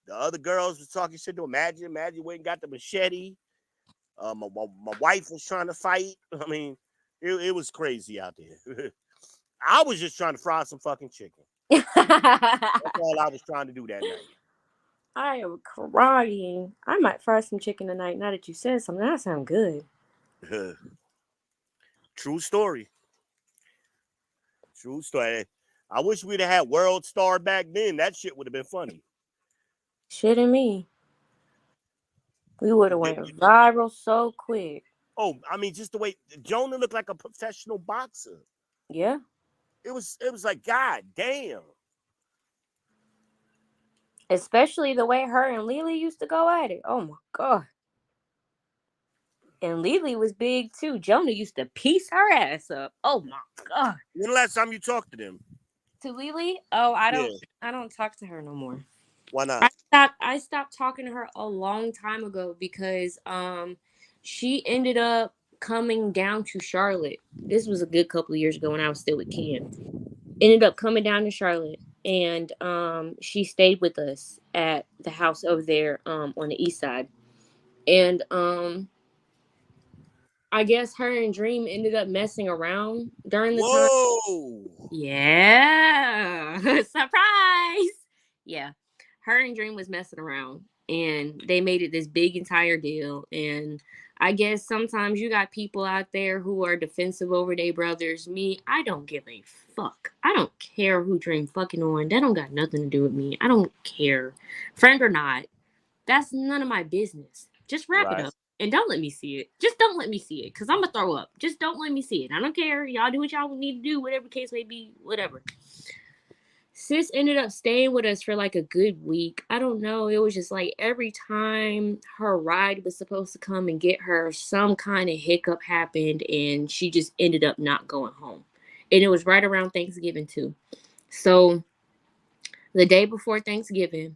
The other girls was talking shit to Imagine. Imagine went and got the machete. My wife was trying to fight. I mean, it was crazy out there. I was just trying to fry some fucking chicken. That's all I was trying to do that night. I am crying. I might fry some chicken tonight. Now that you said something, that sounds good. True story. True story. I wish we'd have had World Star back then. That shit would have been funny. Shitting me. We would have went viral so quick. Oh, I mean, just the way Jonah looked like a professional boxer. Yeah. it was like, God damn. Especially the way her and Lily used to go at it. Oh my god. And Lily was big too. Jonah used to piece her ass up. Oh my god. When the last time you talked to them? To Lily? Oh, I Yeah. don't talk to her no more. Why not? I stopped talking to her a long time ago because she ended up coming down to Charlotte. This was a good couple of years ago when I was still with Ken. Ended up coming down to Charlotte, and she stayed with us at the house over there on the east side. And I guess her and Dream ended up messing around during the time. Whoa. Yeah. Surprise. Yeah. Her and Dream was messing around, and they made it this big entire deal. And I guess sometimes you got people out there who are defensive over their brothers. Me, I don't give a fuck. I don't care who Dream fucking on. That don't got nothing to do with me. I don't care. Friend or not. That's none of my business. Just wrap it Right. up. And don't let me see it. Just don't let me see it. Because I'm going to throw up. Just don't let me see it. I don't care. Y'all do what y'all need to do. Whatever case may be. Whatever. Sis ended up staying with us for like a good week. I don't know. It was just like every time her ride was supposed to come and get her, some kind of hiccup happened. And she just ended up not going home. And it was right around Thanksgiving too. So the day before Thanksgiving,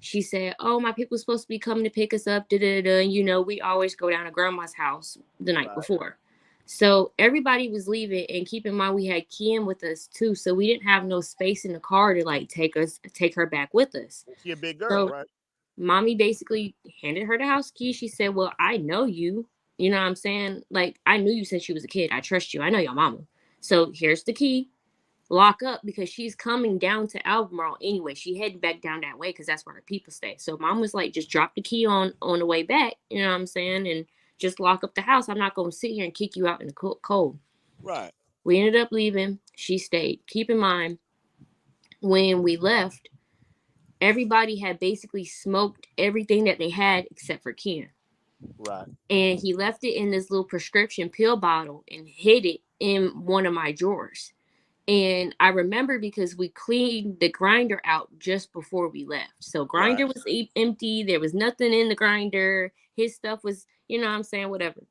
she said, "Oh, my people's supposed to be coming to pick us up. Da da da. You know, we always go down to grandma's house the night Right. before." So everybody was leaving, and keep in mind we had Kim with us too, so we didn't have no space in the car to like take her back with us. She a big girl, So right? mommy basically handed her the house key. She said, "Well, I know you. You know what I'm saying? Like I knew you since you was a kid. I trust you. I know your mama. So here's the key. Lock up because she's coming down to Albemarle anyway. She headed back down that way because that's where her people stay. So mom was like, just drop the key on the way back. You know what I'm saying? And just lock up the house. I'm not going to sit here and kick you out in the cold." Right. We ended up leaving. She stayed. Keep in mind, when we left, everybody had basically smoked everything that they had except for Ken. Right. And he left it in this little prescription pill bottle and hid it in one of my drawers. And I remember because we cleaned the grinder out just before we left. So grinder Right. was empty. There was nothing in the grinder. His stuff was, you know what I'm saying, whatever.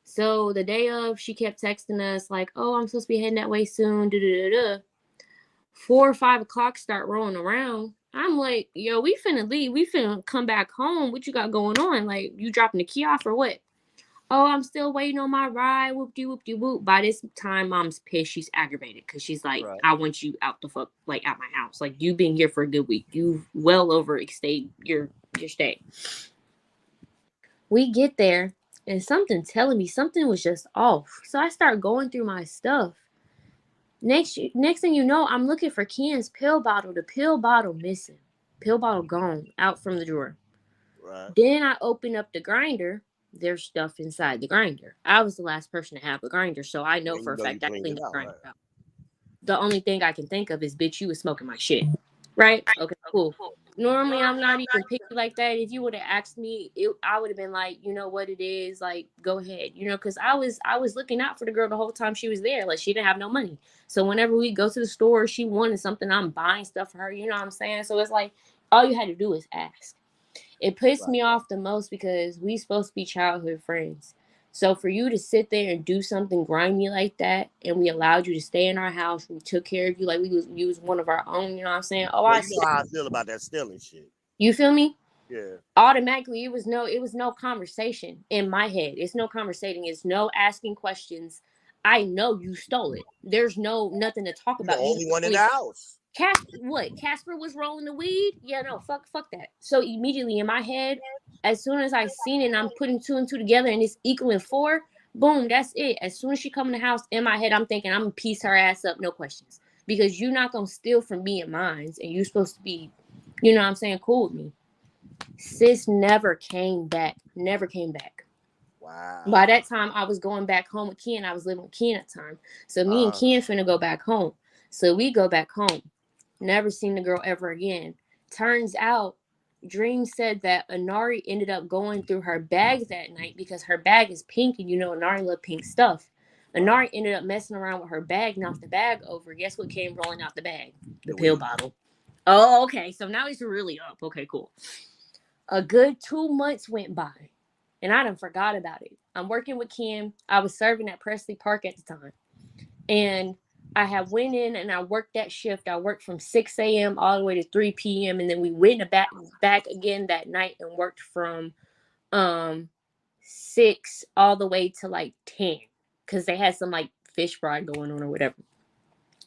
So the day of, she kept texting us like, "Oh, I'm supposed to be heading that way soon. Da da da da." 4 or 5 o'clock start rolling around. I'm like, "Yo, we finna leave. We finna come back home. What you got going on? Like, you dropping the key off or what?" "Oh, I'm still waiting on my ride. Whoop-de whoop-de whoop." By this time, mom's pissed. She's aggravated because she's like, Right. "I want you out the fuck, like out my house. Like you've been here for a good week. You've well overstayed your stay." We get there and something telling me something was just off. So I start going through my stuff. Next thing you know, I'm looking for Ken's pill bottle. The pill bottle missing. Pill bottle gone out from the drawer. Right. Then I open up the grinder. There's stuff inside the grinder. I was the last person to have a grinder, so I know And for you a know you fact I cleaned cleaned it the out, grinder right? out. The only thing I can think of is, bitch, you was smoking my shit. Right? Okay, cool. Normally, I'm not even picky like that. If you would have asked me, I would have been like, you know what it is, like, go ahead, you know, because I was looking out for the girl the whole time she was there. Like, she didn't have no money, so whenever we go to the store, she wanted something, I'm buying stuff for her. You know what I'm saying? So it's like all you had to do is ask. It pissed Right. me off the most because we supposed to be childhood friends. So for you to sit there and do something grimy like that, and we allowed you to stay in our house, we took care of you like you was one of our own. You know what I'm saying? Oh, Well, I you see. know how I feel about that stealing shit. You feel me? Yeah. Automatically, it was no conversation in my head. It's no conversating. It's no asking questions. I know you stole it. There's nothing to talk You're the about. You only one in only the house. Casper was rolling the weed? Yeah, no, fuck that. So immediately in my head, as soon as I seen it and I'm putting two and two together and it's equaling 4, boom, that's it. As soon as she come in the house, in my head, I'm thinking I'm gonna piece her ass up, no questions. Because you're not gonna steal from me and mines, and you're supposed to be, you know what I'm saying, cool with me. Sis never came back. Never came back. Wow. By that time, I was going back home with Ken. I was living with Ken at the time. So me and Ken finna go back home. So we go back home. Never seen the girl ever again. Turns out, Dream said that Anari ended up going through her bags that night because her bag is pink and you know Anari love pink stuff. Anari ended up messing around with her bag, knocked the bag over. Guess what came rolling out the bag? The pill bottle. Oh, okay. So now he's really up. Okay, cool. A good 2 months went by, and I done forgot about it. I'm working with Kim. I was serving at Presley Park at the time. And I had went in and I worked that shift. I worked from 6 a.m. all the way to 3 p.m. And then we went back again that night and worked from 6 all the way to like 10. Because they had some like fish fry going on or whatever.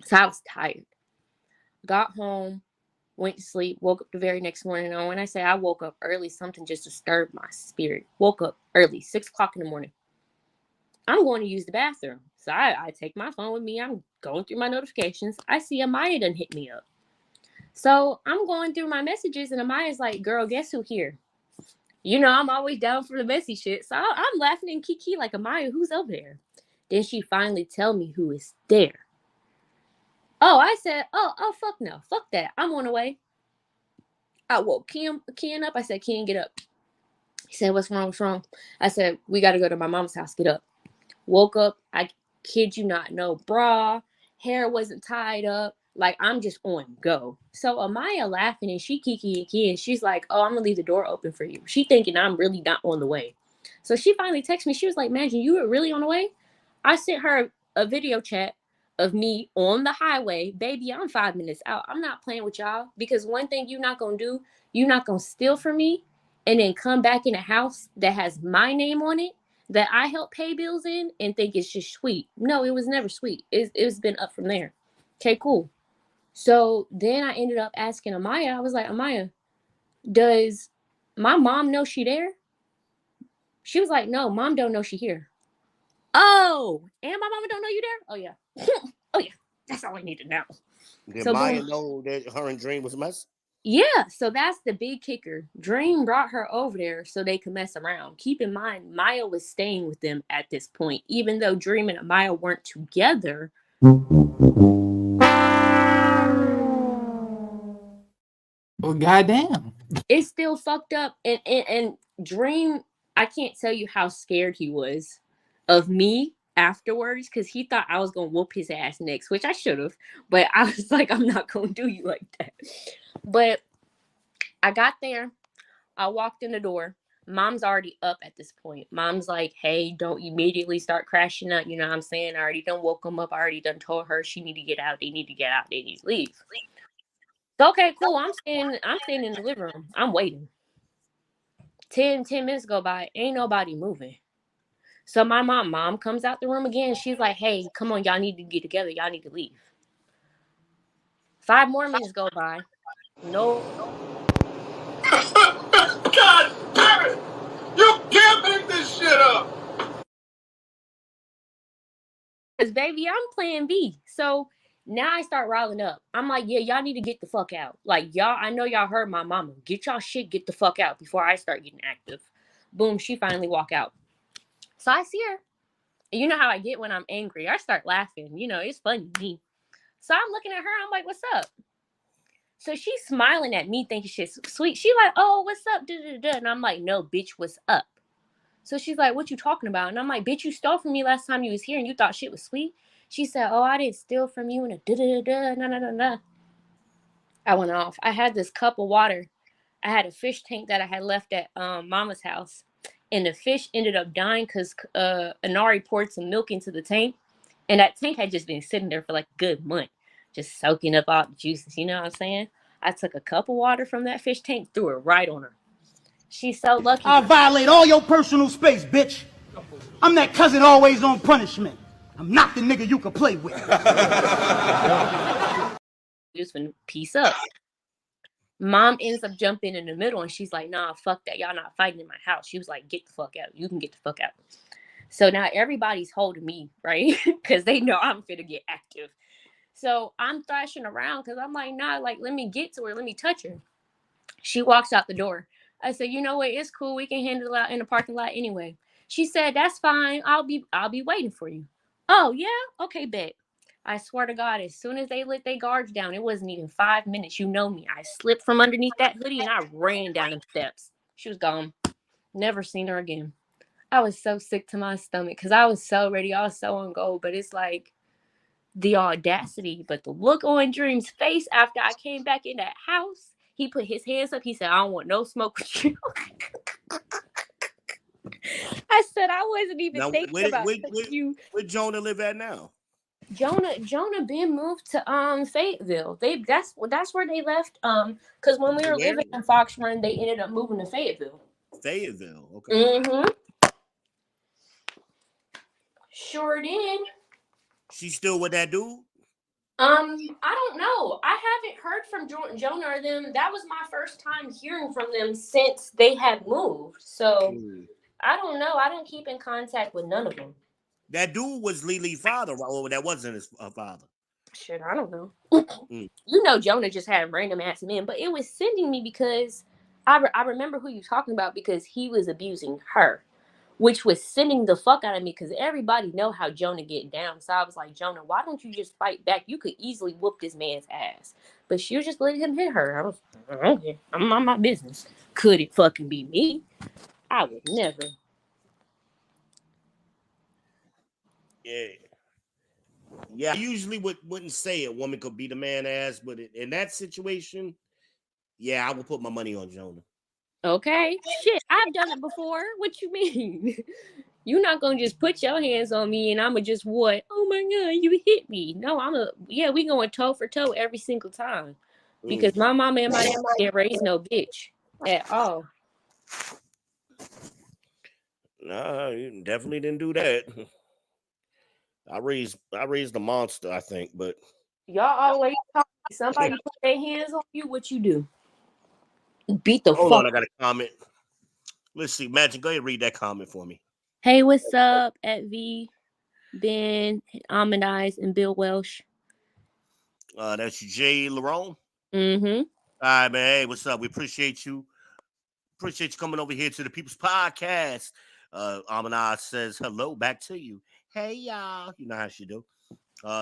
So I was tired. Got home, went to sleep, woke up the very next morning. And when I say I woke up early, something just disturbed my spirit. Woke up early, 6 o'clock in the morning. I'm going to use the bathroom. So I take my phone with me. I'm going through my notifications. I see Amaya done hit me up. So I'm going through my messages and Amaya's like, girl, guess who here? You know, I'm always down for the messy shit. So I'm laughing and kiki like, Amaya, who's over there? Then she finally tell me who is there. Oh, I said, oh, fuck no. Fuck that. I'm on the way. I woke Ken up. I said, Ken, get up. He said, what's wrong? What's wrong? I said, we got to go to my mom's house. Get up. Woke up. I kid you not, no bra. Hair wasn't tied up. Like, I'm just on go. So Amaya laughing and she kiki and kid. She's like, oh, I'm going to leave the door open for you. She thinking I'm really not on the way. So she finally texted me. She was like, imagine you were really on the way? I sent her a video chat of me on the highway. Baby, I'm 5 minutes out. I'm not playing with y'all. Because one thing you're not going to do, you're not going to steal from me and then come back in a house that has my name on it that I help pay bills in and think it's just sweet. No, it was never sweet. It's been up from there. Okay, cool. So then I ended up asking Amaya. I was like, Amaya, does my mom know she there? She was like, no, mom don't know she here. Oh, and my mama don't know you there? Oh, yeah. Oh, yeah. That's all I need to know. Did So Maya boom. know that her and Dream was messing? Yeah, so that's the big kicker. Dream brought her over there so they could mess around. Keep in mind, Maya was staying with them at this point. Even though Dream and Maya weren't together. Well, goddamn. It's still fucked up. And Dream, I can't tell you how scared he was of me afterwards because he thought I was going to whoop his ass next, which I should have. But I was like, I'm not going to do you like that. But I got there. I walked in the door. Mom's already up at this point. Mom's like, hey, don't immediately start crashing out. You know what I'm saying? I already done woke them up. I already done told her she need to get out. They need to get out. They need to leave. So, okay, cool. I'm standing in the living room. I'm waiting. 10 minutes go by. Ain't nobody moving. So my mom comes out the room again. She's like, hey, come on. Y'all need to get together. Y'all need to leave. 5 more minutes go by. No. God damn it! You can't make this shit up! Because, baby, I'm playing B. So now I start riling up. I'm like, yeah, y'all need to get the fuck out. Like, y'all, I know y'all heard my mama. Get y'all shit, get the fuck out before I start getting active. Boom, she finally walk out. So I see her. You know how I get when I'm angry. I start laughing. You know, it's funny to me. So I'm looking at her. I'm like, what's up? So she's smiling at me thinking she's sweet. She like, oh, what's up? Da-da-da-da. And I'm like, no, bitch, what's up? So she's like, what you talking about? And I'm like, bitch, you stole from me last time you was here and you thought shit was sweet. She said, oh, I didn't steal from you and a da-da-da-da, na-na-na-na. I went off. I had this cup of water. I had a fish tank that I had left at mama's house. And the fish ended up dying because Anari poured some milk into the tank. And that tank had just been sitting there for like a good month, just soaking up all the juices. You know what I'm saying? I took a cup of water from that fish tank, threw it right on her. She's so lucky. I'll violate all your personal space, bitch. I'm that cousin always on punishment. I'm not the nigga you can play with. Just for peace up. Mom ends up jumping in the middle and she's like, nah, fuck that. Y'all not fighting in my house. She was like, get the fuck out. You can get the fuck out. So now everybody's holding me, right? Because they know I'm finna get active. So I'm thrashing around because I'm like, nah, like, let me get to her. Let me touch her. She walks out the door. I said, you know what? It's cool. We can handle it out in the parking lot anyway. She said, that's fine. I'll be waiting for you. Oh, yeah? Okay, bet. I swear to God, as soon as they let their guards down, it wasn't even 5 minutes. You know me. I slipped from underneath that hoodie and I ran down the steps. She was gone. Never seen her again. I was so sick to my stomach because I was so ready. I was so on goal. But it's like the audacity. But the look on Dream's face after I came back in that house, he put his hands up. He said, I don't want no smoke with you. I said, I wasn't even Now, thinking about you. where Jonah live at now? Jonah been moved to Fayetteville. That's where they left. Because when we were Where? living in Fox Run, they ended up moving to Fayetteville. Fayetteville. Okay. Mm-hmm. Sure did. She still with that dude? I don't know. I haven't heard from Jonah or them. That was my first time hearing from them since they had moved. So I don't know. I don't keep in contact with none of them. That dude was Lele's father, or that wasn't his father. Shit, I don't know. You know, Jonah just had random ass men, but it was sending me because I remember who you're talking about because he was abusing her, which was sending the fuck out of me because everybody know how Jonah get down. So I was like, Jonah, why don't you just fight back? You could easily whoop this man's ass, but she was just letting him hit her. I was, okay, I'm on my business. Could it fucking be me? I would never. Yeah. I usually wouldn't say a woman could beat a man ass, but in that situation, yeah, I would put my money on Jonah. Okay, shit, I've done it before. What you mean? You're not gonna just put your hands on me and I'ma just what? Oh my god, you hit me. No, we going toe for toe every single time. Because my mama and my dad didn't raise no bitch at all. Nah, you definitely didn't do that. I raised the monster, I think, but Y'all always talk. Somebody put their hands on you, what you do? Beat the hold fuck. on, I got a comment. Let's see, Magic, go ahead and read that comment for me. Hey, what's up at V, Ben, Almond Eyes, and Bill Welsh? That's Jay Larone. Mm-hmm. All right, man. Hey, what's up? We appreciate you. Appreciate you coming over here to the People's Podcast. Amana says hello back to you. Hey, y'all. You know how she do.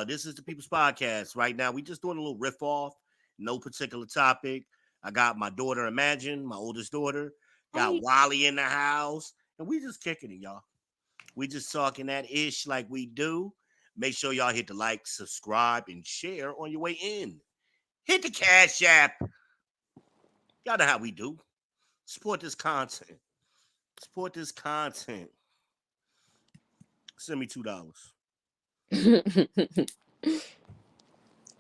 This is the People's Podcast. Right now, we just doing a little riff off. No particular topic. I got my daughter, Imagine, my oldest daughter. Got Wally in the house. And we just kicking it, y'all. We just talking that ish like we do. Make sure y'all hit the like, subscribe, and share on your way in. Hit the Cash App. Y'all know how we do. Support this content. Support this content. Send me $2.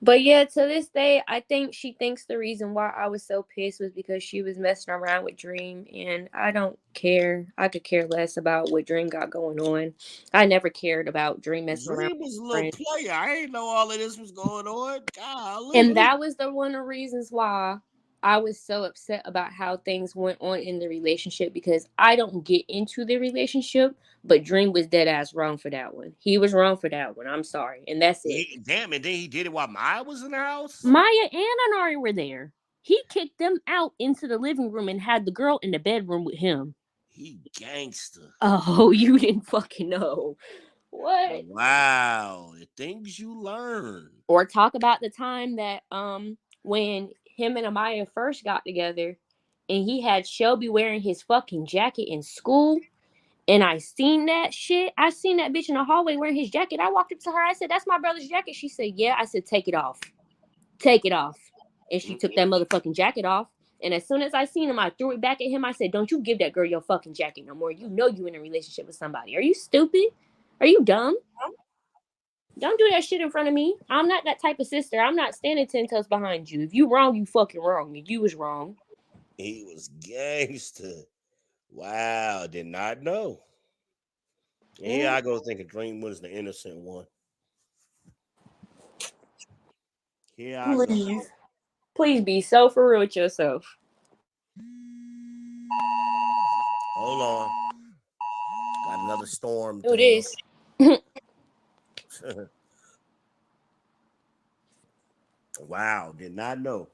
But yeah, to this day, I think she thinks the reason why I was so pissed was because she was messing around with Dream, and I don't care. I could care less about what Dream got going on. I never cared about Dream messing around. Dream was a little player. I didn't know all of this was going on. Golly. And that was one of the reasons why I was so upset about how things went on in the relationship because I don't get into the relationship, but Dream was dead ass wrong for that one. He was wrong for that one. I'm sorry. And that's it. Damn, and then he did it while Maya was in the house? Maya and Anari were there. He kicked them out into the living room and had the girl in the bedroom with him. He gangster. Oh, you didn't fucking know. What? Wow. The things you learn. Or talk about the time that when him and Amaya first got together and he had Shelby wearing his fucking jacket in school. And I seen that shit. I seen that bitch in the hallway wearing his jacket. I walked up to her. I said, that's my brother's jacket. She said, yeah. I said, take it off. Take it off. And she took that motherfucking jacket off. And as soon as I seen him, I threw it back at him. I said, don't you give that girl your fucking jacket no more. You know you in a relationship with somebody. Are you stupid? Are you dumb? Don't do that shit in front of me. I'm not that type of sister. I'm not standing 10 toes behind you. If you wrong, you fucking wrong. And you was wrong. He was gangster. Wow. Did not know. Here I go thinking Dream was the innocent one. Here I go. Please be so for real with yourself. Hold on. Got another storm. Who this? Wow, did not know.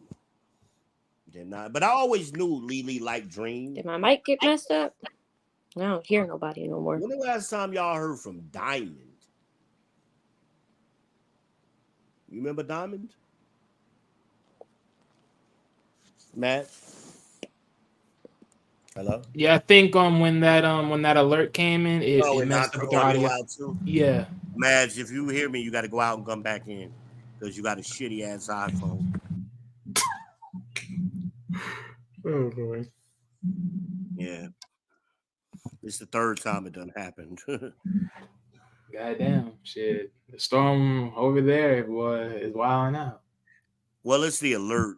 Did not, but I always knew Lele liked Dream. Did my mic get messed up? I don't hear nobody no more. When the last time y'all heard from Diamond? You remember Diamond? Matt? Hello? Yeah, I think when that alert came in, Oh, it it messed knocked up the with their audio audio. out too. Yeah. Madge, if you hear me, you got to go out and come back in because you got a shitty ass iPhone. Oh boy. Yeah, it's the third time it done happened. Goddamn shit. The storm over there is wilding out. Well, it's the alert.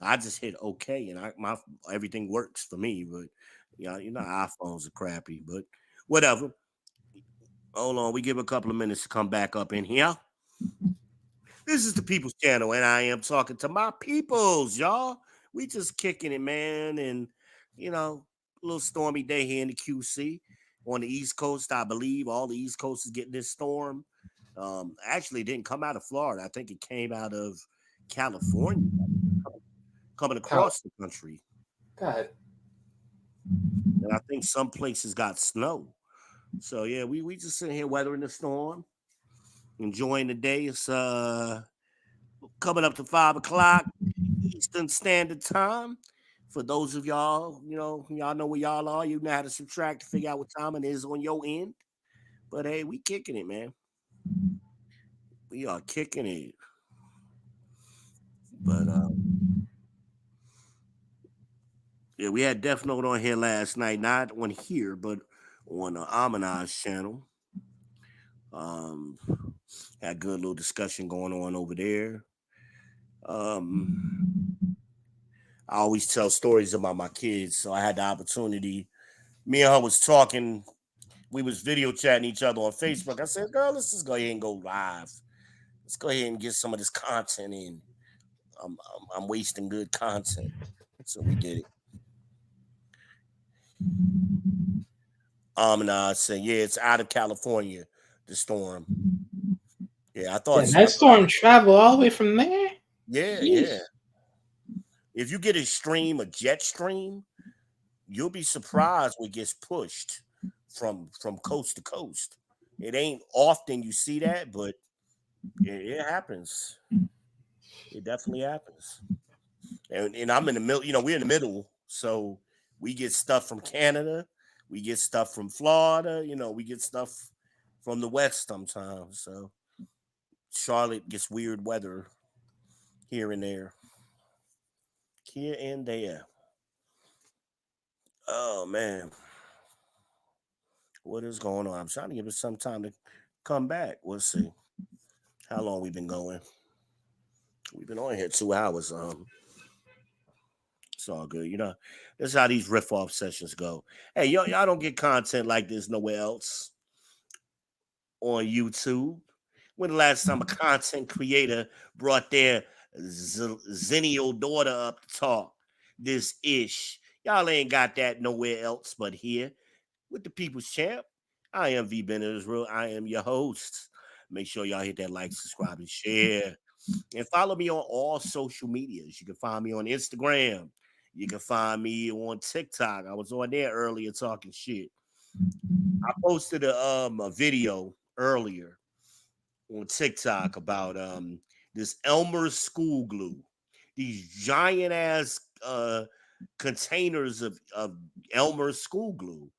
I just hit OK and my everything works for me, but iPhones are crappy, but whatever. Hold on, we give a couple of minutes to come back up in here. This is the People's Channel, and I am talking to my peoples, y'all. We just kicking it, man, and a little stormy day here in the QC on the East Coast. I believe all the East Coast is getting this storm. Actually, it didn't come out of Florida. I think it came out of California, coming God. across the country, God. and I think some places got snow. So yeah, we just sitting here weathering the storm, enjoying the day. It's coming up to 5 o'clock Eastern Standard Time. For those of y'all, y'all know where y'all are. You know how to subtract to figure out what time it is on your end. But hey, we kicking it, man. We are kicking it. But yeah, we had Death Note on here last night. Not on here, but on the Amanage channel. Um, had a good little discussion going on over there. I always tell stories about my kids, so I had the opportunity. Me and her was talking. We was video chatting each other on Facebook. I said, "Girl, let's just go ahead and go live. Let's go ahead and get some of this content in. I'm wasting good content." So we did it. And I said, "Yeah, it's out of California. The storm. Yeah, I thought. Damn, that storm traveled all the way from there? Yeah, Jeez. yeah. If you get a jet stream, you'll be surprised what gets pushed from coast to coast. It ain't often you see that, but it happens. It definitely happens. And I'm in the middle. We're in the middle, so we get stuff from Canada, we get stuff from Florida. We get stuff from the West sometimes. So Charlotte gets weird weather here and there, here and there. Oh man, what is going on? I'm trying to give it some time to come back. We'll see how long we've been going. We've been on here 2 hours. It's all good. This is how these riff off sessions go. Hey, y'all don't get content like this nowhere else on YouTube. When the last time a content creator brought their Zennial daughter up to talk this ish? Y'all ain't got that nowhere else but here with the People's Champ. I am V Ben Israel. I am your host. Make sure y'all hit that like, subscribe, and share. And follow me on all social medias. You can find me on Instagram. You can find me on TikTok. I was on there earlier talking shit. I posted a video earlier on TikTok about this Elmer's school glue. These giant ass containers of Elmer's school glue.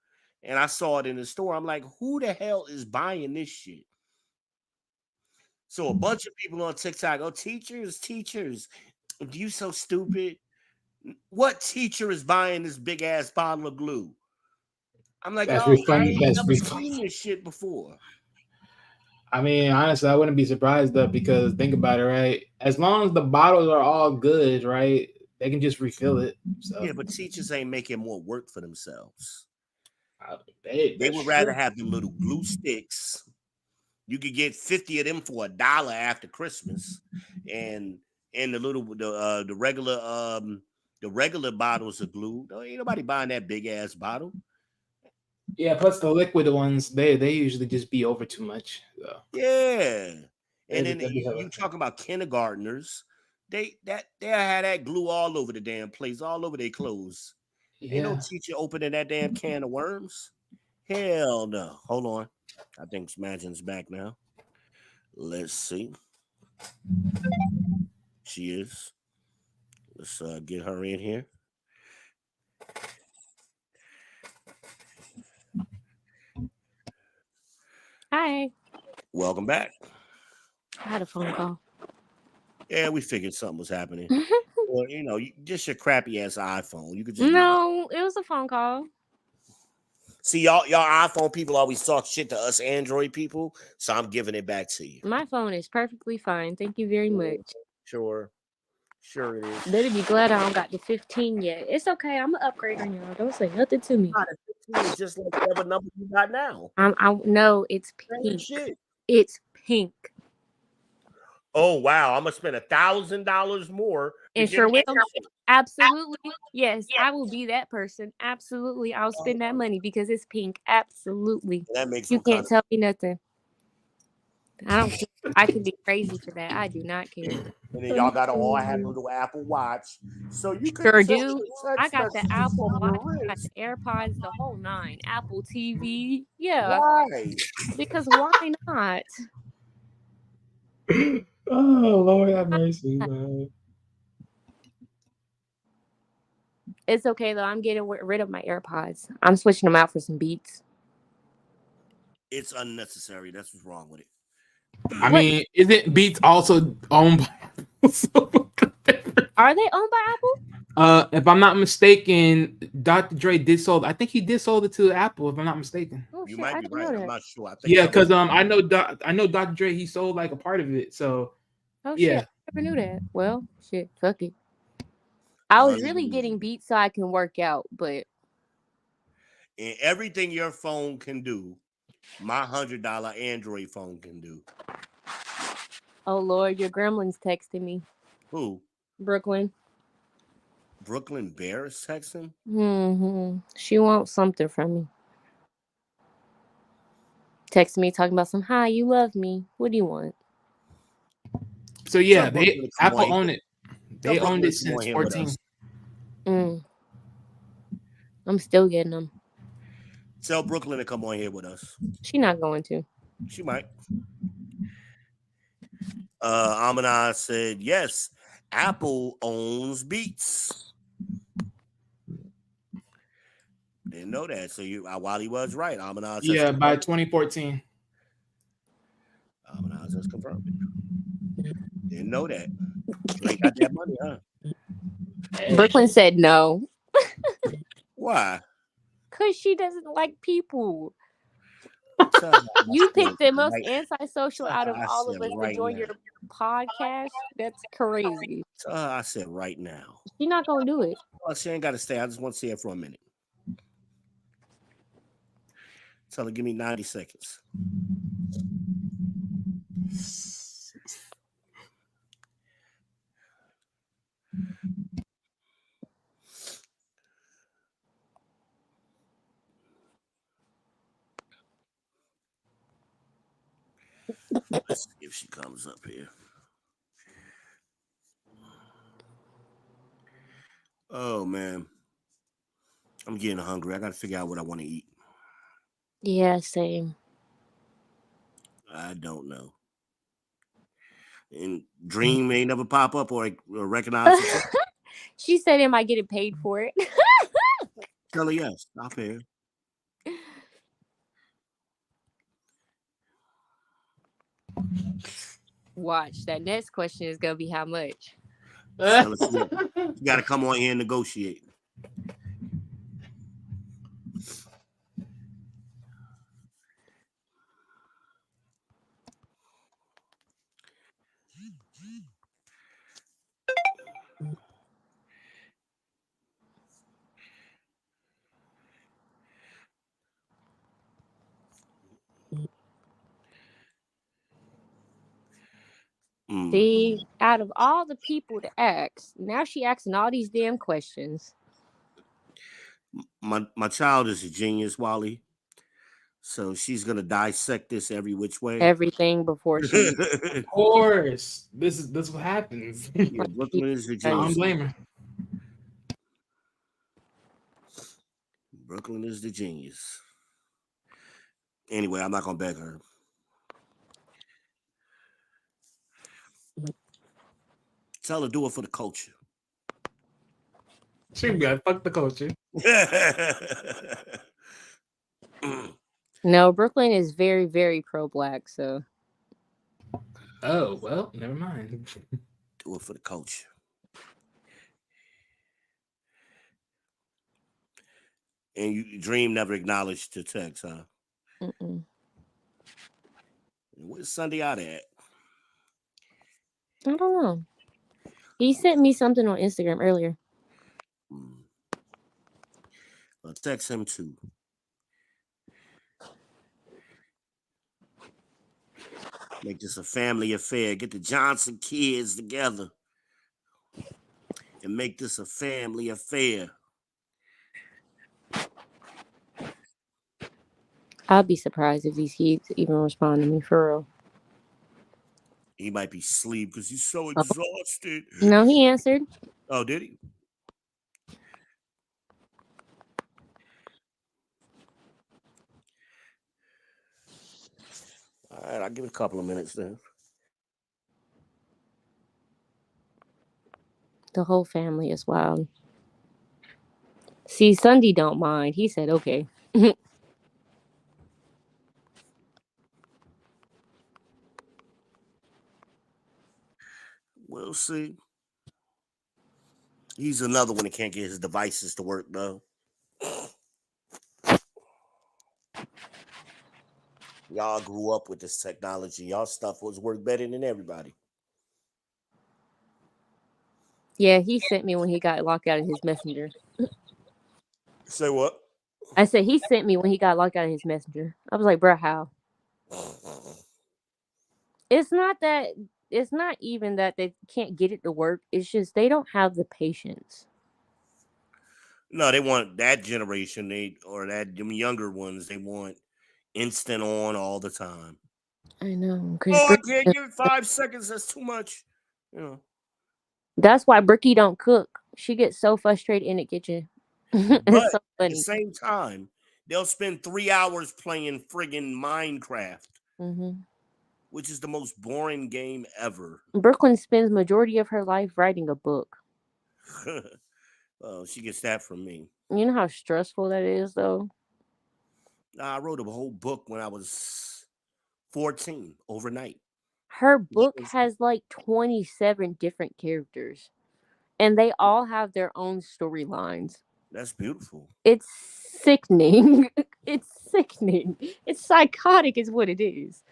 And I saw it in the store. I'm like, who the hell is buying this shit? So a bunch of people on TikTok, oh, teachers, you so stupid. What teacher is buying this big ass bottle of glue? I'm like, That's y'all, I refunded. ain't That's never seen refunded. this shit before. I mean, honestly, I wouldn't be surprised though, because think about it, right? As long as the bottles are all good, right? They can just refill it. So Yeah, but teachers ain't making more work for themselves. They that's would rather true. have them little glue sticks. You could get 50 of them for $1 after Christmas, and the regular bottles of glue. Ain't nobody buying that big ass bottle. Yeah, plus the liquid ones, they usually just be over too much. So Yeah, and then that'd be you hella. talking about kindergartners? They'll have that glue all over the damn place, all over their clothes. Ain't no Yeah. teacher opening that damn can of worms. Hell no. Hold on. I think Smadgen's back now. Let's see. She is. Let's get her in here. Hi. Welcome back. I had a phone call. Yeah, we figured something was happening. Well, just your crappy ass iPhone. You could just No, it was a phone call. see y'all iPhone people always talk shit to us Android people, so I'm giving it back to you. My phone is perfectly fine. Thank you very much. Sure it is. Better be glad I don't got the 15 yet. It's okay. I'm an upgrade on y'all. Don't say nothing to me. It's just like whatever number you got now. No, it's Same pink. shit. It's pink. Oh wow, I'm gonna spend $1,000 more. And sure will. Absolutely. Yes, I will be that person. Absolutely. I'll spend that money because it's pink. Absolutely. That makes You can't tell me nothing. I don't care. I can be crazy for that. I do not care. And then y'all gotta all have a little Apple Watch. So you could Sure send do. text I got the messages Apple from Watch, your I got wrist. the AirPods, the whole nine. Apple TV. Yeah. Why? Because why not? Oh Lord have mercy, man. It's okay though. I'm getting rid of my AirPods. I'm switching them out for some Beats. It's unnecessary. That's what's wrong with it. I mean, isn't Beats also owned by Apple? Are they owned by Apple? If I'm not mistaken, Dr. Dre did sold. I think he did sold it to Apple. If I'm not mistaken. Oh, You shit, might I be didn't right. know I'm that. not sure. I think Yeah, because I know Dr. Dre, he sold like a part of it. So Oh yeah. shit, I never knew that. Well, shit, fuck it. I was really getting Beats so I can work out, but and everything your phone can do, my $100 Android phone can do. oh Lord, your gremlin's texting me. Who? Brooklyn. Brooklyn Bear is texting? She wants something from me. Text me talking about some, hi, you love me. What do you want? So yeah, Apple own it. They owned it since 14. I'm still getting them. Tell Brooklyn to come on here with us. She not going to. She might. Amina said, yes, Apple owns Beats. Didn't know that. So while he was right, Amina says, yeah, by 2014. Amina just confirmed it. Didn't know that. You ain't got that money, huh? Brooklyn said no. Why? Because she doesn't like people. You picked the most antisocial out of all of us to join your podcast. That's crazy. I said right now. She's not going to do it. Well, she ain't got to stay. I just want to see her for a minute. Tell her, give me 90 seconds. Let's see if she comes up here. Oh, man. I'm getting hungry. I got to figure out what I want to eat. Yeah, same. I don't know. And Dream ain't never pop up or recognize it. She said, am I getting paid for it? Tell her yes. Stop here. Watch. That next question is going to be how much? Tell her, you got to come on here and negotiate. See, out of all the people to ask, now she asking all these damn questions. My child is a genius, Wally. So she's gonna dissect this every which way. Everything before she. Of course, this is what happens. Yeah, Brooklyn is the genius. I don't blame her. Brooklyn is the genius. Anyway, I'm not gonna beg her. Tell her do it for the culture. She be like, fuck the culture. No, Brooklyn is very, very pro-black. So Oh, well, never mind. Do it for the culture. And you Dream never acknowledged the text, huh? mm-mm. Where's Sunday out at? I don't know. He sent me something on Instagram earlier. I'll text him too. Make this a family affair. Get the Johnson kids together and make this a family affair. I'd be surprised if these kids even respond to me for real. He might be asleep because he's so exhausted. No, he answered. Oh, did he? All right, I'll give it a couple of minutes then. The whole family is wild. See, Sunday don't mind. He said, okay. We'll see. He's another one that can't get his devices to work, though. Y'all grew up with this technology. Y'all stuff was work better than everybody. Yeah, he sent me when he got locked out of his messenger. Say what? I said he sent me when he got locked out of his messenger. I was like, bro, how? It's not that. It's not even that they can't get it to work. It's just they don't have the patience. No, they want that generation, them younger ones. They want instant on all the time. I know. Chris Oh, I can't give it 5 seconds. That's too much. You know. That's why Bricky don't cook. She gets so frustrated in the kitchen. But It's so at the funny. same time, they'll spend 3 hours playing friggin' Minecraft, which is the most boring game ever. Brooklyn spends majority of her life writing a book. Oh, she gets that from me. You know how stressful that is, though? Nah, I wrote a whole book when I was 14 overnight. Her book has like 27 different characters, and they all have their own storylines. That's beautiful. It's sickening. It's sickening. It's psychotic, is what it is.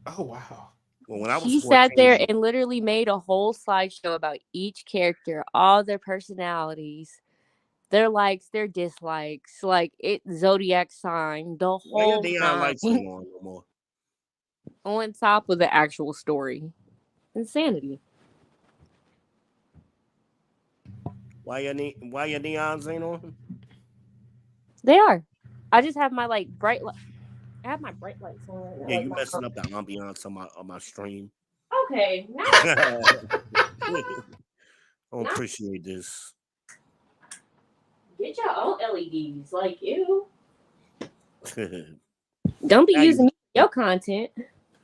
Oh, wow. Well, when I was She sat 14, there and literally made a whole slideshow about each character, all their personalities, their likes, their dislikes, like it zodiac sign, the why your whole neon nine, lights ain't on no more? on top of the actual story. Insanity. Why your neons ain't on? They are. I just have my like bright. I have my bright lights on right now. Yeah, Like you messing up the ambiance on my stream. okay, now I don't appreciate this. get your own LEDs. Like you. Don't be using me for your content.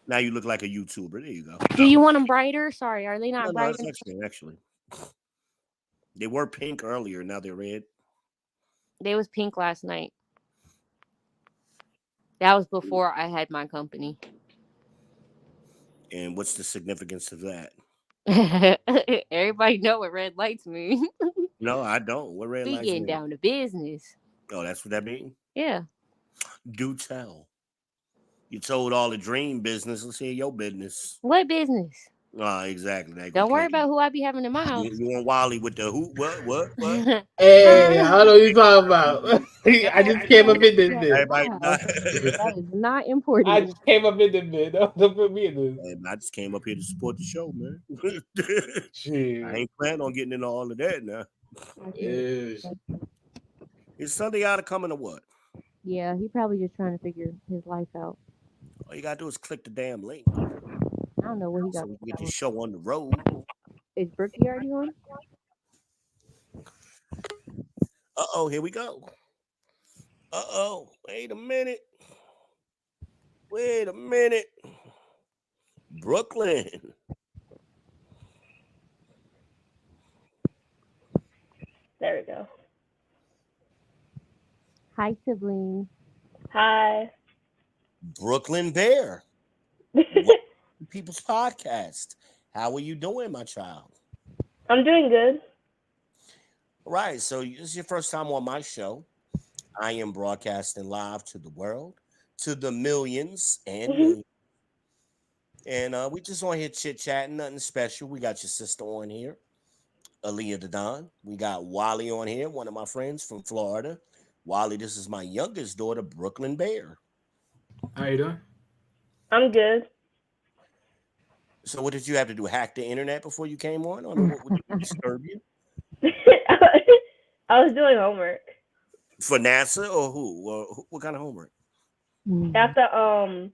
Now you look like a YouTuber. There you go. Do you want them brighter? Sorry, are they not No, brighter? that's actually. They were pink earlier. Now they're red. They was pink last night. That was before I had my company. And what's the significance of that? Everybody know what red lights mean. No, I don't. What red We lights getting mean? down to business. Oh, that's what that means? Yeah. Do tell. You told all the dream business. Let's hear your business. What business? Exactly. Don't worry about who I be having in my house. You want Wally with the who? What? Hey, I don't know what you talking about. I just came up in this bit. Everybody, That is not important. I just came up in this bit. Don't put me in this. I just came up here to support the show, man. Shit. I ain't planning on getting into all of that now. Yes. Is Sunday out of coming or what? Yeah, he probably just trying to figure his life out. All you gotta do is click the damn link. I don't know what he got. So we can get the show on the road. Is Brookie already on? Here we go. Wait a minute. Brooklyn. There we go. Hi, sibling. Hi. Brooklyn Bear. What People's Podcast. How are you doing, my child? I'm doing good. Right. So this is your first time on my show. I am broadcasting live to the world, to the millions and millions. And we just on here chit-chatting, nothing special. We got your sister on here, Aaliyah the Don. We got Wally on here, one of my friends from Florida. Wally, this is my youngest daughter, Brooklyn Bear. How you doing? I'm good. So what did you have to do? Hack the internet before you came on? Or what would disturb you? I was doing homework. For NASA or who? Or what kind of homework? I have to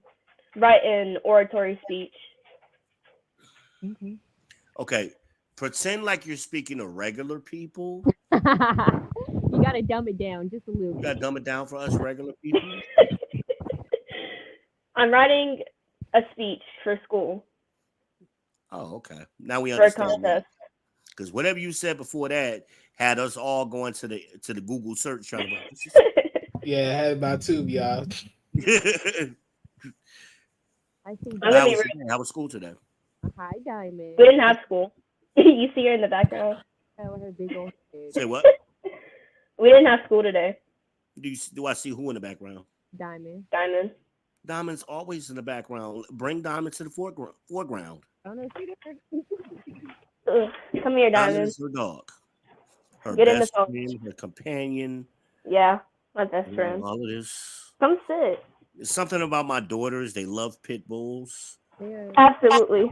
write an oratory speech. Okay. Pretend like you're speaking to regular people. You gotta dumb it down just a little You bit. gotta dumb it down for us regular people. I'm writing a speech for school. Oh, okay. Now we For a understand. contest. Because whatever you said before that had us all going to the Google search trying to. Yeah, I had about two, y'all. I see. How was school today? Hi, Diamond. We didn't have school. You see her in the background. With her big old head. Say what? We didn't have school today. Do I see who in the background? Diamond. Diamond. Diamond's always in the background. Bring Diamond to the foreground. Oh no, she Ugh. Come here, Diamond Diamond. is her dog. Her Get in the best phone. friend, her companion. Yeah, my best friend. All of this. Come sit. It's something about my daughters. They love pit bulls. Absolutely.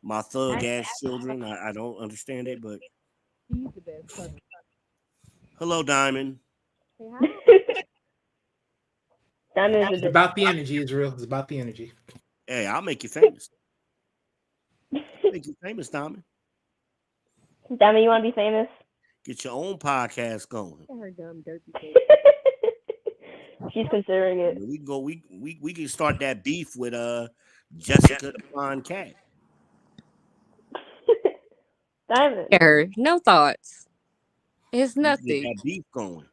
My thug ass children. I don't understand it, but She's the best cousin. hello, Diamond. Say hi. Diamond is It's a about the energy, Israel. It's about the energy. Hey, I'll make you famous. Make you famous, Diamond. Diamond, you want to be famous? Get your own podcast going. Look at her dumb dirty face. She's considering it. We can go. We can start that beef with Jessica the Blonde Cat. Diamond. Her, no thoughts. It's We can get nothing. that beef going.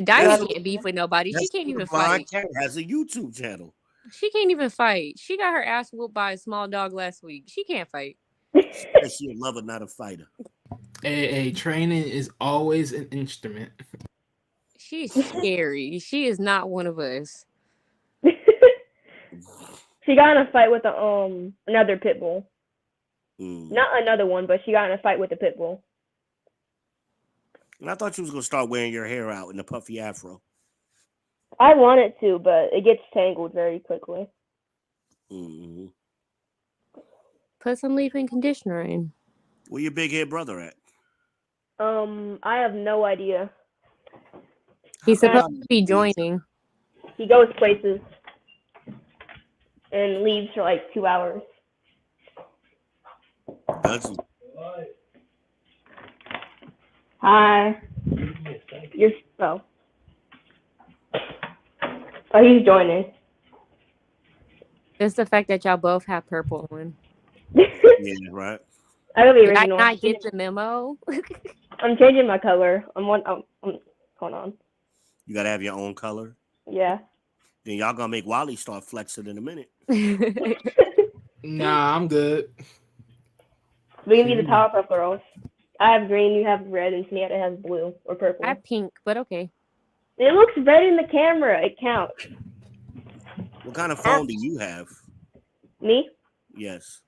Diamond can't beef with nobody. She Jessica can't the even Blonde fight. Cat has a YouTube channel. She can't even fight. She got her ass whooped by a small dog last week. She can't fight. She a lover, not a fighter. Hey, training is always an instrument. She's scary. She is not one of us. She got in a fight with another pit bull. Not another one, but she got in a fight with a pit bull. And I thought you was gonna start wearing your hair out in a puffy afro. I wanted to, but it gets tangled very quickly. Mm-hmm. Put some leave-in conditioner in. Where your big head brother at? I have no idea. He's supposed to be joining. He goes places and leaves for like 2 hours. Does he? Hi. Oh, he's joining. Just the fact that y'all both have purple on. Yeah, right. I gotta be Did I original. not get the memo? I'm changing my color. Hold on. You gotta have your own color. Yeah. Then y'all gonna make Wally start flexing in a minute. Nah, I'm good. We can be the Powerpuff Girls. I have green, you have red, and Sneetta has blue or purple. I have pink, but okay. It looks red in the camera. It counts. What kind of phone do you have? Me? Yes.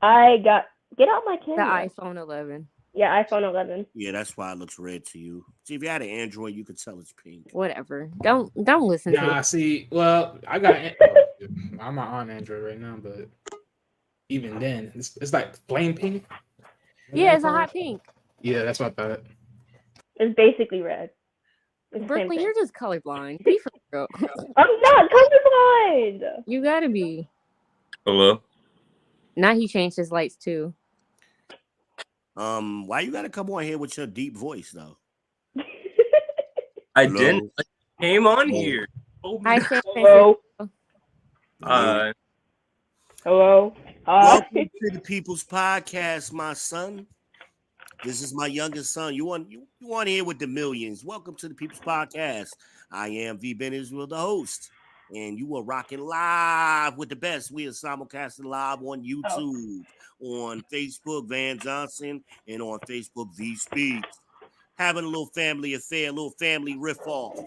Get out my The camera. iPhone 11. Yeah, iPhone 11. Yeah, that's why it looks red to you. See, if you had an Android, you could tell it's pink. Whatever. Don't listen to Nah, it. see, well, I'm not on Android right now, but even then, it's like flame pink. Yeah, it's a hot pink. Yeah, that's what I thought. It's basically red. It's the same Brooklyn, thing. you're just colorblind. Be for real. I'm not colorblind. You gotta be. Hello. Now he changed his lights too. Why you gotta come on here with your deep voice though? I Hello? didn't. I came on Hello? here. Hi, San Hello. Francisco. Hello. Welcome to the People's Podcast, my son. This is my youngest son. You want here with the millions. Welcome to the People's Podcast. I am V. Ben Israel, the host, and you are rocking live with the best. We are simulcasting live on YouTube, on Facebook, Van Johnson, and on Facebook, V Speaks. Having a little family affair, a little family riff off.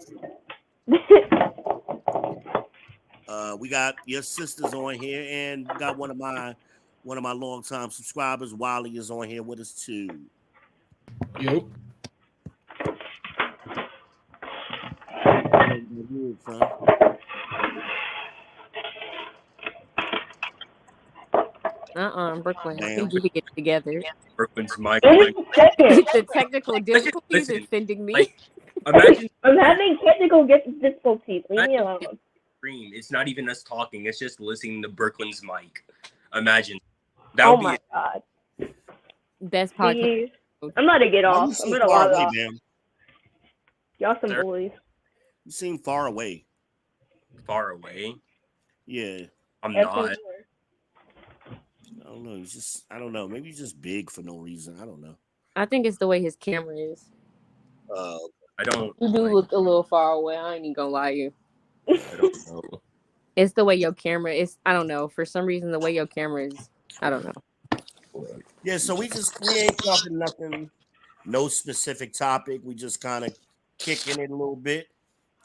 We got your sisters on here, and we got one of my longtime subscribers, Wally, is on here with us too. Yep. Brooklyn. I think we could get together. Brooklyn's my The technical difficulties is sending me. Like, imagine I'm having technical difficulties. Leave me alone. It's not even us talking. It's just listening to Brooklyn's mic. Imagine. That Oh would my be god. Best podcast. I'm about to get off. I'm gonna log off. Man. Y'all some Sir? bullies. You seem far away. far away. Yeah. I'm not. I don't know. He's just, I don't know. Maybe he's just big for no reason. I don't know. I think it's the way his camera is. I don't. You do look a little far away. I ain't even gonna lie to you. I don't know. It's the way your camera is. I don't know. For some reason, the way your camera is. I don't know. Yeah, so we ain't talking nothing, no specific topic. We just kind of kicking it a little bit.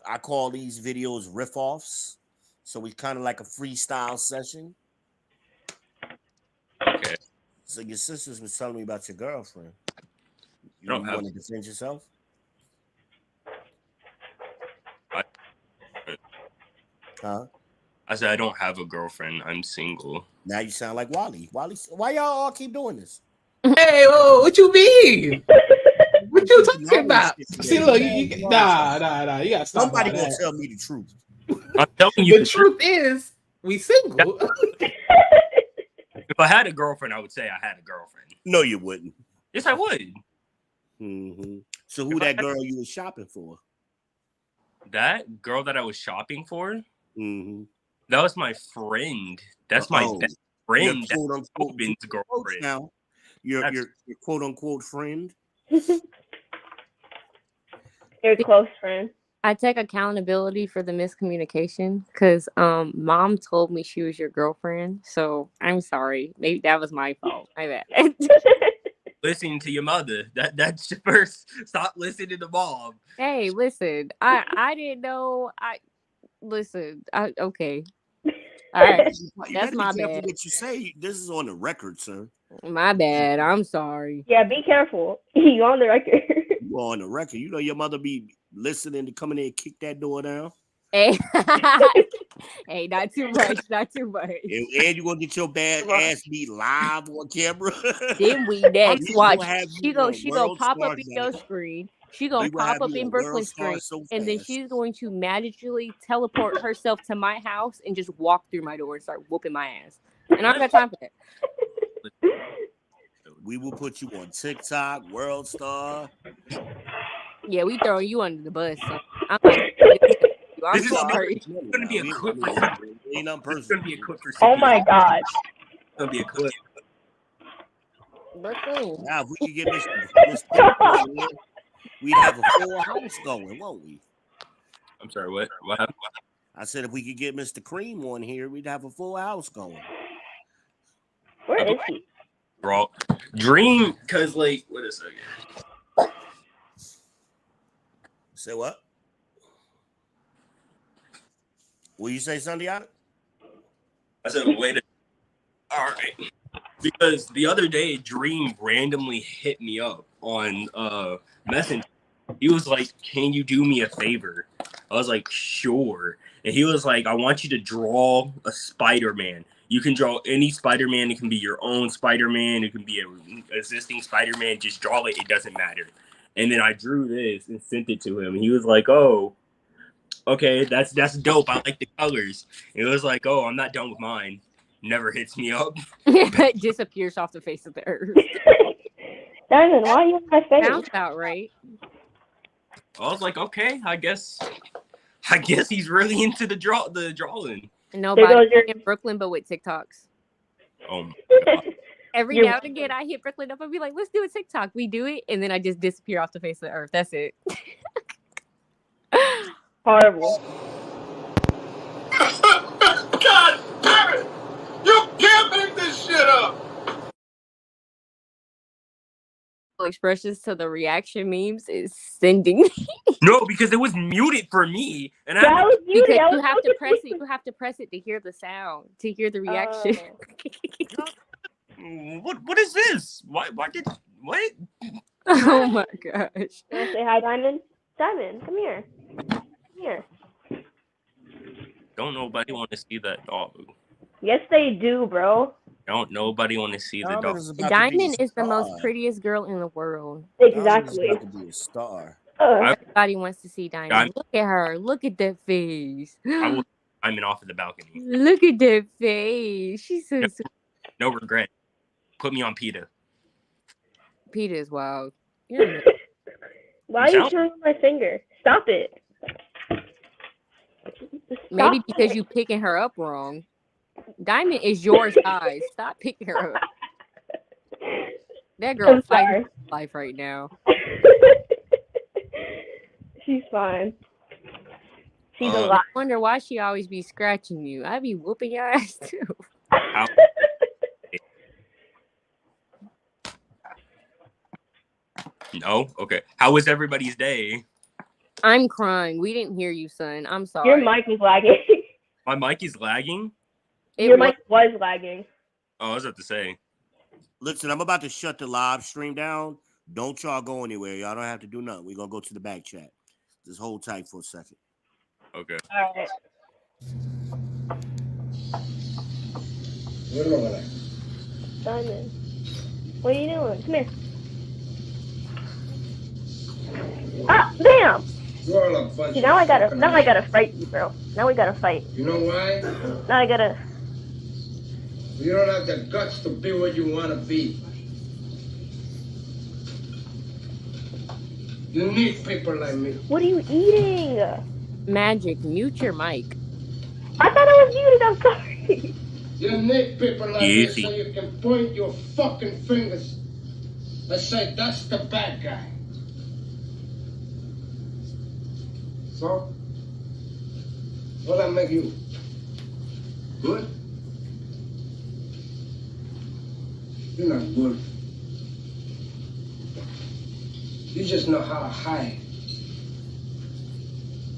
I call these videos riff offs. So we kind of like a freestyle session. Okay. So your sisters was telling me about your girlfriend. You don't have want to defend yourself? Huh? I said I don't have a girlfriend. I'm single. Now you sound like Wally. Wally, why y'all all keep doing this? Hey, whoa, what you mean? What you talking about? See, look, nah. You gotta stop. Somebody gonna tell me the truth. I'm telling you, the truth is, we single. If I had a girlfriend, I would say I had a girlfriend. No, you wouldn't. Yes, I would. Mm-hmm. So who that girl you was shopping for? That girl that I was shopping for? Mm-hmm. That was my friend. That's my best friend. Your quote unquote girlfriend. Now, your quote unquote friend. Your close friend. I take accountability for the miscommunication because mom told me she was your girlfriend. So I'm sorry. Maybe that was my fault. My bad. Listening to your mother. That's your first. Stop listening to mom. Hey, listen. I didn't know. Okay. All right. That's my bad. What you say? This is on the record, sir. My bad. I'm sorry. Yeah, be careful. You on the record. You on the record. You know your mother be listening to come in there and kick that door down. Hey, hey, not too much. Not too much. And you gonna get your bad ass beat live on camera. Then we next watch. She go pop up in your zone. screen. She gonna pop up in Brooklyn's screen, and then she's going to magically teleport herself to my house and just walk through my door and start whooping my ass. And I don't got time for that. We will put you on TikTok, World Star. Yeah, we throwing you under the bus. So I'm like, I'm sorry. It's gonna be a clip. Ain't nothing personal. It's gonna be a clip for. Oh my god. It's gonna be a clip. Brooklyn. Now, if we could get this we'd have a full house going, won't we? I'm sorry, what? What happened? I said if we could get Mr. Cream on here, we'd have a full house going. Where is he? Bro, dream, cause like, wait a second. Say what? Will you say something on it? I said, wait a all right. Because the other day, Dream randomly hit me up on Messenger. He was like, can you do me a favor? I was like, sure. And he was like, I want you to draw a Spider-Man. You can draw any Spider-Man. It can be your own Spider-Man. It can be an existing Spider-Man. Just draw it. It doesn't matter. And then I drew this and sent it to him. And he was like, oh, okay, that's dope. I like the colors. And it was like, oh, I'm not done with mine. Never hits me up. It disappears off the face of the earth. Diamond, why are you on my face? Sounds about right. I was like, okay, I guess he's really into the drawing. Nobody in Brooklyn but with TikToks. Oh my God. Every You're now and again, I hit Brooklyn up and be like, let's do a TikTok. We do it, and then I just disappear off the face of the earth. That's it. horrible. God damn it! You can't make this shit up! Expressions to the reaction memes is sending. No, because it was muted for me, and I That had was beauty. Because I you was have so to press it. confused. You have to press it to hear the sound, to hear the reaction. what is this? Why did what? Oh my gosh. You want to say hi, Diamond? Diamond, come here. Come here. Don't nobody want to see that dog. Yes, they do, bro. Don't nobody want to see the Diamond dog. is about to be Diamond a is the most star. prettiest girl in the world. Diamond is Exactly. about to be a star. Everybody wants to see Diamond. Diamond. Look at her. Look at that face. I will. I'm in off of the balcony. Look at that face. She's so sweet. No regret. Put me on PETA. PETA is wild. You're Why are you chewing on my finger? Stop it. Maybe Stop because it. you picking her up wrong. Diamond is your size. Stop picking her up. That girl I'm fighting sorry. for life right now. She's fine. She's I alive. wonder why she always be scratching you. I be whooping your ass too. No? Okay. How was everybody's day? I'm crying. We didn't hear you, son. I'm sorry. Your mic was lagging. My mic is lagging? Your mic was lagging. Oh, I was about to say. Listen, I'm about to shut the live stream down. Don't y'all go anywhere. Y'all don't have to do nothing. We're going to go to the back chat. Just hold tight for a second. Okay. All right. What over there? Diamond. What are you doing? Come here. Ah, damn! You're all a bunch See, now I gotta fucking fight you, bro. Now we gotta fight. You know why? Now I gotta. You don't have the guts to be what you want to be. You need people like me. What are you eating? Magic, mute your mic. I thought I was muted. I'm sorry. You need people like me so you can point your fucking fingers and say, that's the bad guy. So, what that make you? Good? You're not good. You just know how to hide,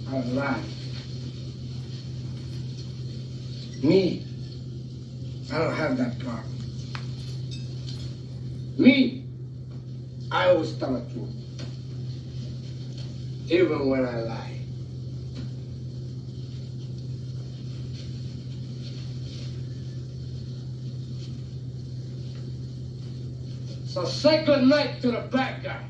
how to lie. Me, I don't have that problem. Me, I always tell the truth, even when I lie. So say good night to the bad guy.